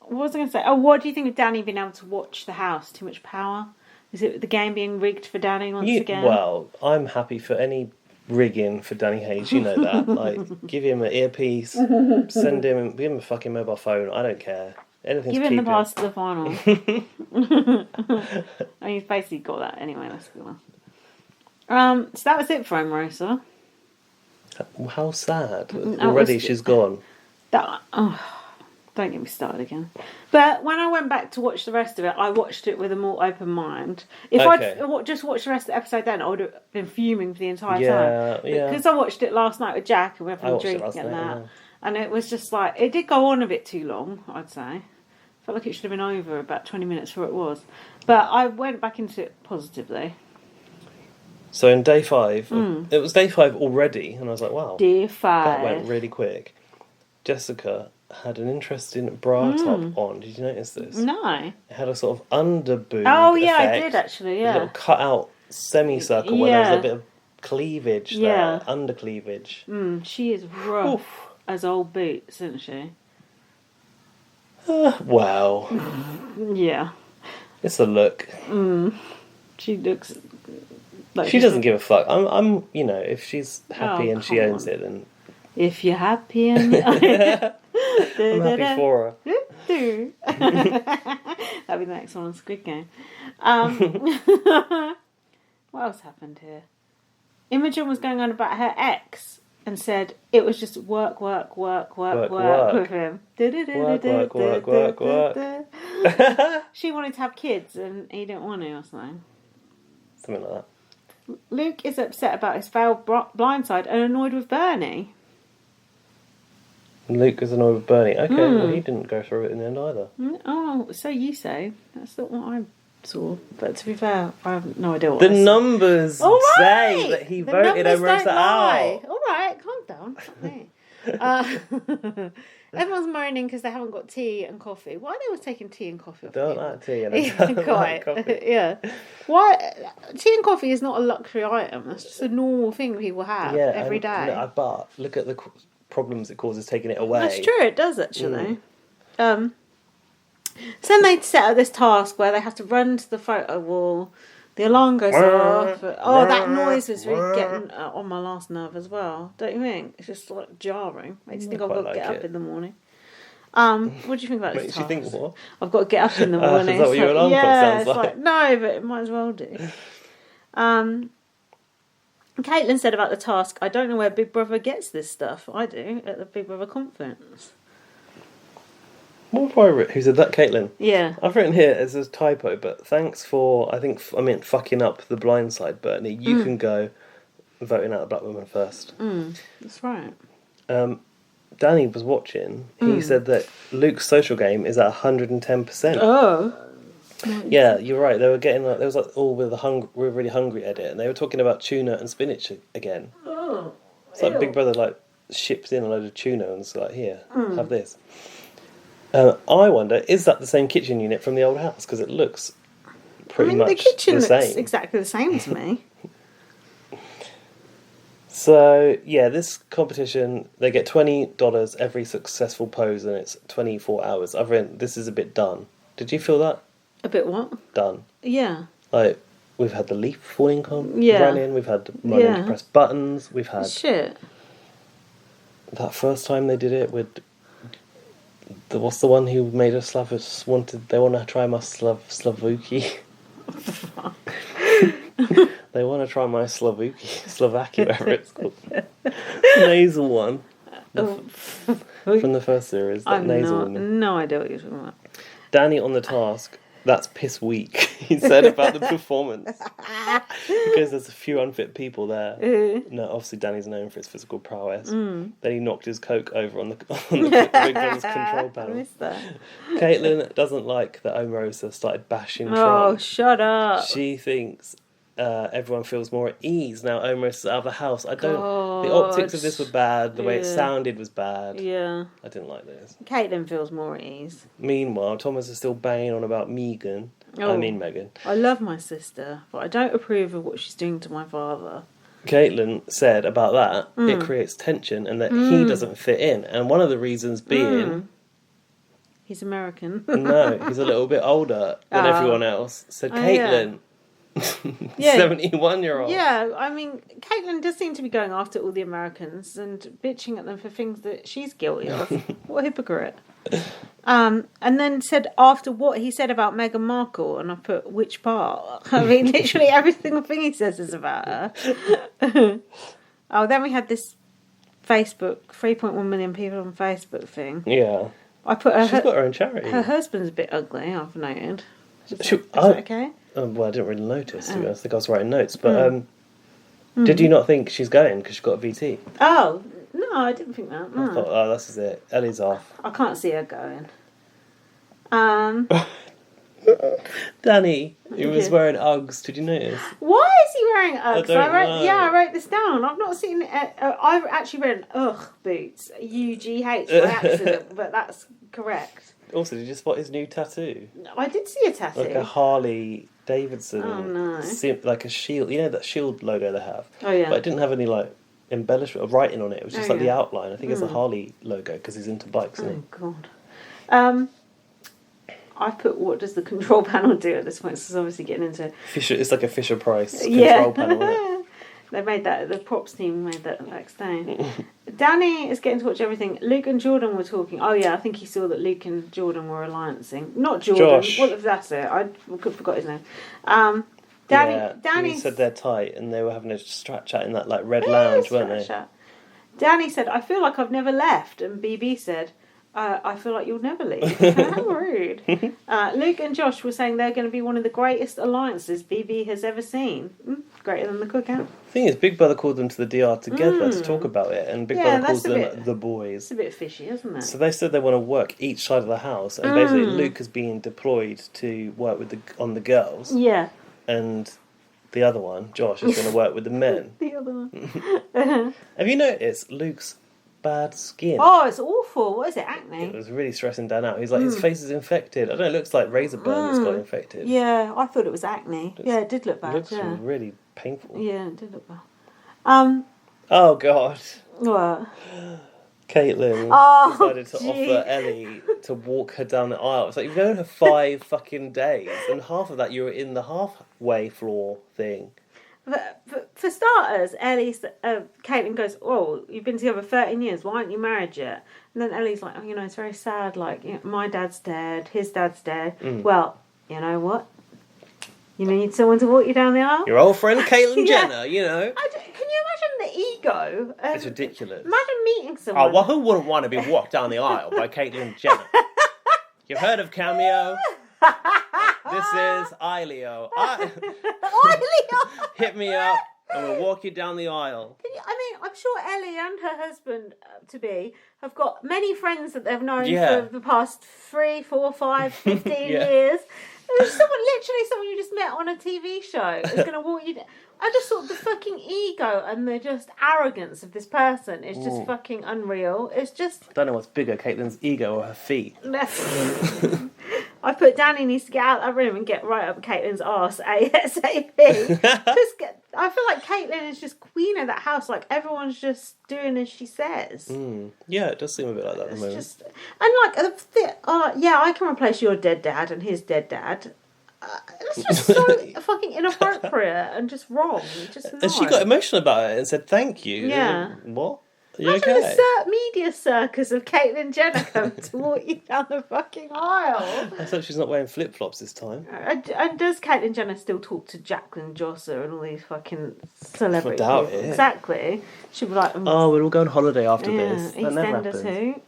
What was I going to say? Oh, what do you think of Danny being able to watch the house? Too much power? Is it the game being rigged for Danny once again? Well, I'm happy for any rigging for Danny Hayes, you know that. Give him an earpiece, give him a fucking mobile phone, I don't care. Anything's give him the pass to the final. He's basically got that anyway, that's good. So that was it for Omarosa. How sad. Already she's gone. Don't get me started again. But when I went back to watch the rest of it, I watched it with a more open mind. If I'd just watched the rest of the episode then, I would have been fuming for the entire time. Yeah. Because I watched it last night with Jack and we were having a drink and that. And it was just it did go on a bit too long, I'd say. I felt like it should have been over about 20 minutes before it was. But I went back into it positively. So in day 5, it was day 5 already, and I was like, wow. Day 5. That went really quick. Jessica had an interesting bra top on. Did you notice this? No. It had a sort of under boob yeah, effect. I did actually, yeah. A little cut out semicircle where there was a bit of cleavage there, under cleavage. She is rough as old boots, isn't she? Well. Yeah. It's a look. She looks like she doesn't give a fuck. I'm if she's happy and she owns it, then if you're happy and I'm happy for her. That'll be the next one on Squid Game. What else happened here? Imogen was going on about her ex and said it was just work with him. Work. She wanted to have kids and he didn't want to or something. Something like that. Luke is upset about his failed blindside and annoyed with Bernie. Luke was annoyed with Bernie. Okay, well he didn't go through it in the end either. Oh, so you say. That's not what I saw. But to be fair, I have no idea what the numbers say that he voted Omarosa out. All right, calm down. Everyone's moaning because they haven't got tea and coffee. Why are they always taking tea and coffee? I don't like tea and I don't like coffee. Yeah. Why? Tea and coffee is not a luxury item. That's just a normal thing people have every day. But look at the problems it causes taking it away. That's true, it does actually. So then they set up this task where they have to run to the photo wall. The alarm goes off. That noise was really getting on my last nerve as well. Don't you think? It's just jarring. Makes you think I've got to get up in the morning. What do you think about this task? Makes you think what? I've got to get up in the morning. Is that what your alarm clock sounds like? No, but it might as well do. Caitlin said about the task, I don't know where Big Brother gets this stuff. I do, at the Big Brother conference. What have I written? Who said that? Caitlin? Yeah. I've written here as a typo, but thanks for, I meant fucking up the blindside, Bernie. You can go voting out a black woman first. That's right. Danny was watching, he said that Luke's social game is at 110%. Oh. Yeah, you're right. They were getting like there was like all with the we're really hungry edit, and they were talking about tuna and spinach again. Oh. It's like Big Brother like ships in a load of tuna and it's like, here, have this. I wonder, is that the same kitchen unit from the old house? Because it looks pretty much the kitchen the same. looks exactly the same to me. So, yeah, this competition, they get $20 every successful pose, and it's 24 hours. I've written, this is a bit done. Did you feel that? A bit what? Done. Yeah. Like, we've had the leaf falling running, we've had running to press buttons, we've had... Shit. That first time they did it with... what's the one who made us they want to try my Slavuki. They want to try my Slovakia, whatever it's called. Nasal one. From the first series. That nasal one. No idea what you're talking about. Danny on the task. That's piss weak, he said about the performance. Because there's a few unfit people there. No, obviously Danny's known for his physical prowess. Then he knocked his coke over on the Big Brother's control panel. I missed that. Caitlin doesn't like that Omarosa started bashing Trump. Oh, shut up. She thinks everyone feels more at ease now Omarosa's out of the house. The optics of this were bad, the way it sounded was bad. Yeah. I didn't like this. Caitlin feels more at ease. Meanwhile, Thomas is still banging on about Megan. Megan. I love my sister, but I don't approve of what she's doing to my father. Caitlin said about that, it creates tension and that he doesn't fit in. And one of the reasons being... He's American. No, he's a little bit older than everyone else. So Caitlin... 71-year-old. Yeah, I mean, Caitlin does seem to be going after all the Americans and bitching at them for things that she's guilty of. What a hypocrite. And then said after what he said about Meghan Markle, and I put, which part? I mean, literally every single thing he says is about her. Then we had this Facebook, 3.1 million people on Facebook thing. Yeah. I put She's got her own charity. Her husband's a bit ugly, I've noted. Is that okay? Well, I didn't really notice. I think I was writing notes. But did you not think she's going because she's got a VT? Oh, no, I didn't think that. No. I thought, this is it. Ellie's off. I can't see her going. Danny, he was wearing Uggs. Did you notice? Why is he wearing Uggs? I wrote this down. I've not seen it. I've actually written boots. UGH by accident, but that's correct. Also, did you spot his new tattoo? I did see a tattoo. Like a Harley Davidson. Oh, no. Like a shield. You know that shield logo they have? Oh, yeah. But it didn't have any, like, embellishment or writing on it. It was just the outline. I think it's a Harley logo because he's into bikes, isn't he? God. I put, what does the control panel do at this point? So it's obviously getting into... It's like a Fisher-Price control panel, isn't it? They made that, the props team made that backstage. Danny is getting to watch everything. Luke and Jordan were talking. Oh, yeah, I think he saw that Luke and Jordan were alliancing. Not Jordan. Josh. Well, that's it. I forgot his name. Danny said they're tight and they were having a chat in that like red lounge, weren't they? Chat. Danny said, I feel like I've never left. And BB said, I feel like you'll never leave. How rude. Luke and Josh were saying they're going to be one of the greatest alliances BB has ever seen. Greater than the cookout. The thing is, Big Brother called them to the DR together to talk about it, and Big Brother calls them the boys. It's a bit fishy, isn't it? So they said they want to work each side of the house, and basically Luke is being deployed to work on the girls. Yeah. And the other one, Josh, is going to work with the men. The other one. Have you noticed Luke's bad skin? Oh, it's awful. What is it, acne? It was really stressing Dan out. He's like, his face is infected. I don't know, it looks like razor burn that's got infected. Yeah, I thought it was acne. It did look bad. It looks really painful. Yeah, it did look bad. Oh, God. What? Caitlin decided to offer Ellie to walk her down the aisle. It's like, you've known her 5 fucking days, and half of that you were in the halfway floor thing. But for starters, Caitlin goes, "Oh, you've been together 13 years. Why aren't you married yet?" And then Ellie's like, "Oh, it's very sad. Like, my dad's dead. His dad's dead. Well, you know what? You need someone to walk you down the aisle. Your old friend Caitlyn Jenner, Can you imagine the ego? It's ridiculous. Imagine meeting someone. Oh, well, who wouldn't want to be walked down the aisle by Caitlyn Jenner? You've heard of Cameo? This is Ileo. Ileo! Hit me up and we'll walk you down the aisle. I sure Ellie and her husband to be have got many friends that they've known for the past 3, 4, 5, 15 years. There's someone you just met on a TV show is going to walk you down. I just thought the fucking ego and the just arrogance of this person is just fucking unreal. It's just... I don't know what's bigger, Caitlin's ego or her feet. I put Danny needs to get out of that room and get right up Caitlin's arse ASAP. I feel like Caitlin is just queen of that house. Like, everyone's just doing as she says. Yeah, it does seem a bit like that at the moment. Just, and like, I can replace your dead dad and his dead dad. It's just so fucking inappropriate and just wrong. Just and she got emotional about it and said thank you. Yeah. What? Are you Imagine okay? the media circus of Caitlyn Jenner coming to walk you down the fucking aisle. I hope she's not wearing flip-flops this time. And does Caitlyn Jenner still talk to Jacqueline Josser and all these fucking celebrities? I doubt it. Exactly. She'll be like... oh, we'll all go on holiday after this. That never EastEnders who?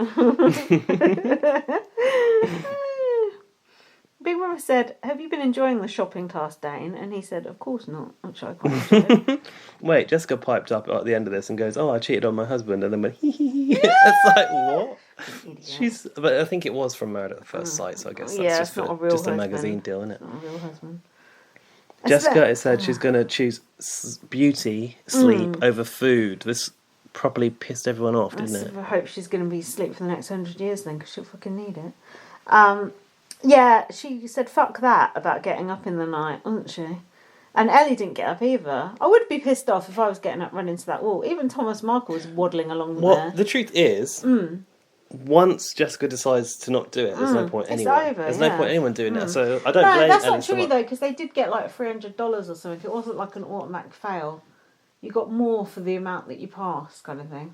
Big Brother said, have you been enjoying the shopping task, Dane? And he said, of course not. Which I quite enjoyed. Wait, Jessica piped up at the end of this and goes, oh, I cheated on my husband, and then went, hee hee hee. It's like, what? But I think it was from Married at First Sight, so I guess that's just a magazine deal, isn't it? Not a real husband. Jessica has said she's going to choose beauty, sleep over food. This properly pissed everyone off, didn't it? I hope she's going to be asleep for the next 100 years then, because she'll fucking need it. Yeah, she said fuck that about getting up in the night, wasn't she? And Ellie didn't get up either. I would be pissed off if I was getting up running into that wall. Even Thomas Markle was waddling along there. Well, the truth is, once Jessica decides to not do it, there's no point anyway. There's no point anyone doing that. So I don't blame that's Ellie not true though, because they did get like $300 or something. It wasn't like an automatic fail. You got more for the amount that you passed, kind of thing.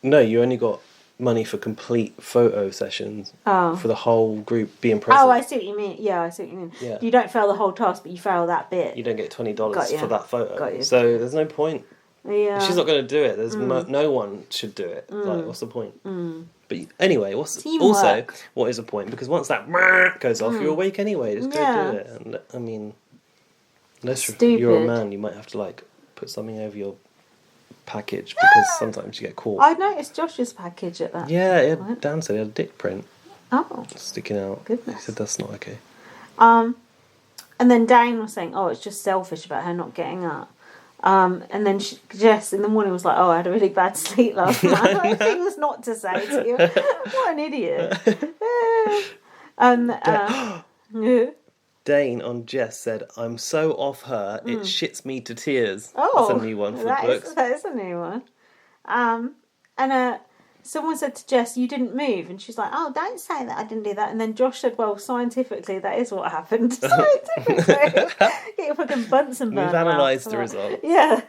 No, you only got money for complete photo sessions for the whole group being present. Oh, I see what you mean. Yeah, I see what you mean. Yeah. You don't fail the whole task, but you fail that bit. You don't get $20 for that photo. Got you. So there's no point. Yeah. If she's not going to do it, there's no one should do it. Like, what's the point? But anyway, what is the point? Because once that goes off, you're awake anyway. Just go do it. And I mean, unless you're a man, you might have to like put something over your package because sometimes you get caught. I noticed Josh's package at that. Yeah, Dan said he had a dick print. Oh, sticking out. Goodness. He said that's not okay. And then Dane was saying, "Oh, it's just selfish about her not getting up." And then Jess in the morning was like, "Oh, I had a really bad sleep last night." Things not to say to you. What an idiot. Dane on Jess said, "I'm so off her, it shits me to tears." Oh, that's a new one for the books. That is a new one. And someone said to Jess, "You didn't move," and she's like, "Oh, don't say that I didn't do that." And then Josh said, "Well, scientifically, that is what happened." Scientifically, get your fucking Bunsen burner. We've analysed the results. Yeah.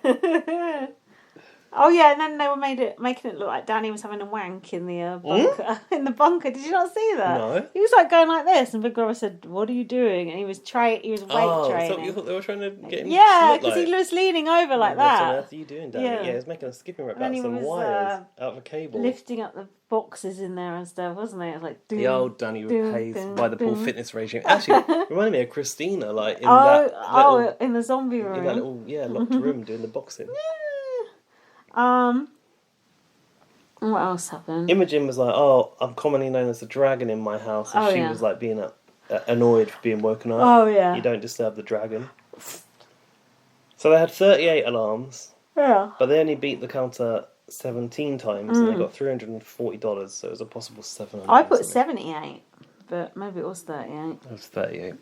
Oh yeah, and then they were making it look like Danny was having a wank in the bunker. In the bunker, did you not see that? No. He was like going like this, and Big Brother said, "What are you doing?" And he was weight training. So you thought they were trying to get him? Yeah, because he was leaning over like that. What on earth are you doing, Danny? Yeah, he was making a skipping rope out of some wires, out of a cable, lifting up the boxes in there and stuff, wasn't he? It was like the old Danny replaced by the poor fitness regime. Actually, reminded me of Christina, like in that in the zombie room, in that little locked room doing the boxing. What else happened? Imogen was like, "Oh, I'm commonly known as the dragon in my house," and she was like being annoyed for being woken up. Oh yeah, you don't disturb the dragon. So they had 38 alarms. Yeah, but they only beat the counter 17 times, and they got $340. So it was a possible 700. I put 78, but maybe it was 38. It was 38.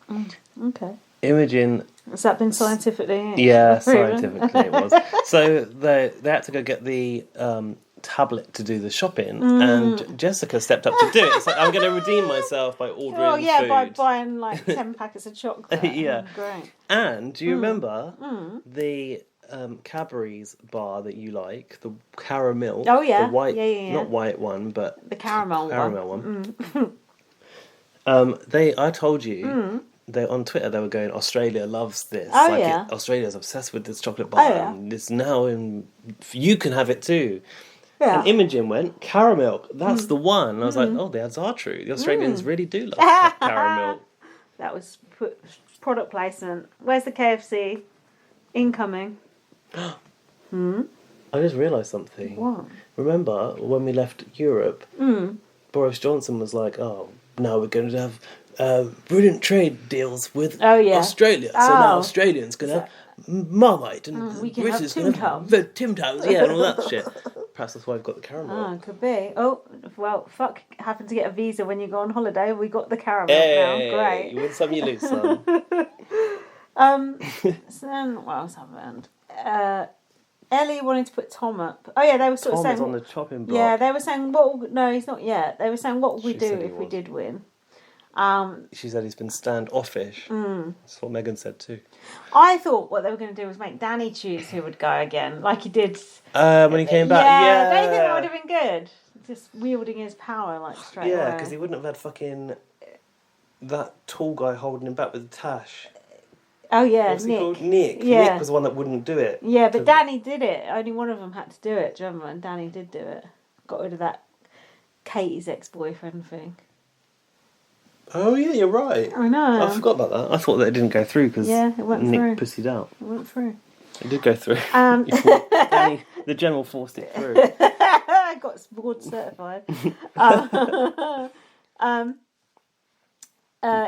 Okay. Imogen. Has that been scientifically? Yeah, scientifically it was. So they had to go get the tablet to do the shopping, and Jessica stepped up to do it. It's like, I'm going to redeem myself by ordering food. By buying like 10 packets of chocolate. Yeah. Great. And do you remember the Cadbury's bar that you like, the caramel? Oh yeah, the white, yeah. Not white one, but the caramel one. I told you. They on Twitter they were going, Australia loves this. Oh yeah. Australia's obsessed with this chocolate bar. And it's now you can have it too. Yeah. And Imogen went, caramel, that's the one. And I was like, oh, the odds are true. The Australians really do love caramel. That was product placement. Where's the KFC? Incoming. I just realised something. What? Remember when we left Europe, Boris Johnson was like, "Oh, now we're going to have brilliant trade deals with Australia. So now Australians going to have Marmite and we can British have going to have Tim Tams, and all that shit." Perhaps that's why I've got the caramel. Oh, could be. Oh, well, fuck, happened to get a visa when you go on holiday. We got the caramel now. Great. You win some, you lose some. So then, what else happened? Ellie wanted to put Tom up. Oh, yeah, they were sort of saying... Tom is on the chopping block. Yeah, they were saying, no, he's not yet. They were saying, what would we do if we did win? She said he's been standoffish. That's what Megan said too. I thought what they were going to do was make Danny choose who would go again, like he did when he came back. Yeah, don't you think that would have been good? Just wielding his power like straight away. Yeah, because he wouldn't have had fucking that tall guy holding him back with the tash. Oh yeah, What's Nick. He called? Nick. Yeah. Nick was the one that wouldn't do it. Yeah, but Danny did it. Only one of them had to do it. Do you remember? And Danny did do it. Got rid of that Katie's ex-boyfriend thing. Oh yeah, you're right. I know. I forgot about that. I thought that it didn't go through because it went Nick through. pussied out. It went through. It did go through. Danny, the general forced it through. I got board certified.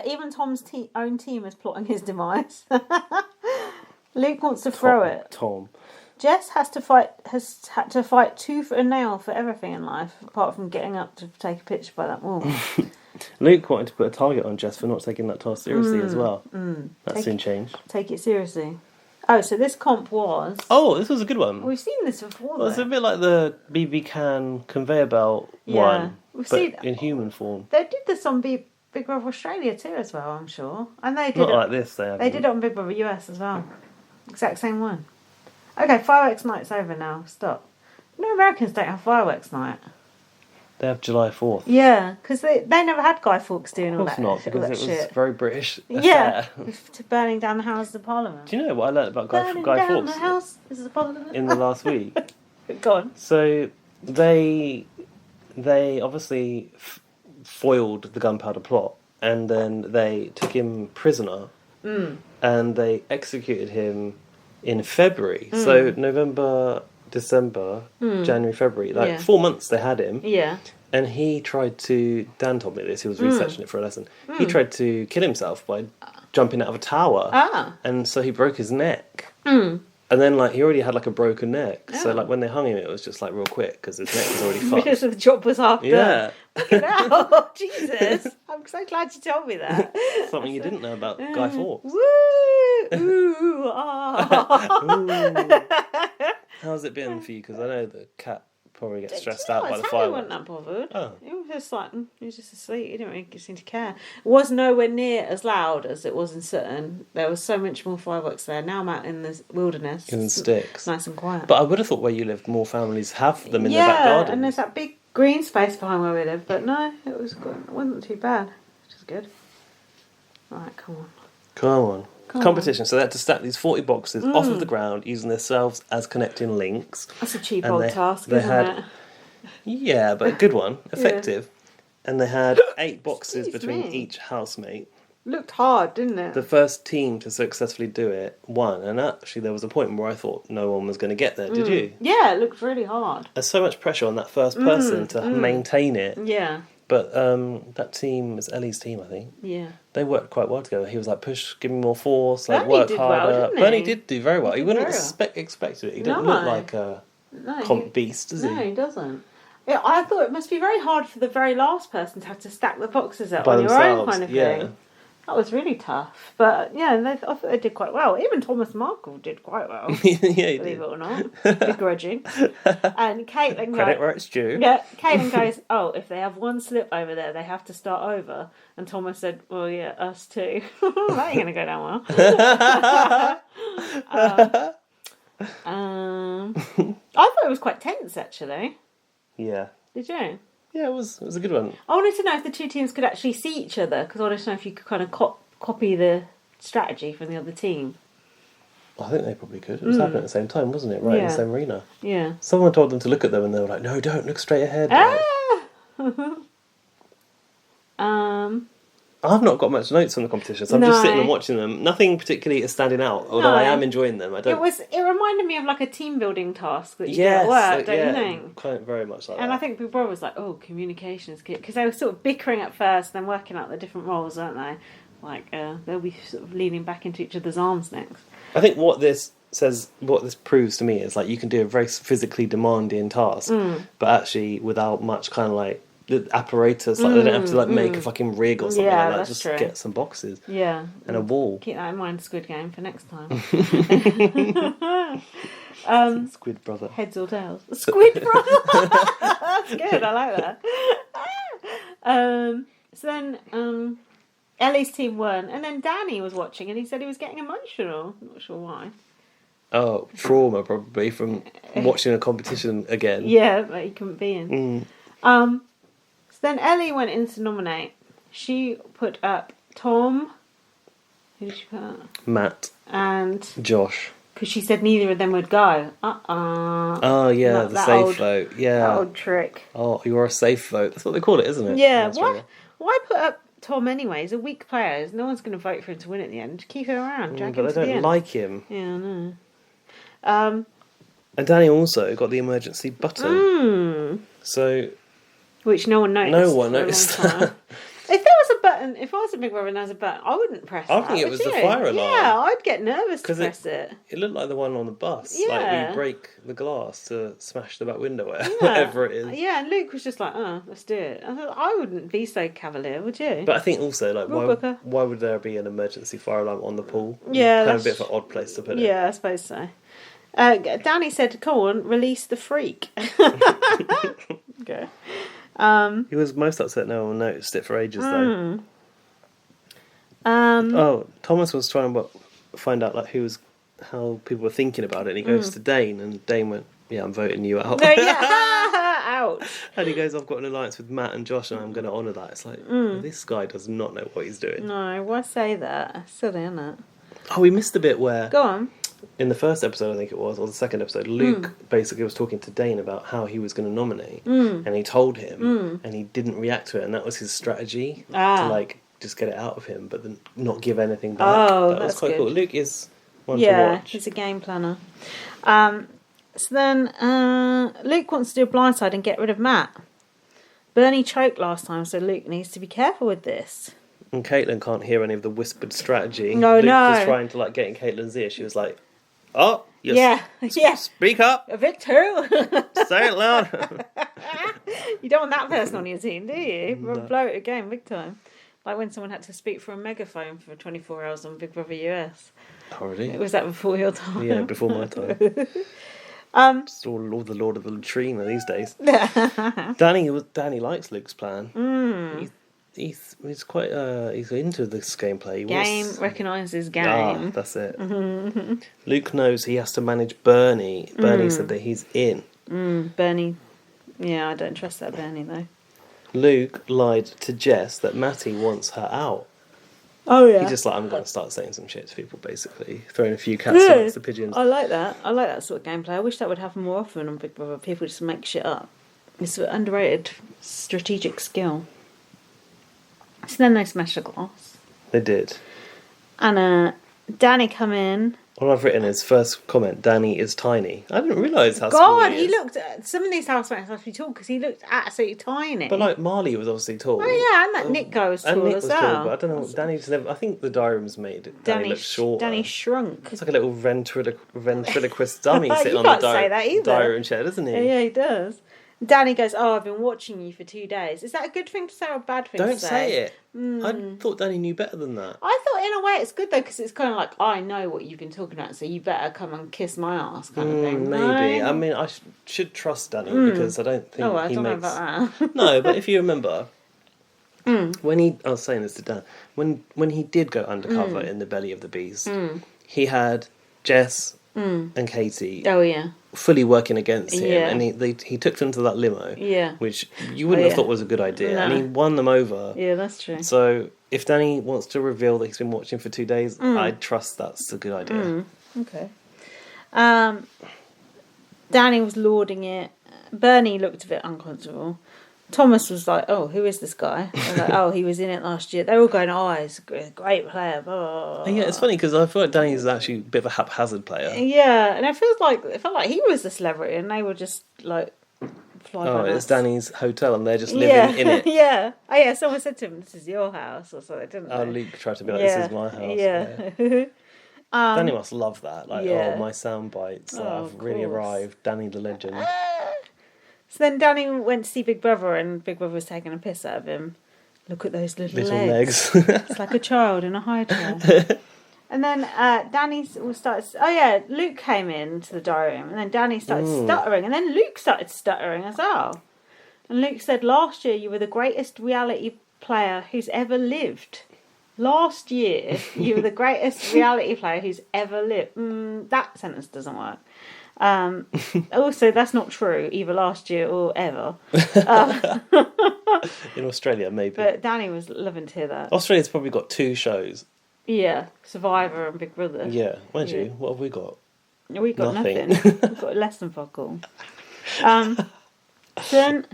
Even Tom's own team is plotting his demise. Luke wants to throw it. Tom. Jess has had to fight tooth and nail for everything in life, apart from getting up to take a picture by that wall. Luke wanted to put a target on Jess for not taking that task seriously as well. That soon changed. Take it seriously. Oh, so this comp was... Oh, this was a good one. We've seen this before, Well, it's a bit like the BB can conveyor belt one, we've but seen in human form. They did this on Big Brother Australia too, as well, I'm sure. And they did Not like this, they did it on Big Brother US as well. Exact same one. Okay, fireworks night's over now. Stop. No, Americans don't have fireworks night. They have July 4th. Yeah, because they never had Guy Fawkes doing all that. Of course not, because it was shit. very British. Yeah, to burning down the Houses of Parliament. Do you know what I learned about Guy down Fawkes the Houses of Parliament in the last week? Go on. So they obviously foiled the gunpowder plot, and then they took him prisoner, and they executed him in February. So November, December, January, February, 4 months they had him. Yeah. And he tried to, Dan told me this, he was researching it for a lesson. He tried to kill himself by jumping out of a tower. And so he broke his neck. And then, he already had, a broken neck. So, when they hung him, it was just, real quick, because his neck was already fucked. Because the job was half done. Yeah. Fucking hell, Jesus. I'm so glad you told me that. Something you didn't know about Guy Fawkes. Woo! Ooh, ah. How's it been for you? Because I know the cat probably gets stressed out by the fire. He wasn't that bothered. Oh. He was just asleep. He didn't really seem to care. It was nowhere near as loud as it was in Sutton. There was so much more fireworks there. Now I'm out in the wilderness. In sticks. Nice and quiet. But I would have thought where you lived, more families have them in their back garden. Yeah, and there's that big green space behind where we live. But no, it was good. It wasn't too bad. Which is good. Right, come on. Come on. Competition. So they had to stack these 40 boxes off of the ground using themselves as connecting links. That's a cheap old task, isn't it? Yeah, but a good one. Effective. Yeah. And they had 8 boxes between each housemate. Looked hard, didn't it? The first team to successfully do it won. And actually there was a point where I thought no one was going to get there. Did you? Yeah, it looked really hard. There's so much pressure on that first person to maintain it. Yeah. But that team is Ellie's team, I think. Yeah. They worked quite well together. He was push, give me more force, Bernie work did harder. well, didn't he? Bernie did do very well. He wouldn't well. expect it. He didn't look like a comp beast, does he? No, he doesn't. Yeah, I thought it must be very hard for the very last person to have to stack the boxes up By on themselves, your own kind of thing. That was really tough. But yeah, I thought they did quite well. Even Thomas Markle did quite well. Yeah, he believe did. it or not. Begrudging. And Caitlin Credit where it's due. Yeah, Caitlin goes, oh, if they have one slip over there, they have to start over. And Thomas said, well, yeah, us too. That ain't going to go down well. I thought it was quite tense, actually. Yeah. Did you? Yeah, it was a good one. I wanted to know if the two teams could actually see each other, because I wanted to know if you could kind of copy the strategy from the other team. I think they probably could. It was happening at the same time, wasn't it? Right, in the same arena. Yeah. Someone told them to look at them and they were like, no, don't look straight ahead. I've not got much notes on the competition, so I'm just sitting and watching them. Nothing particularly is standing out, although I am enjoying them. It reminded me of like a team building task that you do at work, don't you think? Kind of very much like that. And I think Big Brother was like, oh, communication is key, because they were sort of bickering at first, then working out the different roles, weren't they? Like they'll be sort of leaning back into each other's arms next. I think what this proves to me is like you can do a very physically demanding task, but actually without much kind of like the apparatus, like they don't have to like make a fucking rig or something like that. Just true. Get some boxes, and a wall. Keep that in mind, Squid Game, for next time. Squid Brother. Heads or tails? Squid Brother. That's good. I like that. So then, Ellie's team won, and then Danny was watching, and he said he was getting emotional. Not sure why. Oh, trauma probably from watching a competition again. Yeah, that he couldn't be in. So then Ellie went in to nominate. She put up Tom. Who did she put up? Matt. And Josh. Because she said neither of them would go. Oh, yeah, the safe vote. Yeah. That old trick. Oh, you're a safe vote. That's what they call it, isn't it? Yeah. Why put up Tom anyway? He's a weak player. No one's going to vote for him to win at the end. Keep him around. Drag him to the end. But they don't like him. Yeah, I know. And Danny also got the emergency button. So... Which no one noticed. No one noticed that. If there was a button, if I was a Big Brother and there was a button, I wouldn't press that. I think it was the fire alarm. Yeah, I'd get nervous to press it. It looked like the one on the bus. Yeah. Like we break the glass to smash the back window, whatever it is. Yeah, and Luke was just like, let's do it. I wouldn't be so cavalier, would you? But I think also, like, why would there be an emergency fire alarm on the pool? Yeah. Kind of a bit of an odd place to put it. Yeah, I suppose so. Danny said, come on, release the freak. Okay. He was most upset no one noticed it for ages though. Thomas was trying to find out like how people were thinking about it, and he goes to Dane, and Dane went, "Yeah, I'm voting you out." No, yeah. Ouch. And he goes, "I've got an alliance with Matt and Josh, and I'm going to honour that." It's like this guy does not know what he's doing. No, why say that? Silly, isn't it? Oh, we missed the bit where. Go on. In the first episode, I think it was, or the second episode, Luke basically was talking to Dane about how he was going to nominate, and he told him, and he didn't react to it, and that was his strategy to like just get it out of him, but then not give anything back. Oh, that was quite good. cool. Luke is one to watch. Yeah, he's a game planner. So then Luke wants to do a blindside and get rid of Matt. Bernie choked last time, so Luke needs to be careful with this. And Caitlin can't hear any of the whispered strategy. No, Luke no. was trying to like get in Caitlin's ear. She was like, "Oh, yeah. Speak up, Victor. Say it loud." You don't want that person on your team, do you? No. Blow it again, big time. Like when someone had to speak for a megaphone for 24 hours on Big Brother US. Oh, really? Was that before your time? Yeah, before my time. It's all the Lord of the Latrine these days. Danny likes Luke's plan. He's quite he's into this gameplay. Recognises game. That's it. Luke knows he has to manage Bernie. Bernie said that he's in. Bernie. Yeah, I don't trust that Bernie though. Luke lied to Jess that Matty wants her out. Oh yeah. He's just like, I'm going to start saying some shit to people, basically throwing a few cats amongst the pigeons. I like that. I like that sort of gameplay. I wish that would happen more often on Big Brother. People just make shit up. It's an underrated strategic skill. So then they smashed a glass. They did. And Danny come in. All I've written is first comment, Danny is tiny. I didn't realise how small he is. God, he looked at some of these housemates must be tall because he looked absolutely tiny. But like Marley was obviously tall. Oh yeah, and that Nick guy was tall as well. Tall, but I don't know. Danny's never. I think the diary room's made Danny look shorter. Danny shrunk. It's like a little ventriloquist dummy sitting on the diary room chair, doesn't he? Yeah, he does. Danny goes, "Oh, I've been watching you for 2 days." Is that a good thing to say or a bad thing to say? Don't say it. I thought Danny knew better than that. I thought in a way it's good though because it's kind of like I know what you've been talking about, so you better come and kiss my ass kind of thing. Maybe. I mean, I should trust Danny because I don't think I don't know about that. No, but if you remember, when I was saying this to Dan, when he did go undercover in the belly of the beast, he had Jess and Katie. Oh yeah. Fully working against him, and he took them to that limo, which you wouldn't have thought was a good idea, and he won them over. Yeah, that's true. So if Danny wants to reveal that he's been watching for 2 days, I trust that's a good idea. Okay. Danny was lauding it. Bernie looked a bit uncomfortable. Thomas was like, "Oh, who is this guy?" And like, "Oh, he was in it last year." They're all going, "Oh, he's a great player." Blah, blah, blah. Yeah, it's funny because I feel like Danny's actually a bit of a haphazard player. Yeah, and it felt like he was the celebrity, and they were just like fly by it's nights. Danny's hotel, and they're just living in it. Yeah. Oh yeah. Someone said to him, "This is your house," or something, didn't they? Oh, Luke tried to be like, "This is my house." Yeah. Danny must love that. Like, my sound bites. I've really arrived. Danny the legend. So then Danny went to see Big Brother, and Big Brother was taking a piss out of him. Look at those little legs. It's like a child in a high chair. And then Danny started... Oh, yeah, Luke came into the diary room, and then Danny started stuttering, and then Luke started stuttering as well. And Luke said, "Last year you were the greatest reality player who's ever lived." Last year you were the greatest reality player who's ever lived. That sentence doesn't work. Also, that's not true, either last year or ever. In Australia, maybe. But Danny was loving to hear that. Australia's probably got 2 shows. Yeah, Survivor and Big Brother. Yeah, mind you, what have we got? We got nothing. We've got less than fuck all. Then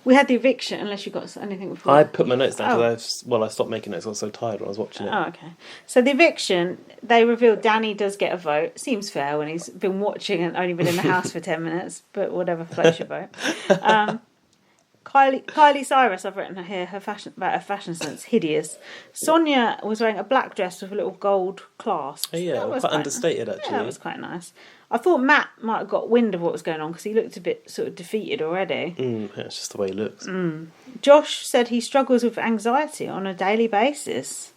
we had the eviction, unless you got anything before. I put my notes down because I stopped making notes. I was so tired when I was watching it. Oh, okay. So the eviction, they revealed Danny does get a vote. Seems fair when he's been watching and only been in the house for 10 minutes, but whatever, floats your boat. Kylie Cyrus, I've written here about her fashion sense, hideous. Sonia was wearing a black dress with a little gold clasp. Oh, yeah, quite understated actually. Yeah, that was quite nice. I thought Matt might have got wind of what was going on because he looked a bit sort of defeated already. Yeah, it's just the way he looks. Josh said he struggles with anxiety on a daily basis.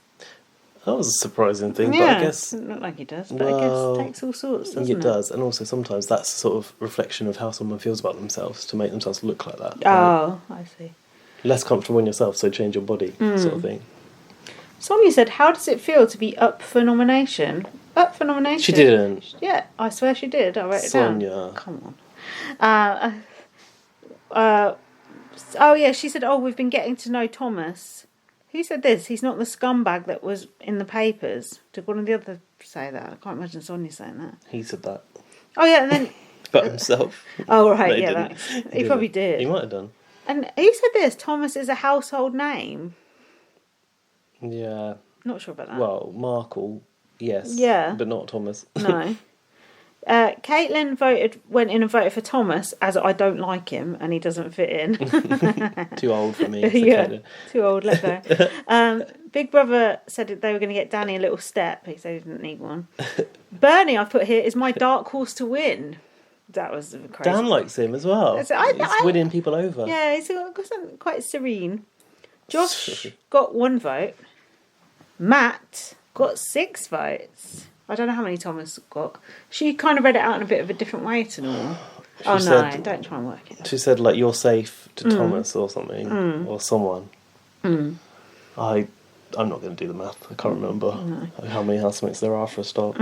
That was a surprising thing, but I guess... Doesn't look like he does, but I guess it takes all sorts, doesn't it? It does, and also sometimes that's a sort of reflection of how someone feels about themselves to make themselves look like that. Oh, I see. Less comfortable in yourself, so change your body, sort of thing. Sonia said, "How does it feel to be up for nomination?" Up for nomination? She didn't. Yeah, I swear she did. I wrote it down. Sonia. Come on. Oh, yeah, she said, "Oh, we've been getting to know Thomas." Who said this? He's not the scumbag that was in the papers. Did one of the others say that? I can't imagine Sonia saying that. He said that. Oh, yeah, and then... About himself. Oh, right, No, he yeah. didn't. He probably did. He might have done. And who said this? Thomas is a household name. Yeah. Not sure about that. Well, Markle, yes. Yeah. But not Thomas. No. Caitlin went in and voted for Thomas, as I don't like him and he doesn't fit in. Too old for me. Yeah, too old, let go. Big Brother said that they were going to get Danny a little step. He said he didn't need one. Bernie, I put here, is my dark horse to win. That was crazy. Dan likes him as well. He's winning people over. Yeah, he's quite serene. Josh got 1 vote. Matt got 6 votes. I don't know how many Thomas got. She kind of read it out in a bit of a different way to normal. Said, don't try and work it. She said, like, "You're safe" to Thomas or something, or someone. I'm not going to do the math. I can't remember how many housemates there are for a start.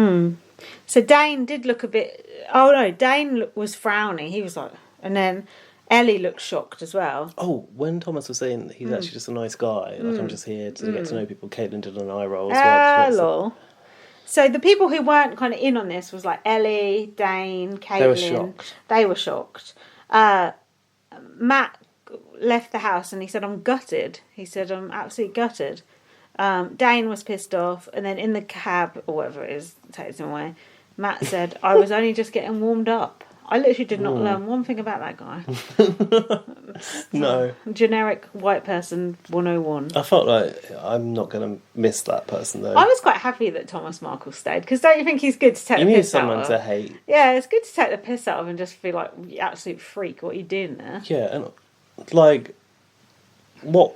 So Dane did look a bit... Oh, no, Dane was frowning. He was like... And then Ellie looked shocked as well. Oh, when Thomas was saying he's actually just a nice guy, like, I'm just here to get to know people, Caitlin did an eye roll as well. Hello. So the people who weren't kind of in on this was like Ellie, Dane, Caitlin. They were shocked. They were shocked. Matt left the house and he said, "I'm gutted." He said, "I'm absolutely gutted." Dane was pissed off, and then in the cab, or whatever it is, takes him away, Matt said, "I was only just getting warmed up." I literally did not learn one thing about that guy. No. Generic white person 101. I felt like I'm not going to miss that person, though. I was quite happy that Thomas Markle stayed, because don't you think he's good to take the piss out of? You need someone to hate. Yeah, it's good to take the piss out of and just feel like, you absolute freak, what are you doing there? Yeah, and like, what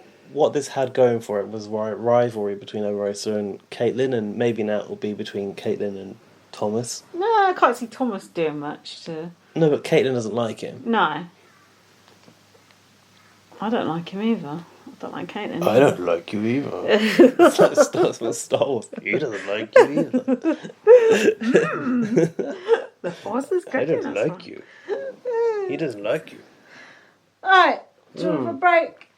this had going for it was rivalry between Orosa and Caitlin, and maybe now it will be between Caitlin and Thomas. No, I can't see Thomas doing much to... No, but Caitlin doesn't like him. No. I don't like him either. I don't like Caitlin. I don't like you either. It's like starts with Star Wars. He doesn't like you either. The Force is cooking. I don't like you. He doesn't like you. Alright, do you want a break?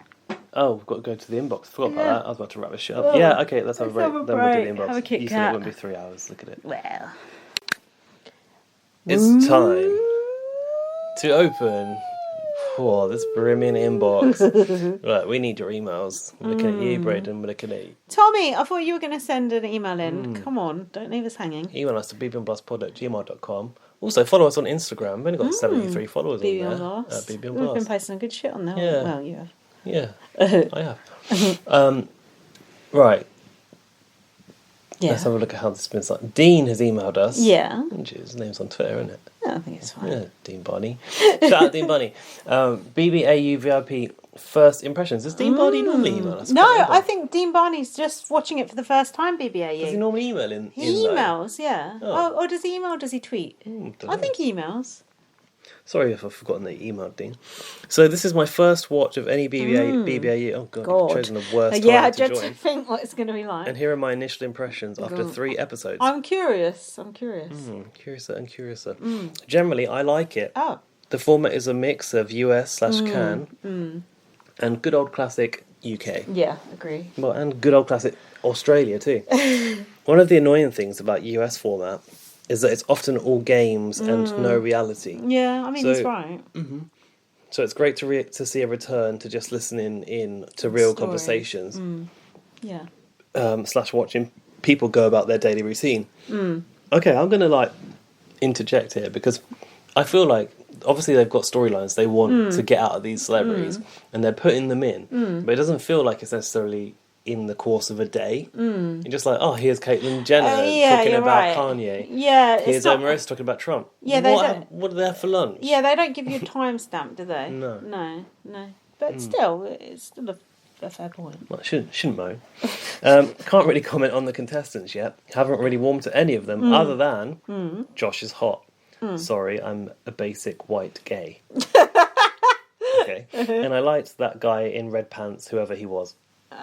Oh, we've got to go to the inbox. Forgot about that. I was about to wrap this shit up. Yeah, okay, let's have a break. Then we'll do the inbox. Have a Kit You Kat. said it wouldn't be 3 hours. Look at it. Well. It's time to open Oh, this brimming inbox. Right, we need your emails. We're looking at you, Braden. We're looking at you. Tommy, I thought you were going to send an email in. Come on, don't leave us hanging. Email us to bbnblastpod@gmail.com. Also, follow us on Instagram. We've only got 73 followers on there. BB on Blast. We've been posting good shit on there. Yeah. Well, you have. Yeah, I have. Right. Yeah. Let's have a look at how this has been started. Dean has emailed us. Yeah. His name's on Twitter, isn't it? I think it's fine. Yeah, Dean Barney. Shout out Dean Barney. BBAU VIP first impressions. Does Dean Barney normally email us? No, I think Dean Barney's just watching it for the first time, BBAU. Does he normally email in? He emails, yeah. Oh. Or does he email or does he tweet? I think he emails. Sorry if I've forgotten that you emailed, Dean. So this is my first watch of any BBAU. Oh, God. You've chosen the worst Yeah, I time to just join. think what it's going to be like. And here are my initial impressions after 3 episodes. I'm curious. Curiouser and curiouser. Generally, I like it. Oh. The format is a mix of US/Can and good old classic UK. Yeah, agree. Well, and good old classic Australia too. One of the annoying things about US format is that it's often all games and no reality. Yeah, I mean, he's right. So it's great to see a return to just listening in to real conversations. Yeah. / watching people go about their daily routine. Okay, I'm going to interject here because I feel like obviously they've got storylines they want to get out of these celebrities and they're putting them in, but it doesn't feel like it's necessarily in the course of a day. You're just like, oh, here's Caitlyn Jenner talking about Kanye. Yeah, here's Omarosa talking about Trump. Yeah, what are they have for lunch? Yeah, they don't give you a timestamp, do they? No. But still, it's still a fair point. Well, shouldn't moan. Can't really comment on the contestants yet. Haven't really warmed to any of them other than Josh is hot. Sorry, I'm a basic white gay. Okay. And I liked that guy in red pants, whoever he was.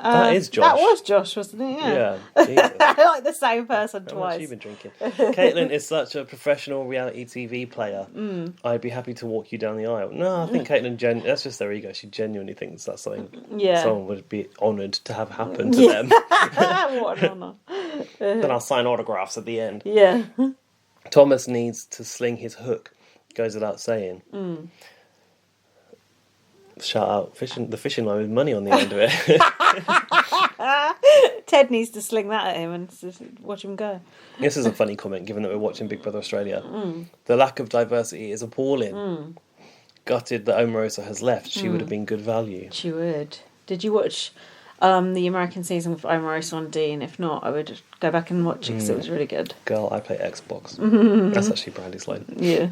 That is Josh. That was Josh, wasn't it? Yeah. Jesus. I like the same person How twice. much you been drinking? Caitlyn is such a professional reality TV player. I'd be happy to walk you down the aisle. No, I think Caitlyn, that's just their ego. She genuinely thinks that's something someone would be honoured to have happen to them. What an honour. Then I'll sign autographs at the end. Yeah. Thomas needs to sling his hook. Goes without saying. Shout out the fishing line with money on the end of it. Ted needs to sling that at him and just watch him go. This is a funny comment given that we're watching Big Brother Australia. The lack of diversity is appalling. Gutted that Omarosa has left. She would have been good value. She would. Did you watch the American season with Omarosa on Dean? If not, I would go back and watch it because it was really good. Girl, I play Xbox. That's actually Brandy's line. Yeah.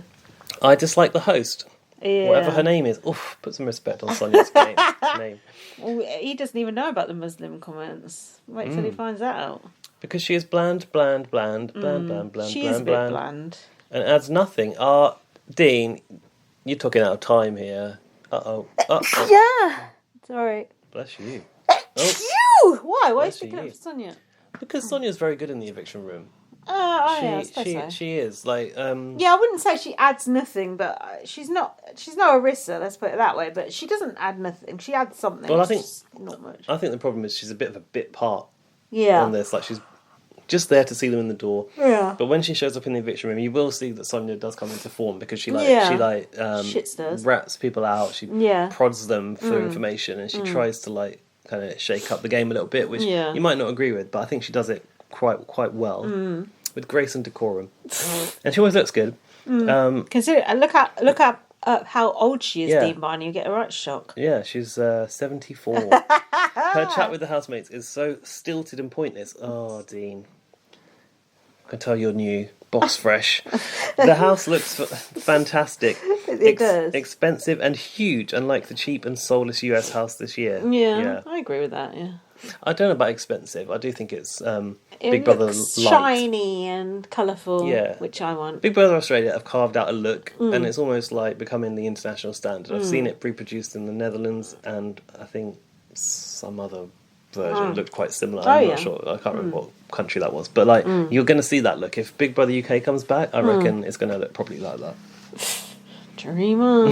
I dislike the host. Yeah. Whatever her name is. Oof, put some respect on Sonia's name. Well, he doesn't even know about the Muslim comments. Wait till he finds that out. Because she is bland. She is a bit bland. And adds nothing. Dean, you're talking out of time here. Uh-oh. Yeah. Sorry. Bless you. You! Why? Why are you sticking up for Sonia? Because Sonia's very good in the eviction room. I suppose so. She is Yeah, I wouldn't say she adds nothing, but she's no Arissa, let's put it that way. But she doesn't add nothing. She adds something. Well, I think not much. I think the problem is she's a bit of a bit part. Yeah. On this, she's just there to see them in the door. Yeah. But when she shows up in the eviction room, you will see that Sonia does come into form because she shit-stirs. rats people out. She prods them for information, and she tries to kind of shake up the game a little bit, which you might not agree with, but I think she does it quite well. With grace and decorum, and she always looks good. Consider look up how old she is, Dean Barney. You get a right shock. Yeah, she's 74. Her chat with the housemates is so stilted and pointless. Oh, Dean, I can tell you're new, box fresh. The house looks fantastic. It does. Expensive and huge, unlike the cheap and soulless US house this year. Yeah, I agree with that. Yeah. I don't know about expensive. I do think it's it Big Brother looks light. Shiny and colourful, which I want. Big Brother Australia have carved out a look, and it's almost like becoming the international standard. I've seen it reproduced in the Netherlands, and I think some other version looked quite similar. I'm not sure. I can't remember what country that was. But you're going to see that look. If Big Brother UK comes back, I reckon it's going to look probably like that. Dreamer.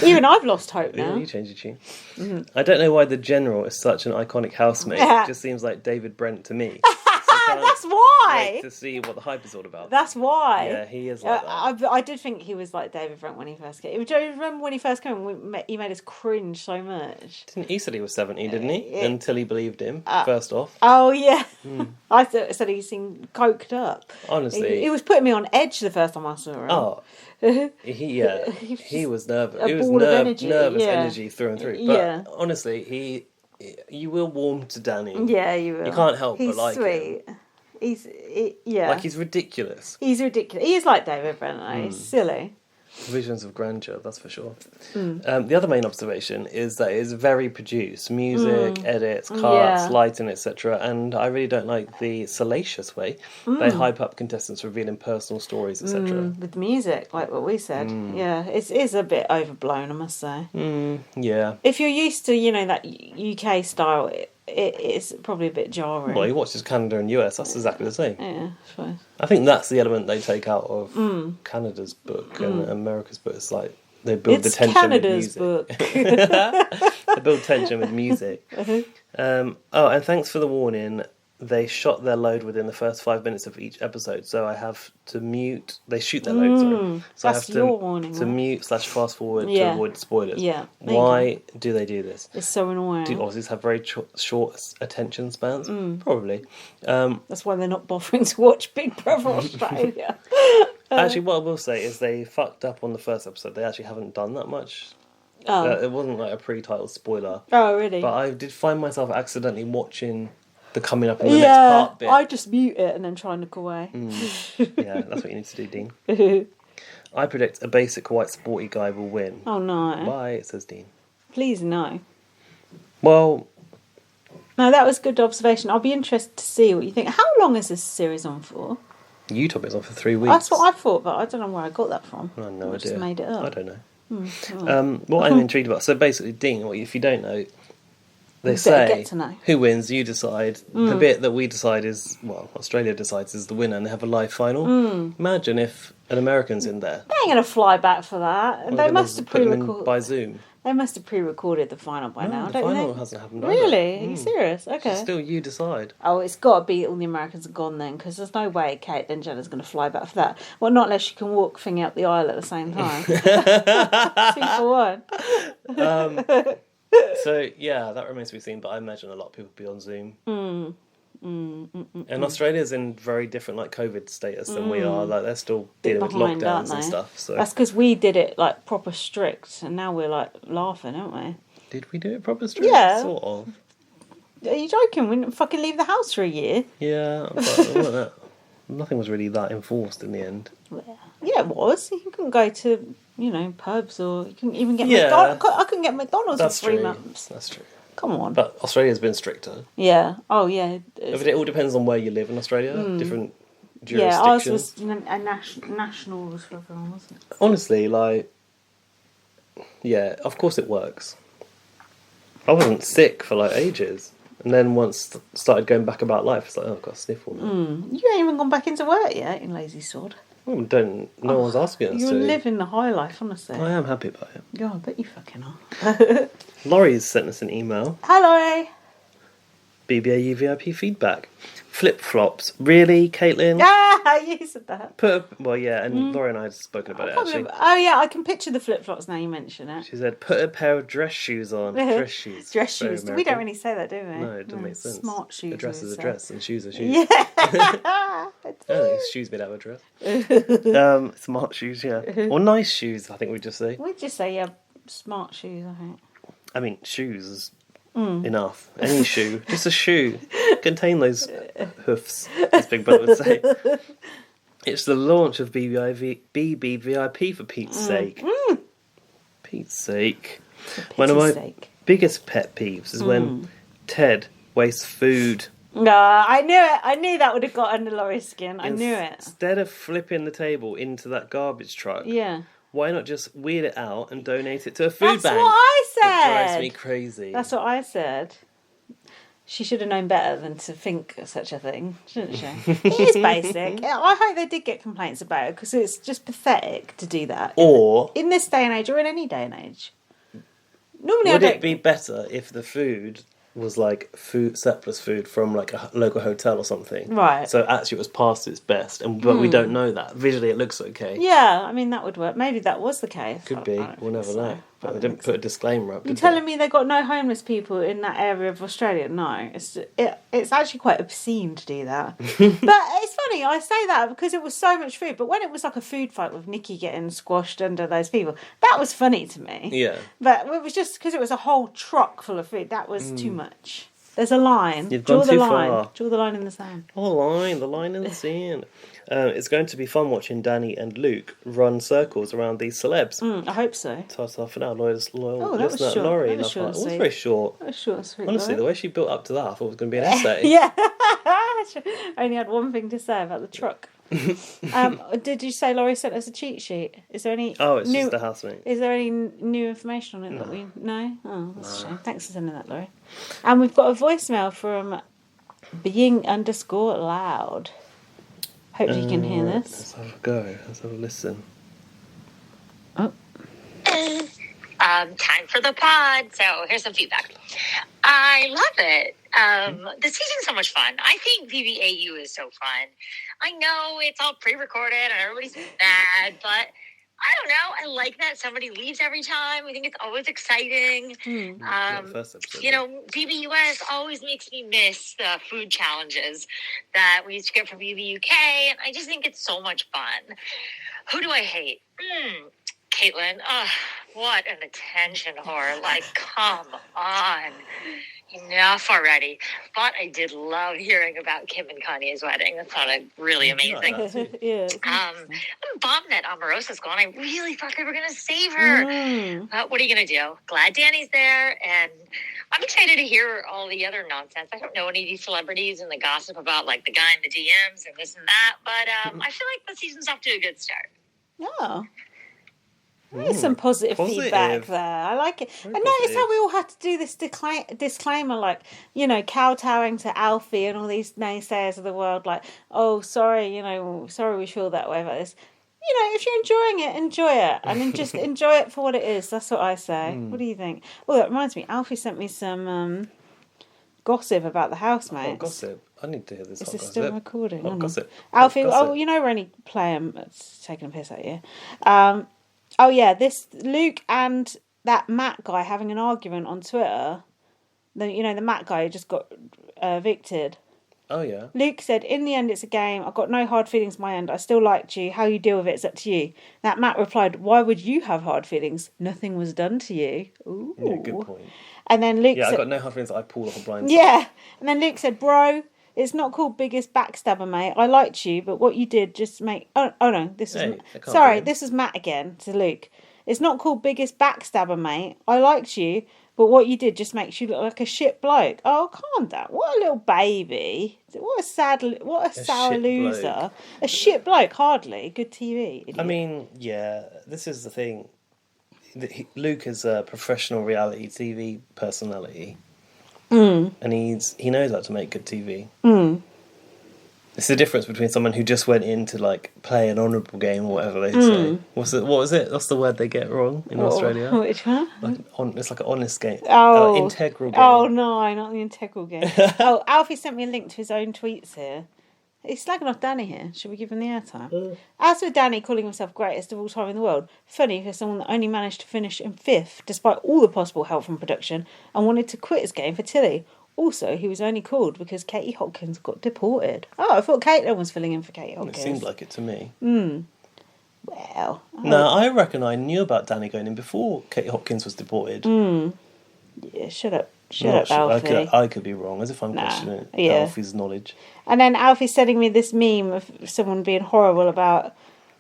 Even I've lost hope now. Yeah, you changed your tune. I don't know why the General is such an iconic housemate. It just seems like David Brent to me. Says That's why. Wait to see what the hype is all about. That's why. Yeah, he is like that. I did think he was like David Brent when he first came. Do you remember when he first came? He made us cringe so much. He said he was 70, didn't he? Until he believed him. First off. Oh yeah. I said he seemed coked up. Honestly, he was putting me on edge the first time I saw him. Oh. He was nervous. It was nervous energy through and through. But honestly, you will warm to Danny. Yeah, you will. You can't help but like sweet. him. He's Like, he's ridiculous. He's ridiculous. He is like David Brent. He's silly. Visions of grandeur, that's for sure. The other main observation is that it's very produced. Music, edits, cards, lighting, etc. And I really don't like the salacious way they hype up contestants revealing personal stories, etc. With music, like what we said. Yeah, it is a bit overblown, I must say. Yeah. If you're used to, that UK style, it's probably a bit jarring. Well, he watches Canada and US, that's exactly the same. Yeah, I suppose. I think that's the element they take out of Canada's book and America's book. It's like they build the tension Canada's with music. book. They build tension with music. And thanks for the warning. They shot their load within the first 5 minutes of each episode, so I have to mute. They shoot their load, sorry. So that's your warning, to right? mute/fast forward to avoid spoilers. Yeah. Why do they do this? It's so annoying. Do Aussies have very short attention spans? Probably. That's why they're not bothering to watch Big Brother Australia. Actually, what I will say is they fucked up on the first episode. They actually haven't done that much. It wasn't like a pre-title spoiler. Oh, really? But I did find myself accidentally watching the coming up in the next part bit. I just mute it and then try and look away. Yeah, that's what you need to do, Dean. I predict a basic white sporty guy will win. Oh, no. Why? Says Dean. Please, no. Well... No, that was good observation. I'll be interested to see what you think. How long is this series on for? You told me it's on for 3 weeks. That's what I thought, but I don't know where I got that from. I have no idea. Just made it up. I don't know. What I'm intrigued about... So basically, Dean, if you don't know... They say, get to know. Who wins, you decide. The bit that we decide is, Australia decides is the winner, and they have a live final. Imagine if an American's in there. They ain't going to fly back for that. They must have pre-recorded by Zoom. They must have pre-recorded the final by now, the don't final they? hasn't happened either. Really? Are you serious? Okay. So still, you decide. Oh, it's got to be all the Americans are gone then, because there's no way Caitlyn Jenner's going to fly back for that. Well, not unless she can walk thingy up the aisle at the same time. 2 for 1. So, yeah, that remains to be seen, but I imagine a lot of people will be on Zoom. And Australia's in very different, COVID status than we are. Like, they're still dealing with lockdowns and stuff. So that's because we did it, proper strict, and now we're, laughing, aren't we? Did we do it proper strict? Yeah. Sort of. Are you joking? We didn't fucking leave the house for a year. Yeah, but nothing was really that enforced in the end. Yeah, it was. You couldn't go to... pubs, or you couldn't even get McDonald's. I couldn't get McDonald's for 3 months. That's true. Come on. But Australia's been stricter. Yeah. Oh, yeah. It all depends on where you live in Australia. Different jurisdictions. Yeah, ours was a national was for everyone, wasn't it? Honestly, yeah, of course it works. I wasn't sick for ages. And then once started going back about life, it's I've got a sniffle now. You ain't even gone back into work yet, you lazy sod. No one's asking us to. You're living the high life, honestly. I am happy about it. Yeah, I bet you fucking are. Laurie's sent us an email. Hi, Laurie. BBAU VIP feedback. Flip-flops. Really, Caitlin? Ah, you said that. And Laurie and I had spoken about it, actually. Oh, yeah, I can picture the flip-flops now you mention it. She said, put a pair of dress shoes on. Dress shoes. Dress shoes. We don't really say that, do we? No, it doesn't make sense. Smart shoes. A dress is a dress and shoes are shoes. Yeah. I don't think shoes made out of a dress. Smart shoes, yeah. Or nice shoes, I think we'd just say. We'd just say, yeah, smart shoes, I think. I mean, shoes is enough. Any shoe. Just a shoe. Contain those hoofs, as Big Brother would say. It's the launch of BBVIP, for Pete's sake. Pete's sake. One of my biggest pet peeves is when Ted wastes food. No, I knew it. I knew that would have got under Laurie's skin. I knew it. Instead of flipping the table into that garbage truck, why not just wheel it out and donate it to a food bank? That's what I said. It drives me crazy. That's what I said. She should have known better than to think of such a thing, shouldn't she? It is basic. I hope they did get complaints about it, because it's just pathetic to do that. Or... in this day and age, or in any day and age. Normally would it be better if the food was like surplus food from like a local hotel or something. Right. So actually it was past its best, but we don't know that. Visually it looks okay. Yeah, I mean that would work. Maybe that was the case. Could be. We'll never know. But they didn't put a disclaimer up. You're telling me they got no homeless people in that area of Australia? No, it's actually quite obscene to do that. But it's funny, I say that because it was so much food. But when it was like a food fight with Nikki getting squashed under those people, that was funny to me. Yeah. But it was just because it was a whole truck full of food. That was too much. There's a line. You've gone too far. Draw the line in the sand. The line in the sand. It's going to be fun watching Danny and Luke run circles around these celebs. I hope so. Toss half an hour. Loyal that was listener, short. Laurie. That was short and it was sweet. very short. That was short and sweet. Honestly, right? the way she built up to that, I thought it was going to be an essay. Yeah. I only had one thing to say about the truck. Did you say Laurie sent us a cheat sheet? Is there any? Oh, it's just the housemate. Is there any new information on it that we know? Oh, that's a shame. Thanks for sending that, Laurie. And we've got a voicemail from being_loud. Hopefully you can hear this. Let's have a go. Let's have a listen. Oh. Time for the pod. So here's some feedback. I love it. The season's so much fun. I think BBAU is so fun. I know it's all pre-recorded and everybody's mad, but I don't know. I like that somebody leaves every time. I think it's always exciting. BBUS always makes me miss the food challenges that we used to get from BBUK, and I just think it's so much fun. Who do I hate? Caitlin. What an attention whore. Like, come on. Enough already. But I did love hearing about Kim and Kanye's wedding. That sounded really amazing. Yeah. I'm bummed that Omarosa's gone. I really thought they were going to save her. But what are you going to do? Glad Danny's there. And I'm excited to hear all the other nonsense. I don't know any of these celebrities and the gossip about like the guy in the DMs and this and that. But I feel like the season's off to a good start. Oh. There's some positive feedback there. I like it. I noticed how we all had to do this disclaimer, like, kowtowing to Alfie and all these naysayers of the world, like, oh, sorry, sorry we feel that way about this. If you're enjoying it, enjoy it. And then just enjoy it for what it is. That's what I say. What do you think? Oh, that reminds me. Alfie sent me some gossip about the housemates. Oh, gossip. I need to hear this. Is it still recording? Gossip. Alfie, gossip. we're only playing, it's taking a piss at you. Oh yeah, this Luke and that Matt guy having an argument on Twitter. The Matt guy who just got evicted. Oh yeah. Luke said, "In the end, it's a game. I've got no hard feelings. My end. I still liked you. How you deal with it's up to you." That Matt replied, "Why would you have hard feelings? Nothing was done to you." Ooh. Yeah, good point. And then Luke said, I got no hard feelings. I pulled off a blind. Yeah, and then Luke said, "Bro, it's not called biggest backstabber, mate. I liked you, but what you did just make..." Oh no, this is... Sorry, this is Matt again, to Luke. "It's not called biggest backstabber, mate. I liked you, but what you did just makes you look like a shit bloke." Oh, calm down. What a little baby. What a sour loser. Bloke. A shit bloke, hardly. Good TV. Idiot. I mean, yeah, this is the thing. Luke is a professional reality TV personality. And he knows how to make good TV. It's the difference between someone who just went in to like play an honourable game or whatever they say. What was it? What's the word they get wrong in Australia? Which one? It's like an honest game. Oh, integral game. Oh no, not the integral game. Oh, Alfie sent me a link to his own tweets here. He's slagging off Danny here. Should we give him the airtime? As for Danny calling himself greatest of all time in the world, funny for someone that only managed to finish in 5th despite all the possible help from production and wanted to quit his game for Tilly. Also, he was only called because Katie Hopkins got deported. Oh, I thought Caitlin was filling in for Katie Hopkins. It seemed like it to me. Well... No, I reckon I knew about Danny going in before Katie Hopkins was deported. Yeah, shut up. Shut up, Alfie. I could be wrong, as if I'm questioning Alfie's knowledge. And then Alfie's sending me this meme of someone being horrible about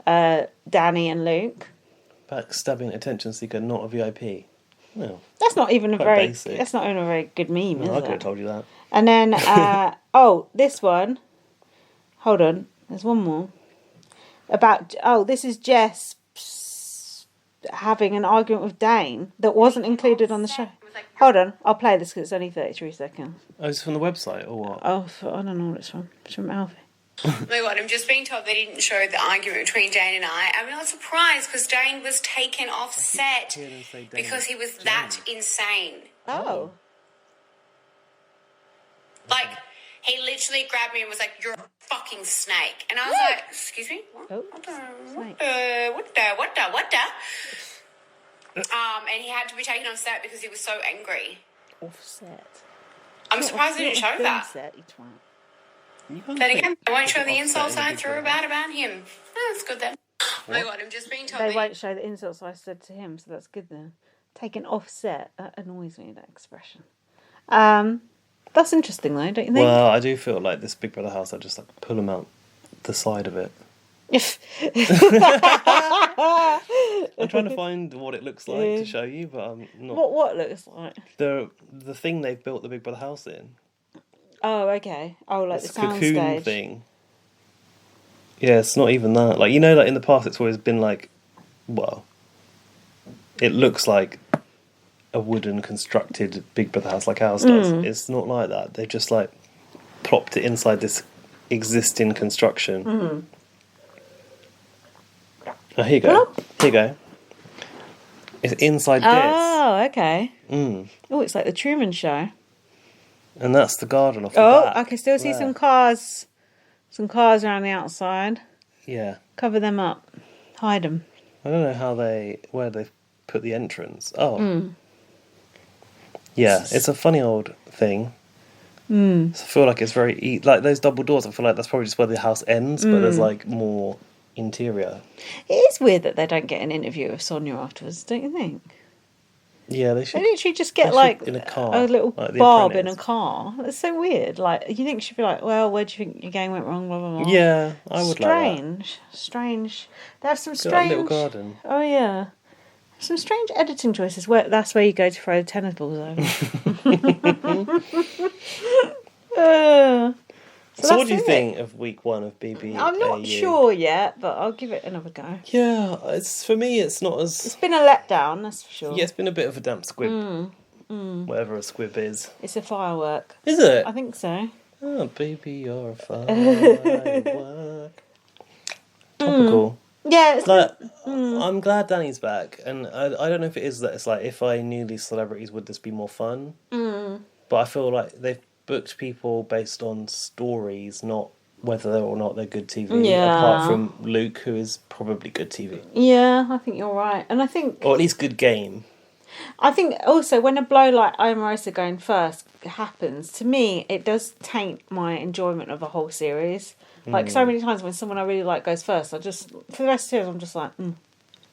Danny and Luke. Backstabbing attention seeker, not a VIP. Well, that's not even a very basic. That's not even a very good meme, is it? I could have told you that. And then this one. Hold on, there's one more. This is Jess having an argument with Dane that wasn't included on the show. Hold on, I'll play this because it's only 33 seconds. Oh, it's from the website or what? Oh, I don't know what it's from. It's from Alfie. Oh my God, I'm just being told they didn't show the argument between Dane and I. I'm not surprised because Dane was taken off set because he was that insane. Oh. Like, he literally grabbed me and was like, "You're a fucking snake." And I was like, "Excuse me? What? Oh, What snake. the? And he had to be taken off set because he was so angry. Offset. I'm surprised they didn't show that. Offset, you twat. Then again, they won't show the insults I threw about him. Oh, that's good then. Oh my God, I'm just being told. They won't show the insults I said to him, so that's good then. Taken offset, that annoys me, that expression. That's interesting though, don't you think? Well, I do feel like this Big Brother house, I just like pull them out the side of it. I'm trying to find what it looks like to show you, but I'm not. What looks like? The thing they've built the Big Brother house in. Oh, okay. Oh, like It's the a cocoon soundstage thing. Yeah, it's not even that. Like, you know, like in the past, it's always been like, well, it looks like a wooden constructed Big Brother house like ours does. It's not like that. They've just like plopped it inside this existing construction. Oh, here you go. Here you go. It's inside this. Oh, okay. Oh, it's like the Truman Show. And that's the garden off the back. I can still see some cars. Some cars around the outside. Yeah. Cover them up. Hide them. I don't know where they've put the entrance. Oh. Yeah, it's a funny old thing. I feel like it's very... like those double doors, I feel like that's probably just where the house ends, but there's like more interior. It is weird that they don't get an interview of Sonia afterwards, don't you think? Yeah, they should. They literally just get like in a car, a little like barb Apprentice. in a car. That's so weird. Like, you think she'd be like, well, where do you think your game went wrong, blah, blah, blah. Yeah, I would like that. Strange. They have some Got strange... that little garden. Oh, yeah. Some strange editing choices. That's where you go to throw the tennis balls over. So what do you think of week 1 of BBAU? I'm not sure yet, but I'll give it another go. Yeah, for me, it's not as... It's been a letdown, that's for sure. Yeah, it's been a bit of a damp squib. Whatever a squib is. It's a firework. Is it? I think so. Oh, baby, you're a firework. Topical. Yeah, it's Like, I'm glad Danny's back, and I don't know if it is that it's like, if I knew these celebrities, would this be more fun? But I feel like they've booked people based on stories, not whether or not they're good TV. Yeah. Apart from Luke, who is probably good TV. Yeah, I think you're right. And I think... Or at least good game. I think also when a blow like Omarosa going first happens, to me, it does taint my enjoyment of a whole series. Like, so many times when someone I really like goes first, for the rest of the series, I'm just like,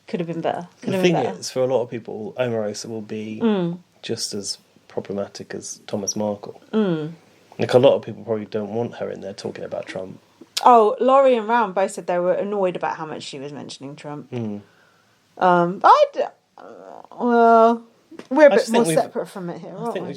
could have been better. The thing is, for a lot of people, Omarosa will be just as problematic as Thomas Markle. Like, a lot of people probably don't want her in there talking about Trump. Oh, Laurie and Round both said they were annoyed about how much she was mentioning Trump. Well, we're a bit more separate from it here, I think we?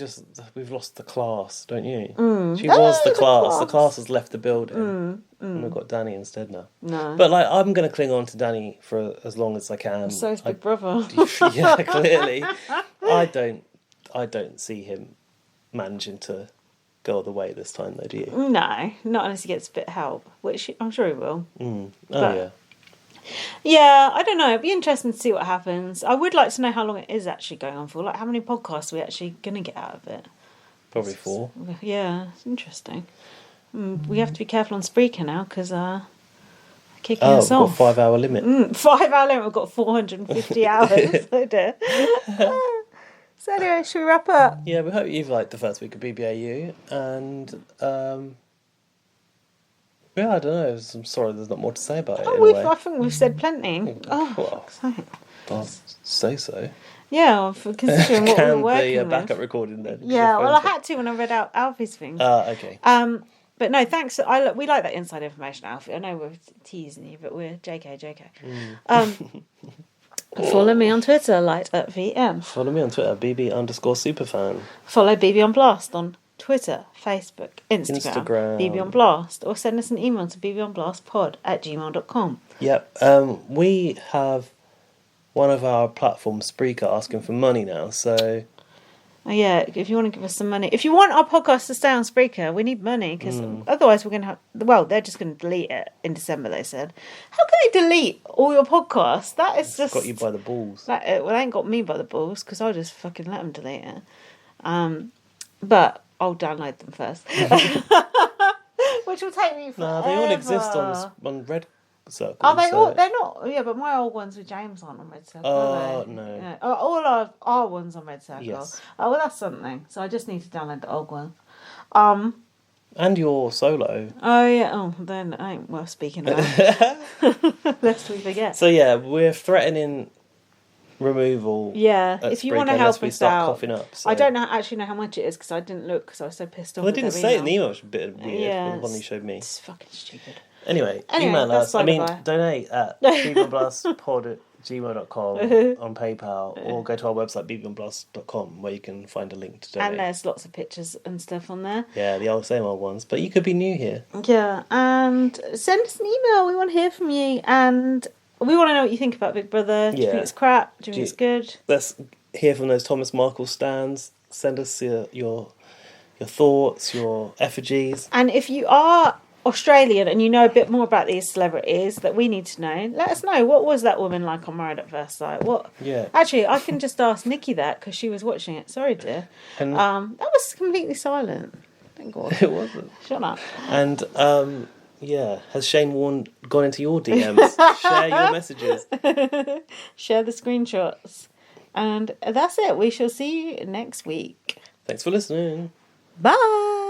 we've lost the class, don't you? She was the class. The class has left the building. And we've got Danny instead now. No. But, like, I'm going to cling on to Danny for as long as I can. So is Big Brother. Yeah, clearly. I don't see him managing to go all the way this time, though, do you? No, not unless he gets a bit of help, which I'm sure he will. Yeah. Yeah, I don't know. It'd be interesting to see what happens. I would like to know how long it is actually going on for. Like, how many podcasts are we actually going to get out of it? Probably 4. Yeah, it's interesting. We have to be careful on Spreaker now because kicking us we've got off. 5 hour limit. 5 hour limit. We've got 450 hours. Oh dear. So anyway, should we wrap up? Yeah, we hope you've liked the first week of BBAU, and yeah, I don't know. I'm sorry, there's not more to say about it. I think we've said plenty. Well, I'll say so. Yeah, considering what we were working Can the with. backup recording then? Yeah, well, I had to when I read out Alfie's thing. Okay. But no, thanks. We like that inside information, Alfie. I know we're teasing you, but we're JK. Follow me on Twitter, light@VM. Follow me on Twitter, BB_superfan. Follow BB on Blast on Twitter, Facebook, Instagram. BB on Blast. Or send us an email to bbonblastpod@gmail.com. Yep. We have one of our platforms, Spreaker, asking for money now, so... Yeah, if you want to give us some money. If you want our podcast to stay on Spreaker, we need money, because otherwise we're going to have... Well, they're just going to delete it in December, they said. How can they delete all your podcasts? That is just... Got you by the balls. Well, they ain't got me by the balls, because I'll just fucking let them delete it. But I'll download them first. Which will take me forever. No, they all exist on Red Circle. Are they all? They're not. Yeah, but my old ones with James aren't on Red Circle. Oh, no. Yeah. All our ones on Red Circle. Yes. Oh, well, that's something. So I just need to download the old one. And your solo. Oh, yeah. Oh, then it ain't worth speaking about. Lest we forget. So, yeah, we're threatening removal. Yeah, if you want to help us out. Coughing up, so. I don't actually know how much it is because I didn't look because I was so pissed off. Well, I didn't say it in the email, which was a bit weird. Yeah, the one you showed me. It's fucking stupid. Anyway, email us. Donate at bbblastpod@gmail.com on PayPal or go to our website bbblast.com where you can find a link to donate. And there's lots of pictures and stuff on there. Yeah, the same old ones. But you could be new here. Yeah, and send us an email. We want to hear from you and we want to know what you think about Big Brother. Do you think it's crap? Do you think it's good? Let's hear from those Thomas Markle stans. Send us your thoughts, your effigies. And if you are Australian and you know a bit more about these celebrities that we need to know, let us know. What was that woman like on Married at First Sight? What? Yeah. Actually, I can just ask Nikki that because she was watching it. Sorry, dear. And that was completely silent. Thank God. It wasn't. Shut up. And has Shane Warne gone into your DMs? Share your messages. Share the screenshots. And that's it. We shall see you next week. Thanks for listening. Bye.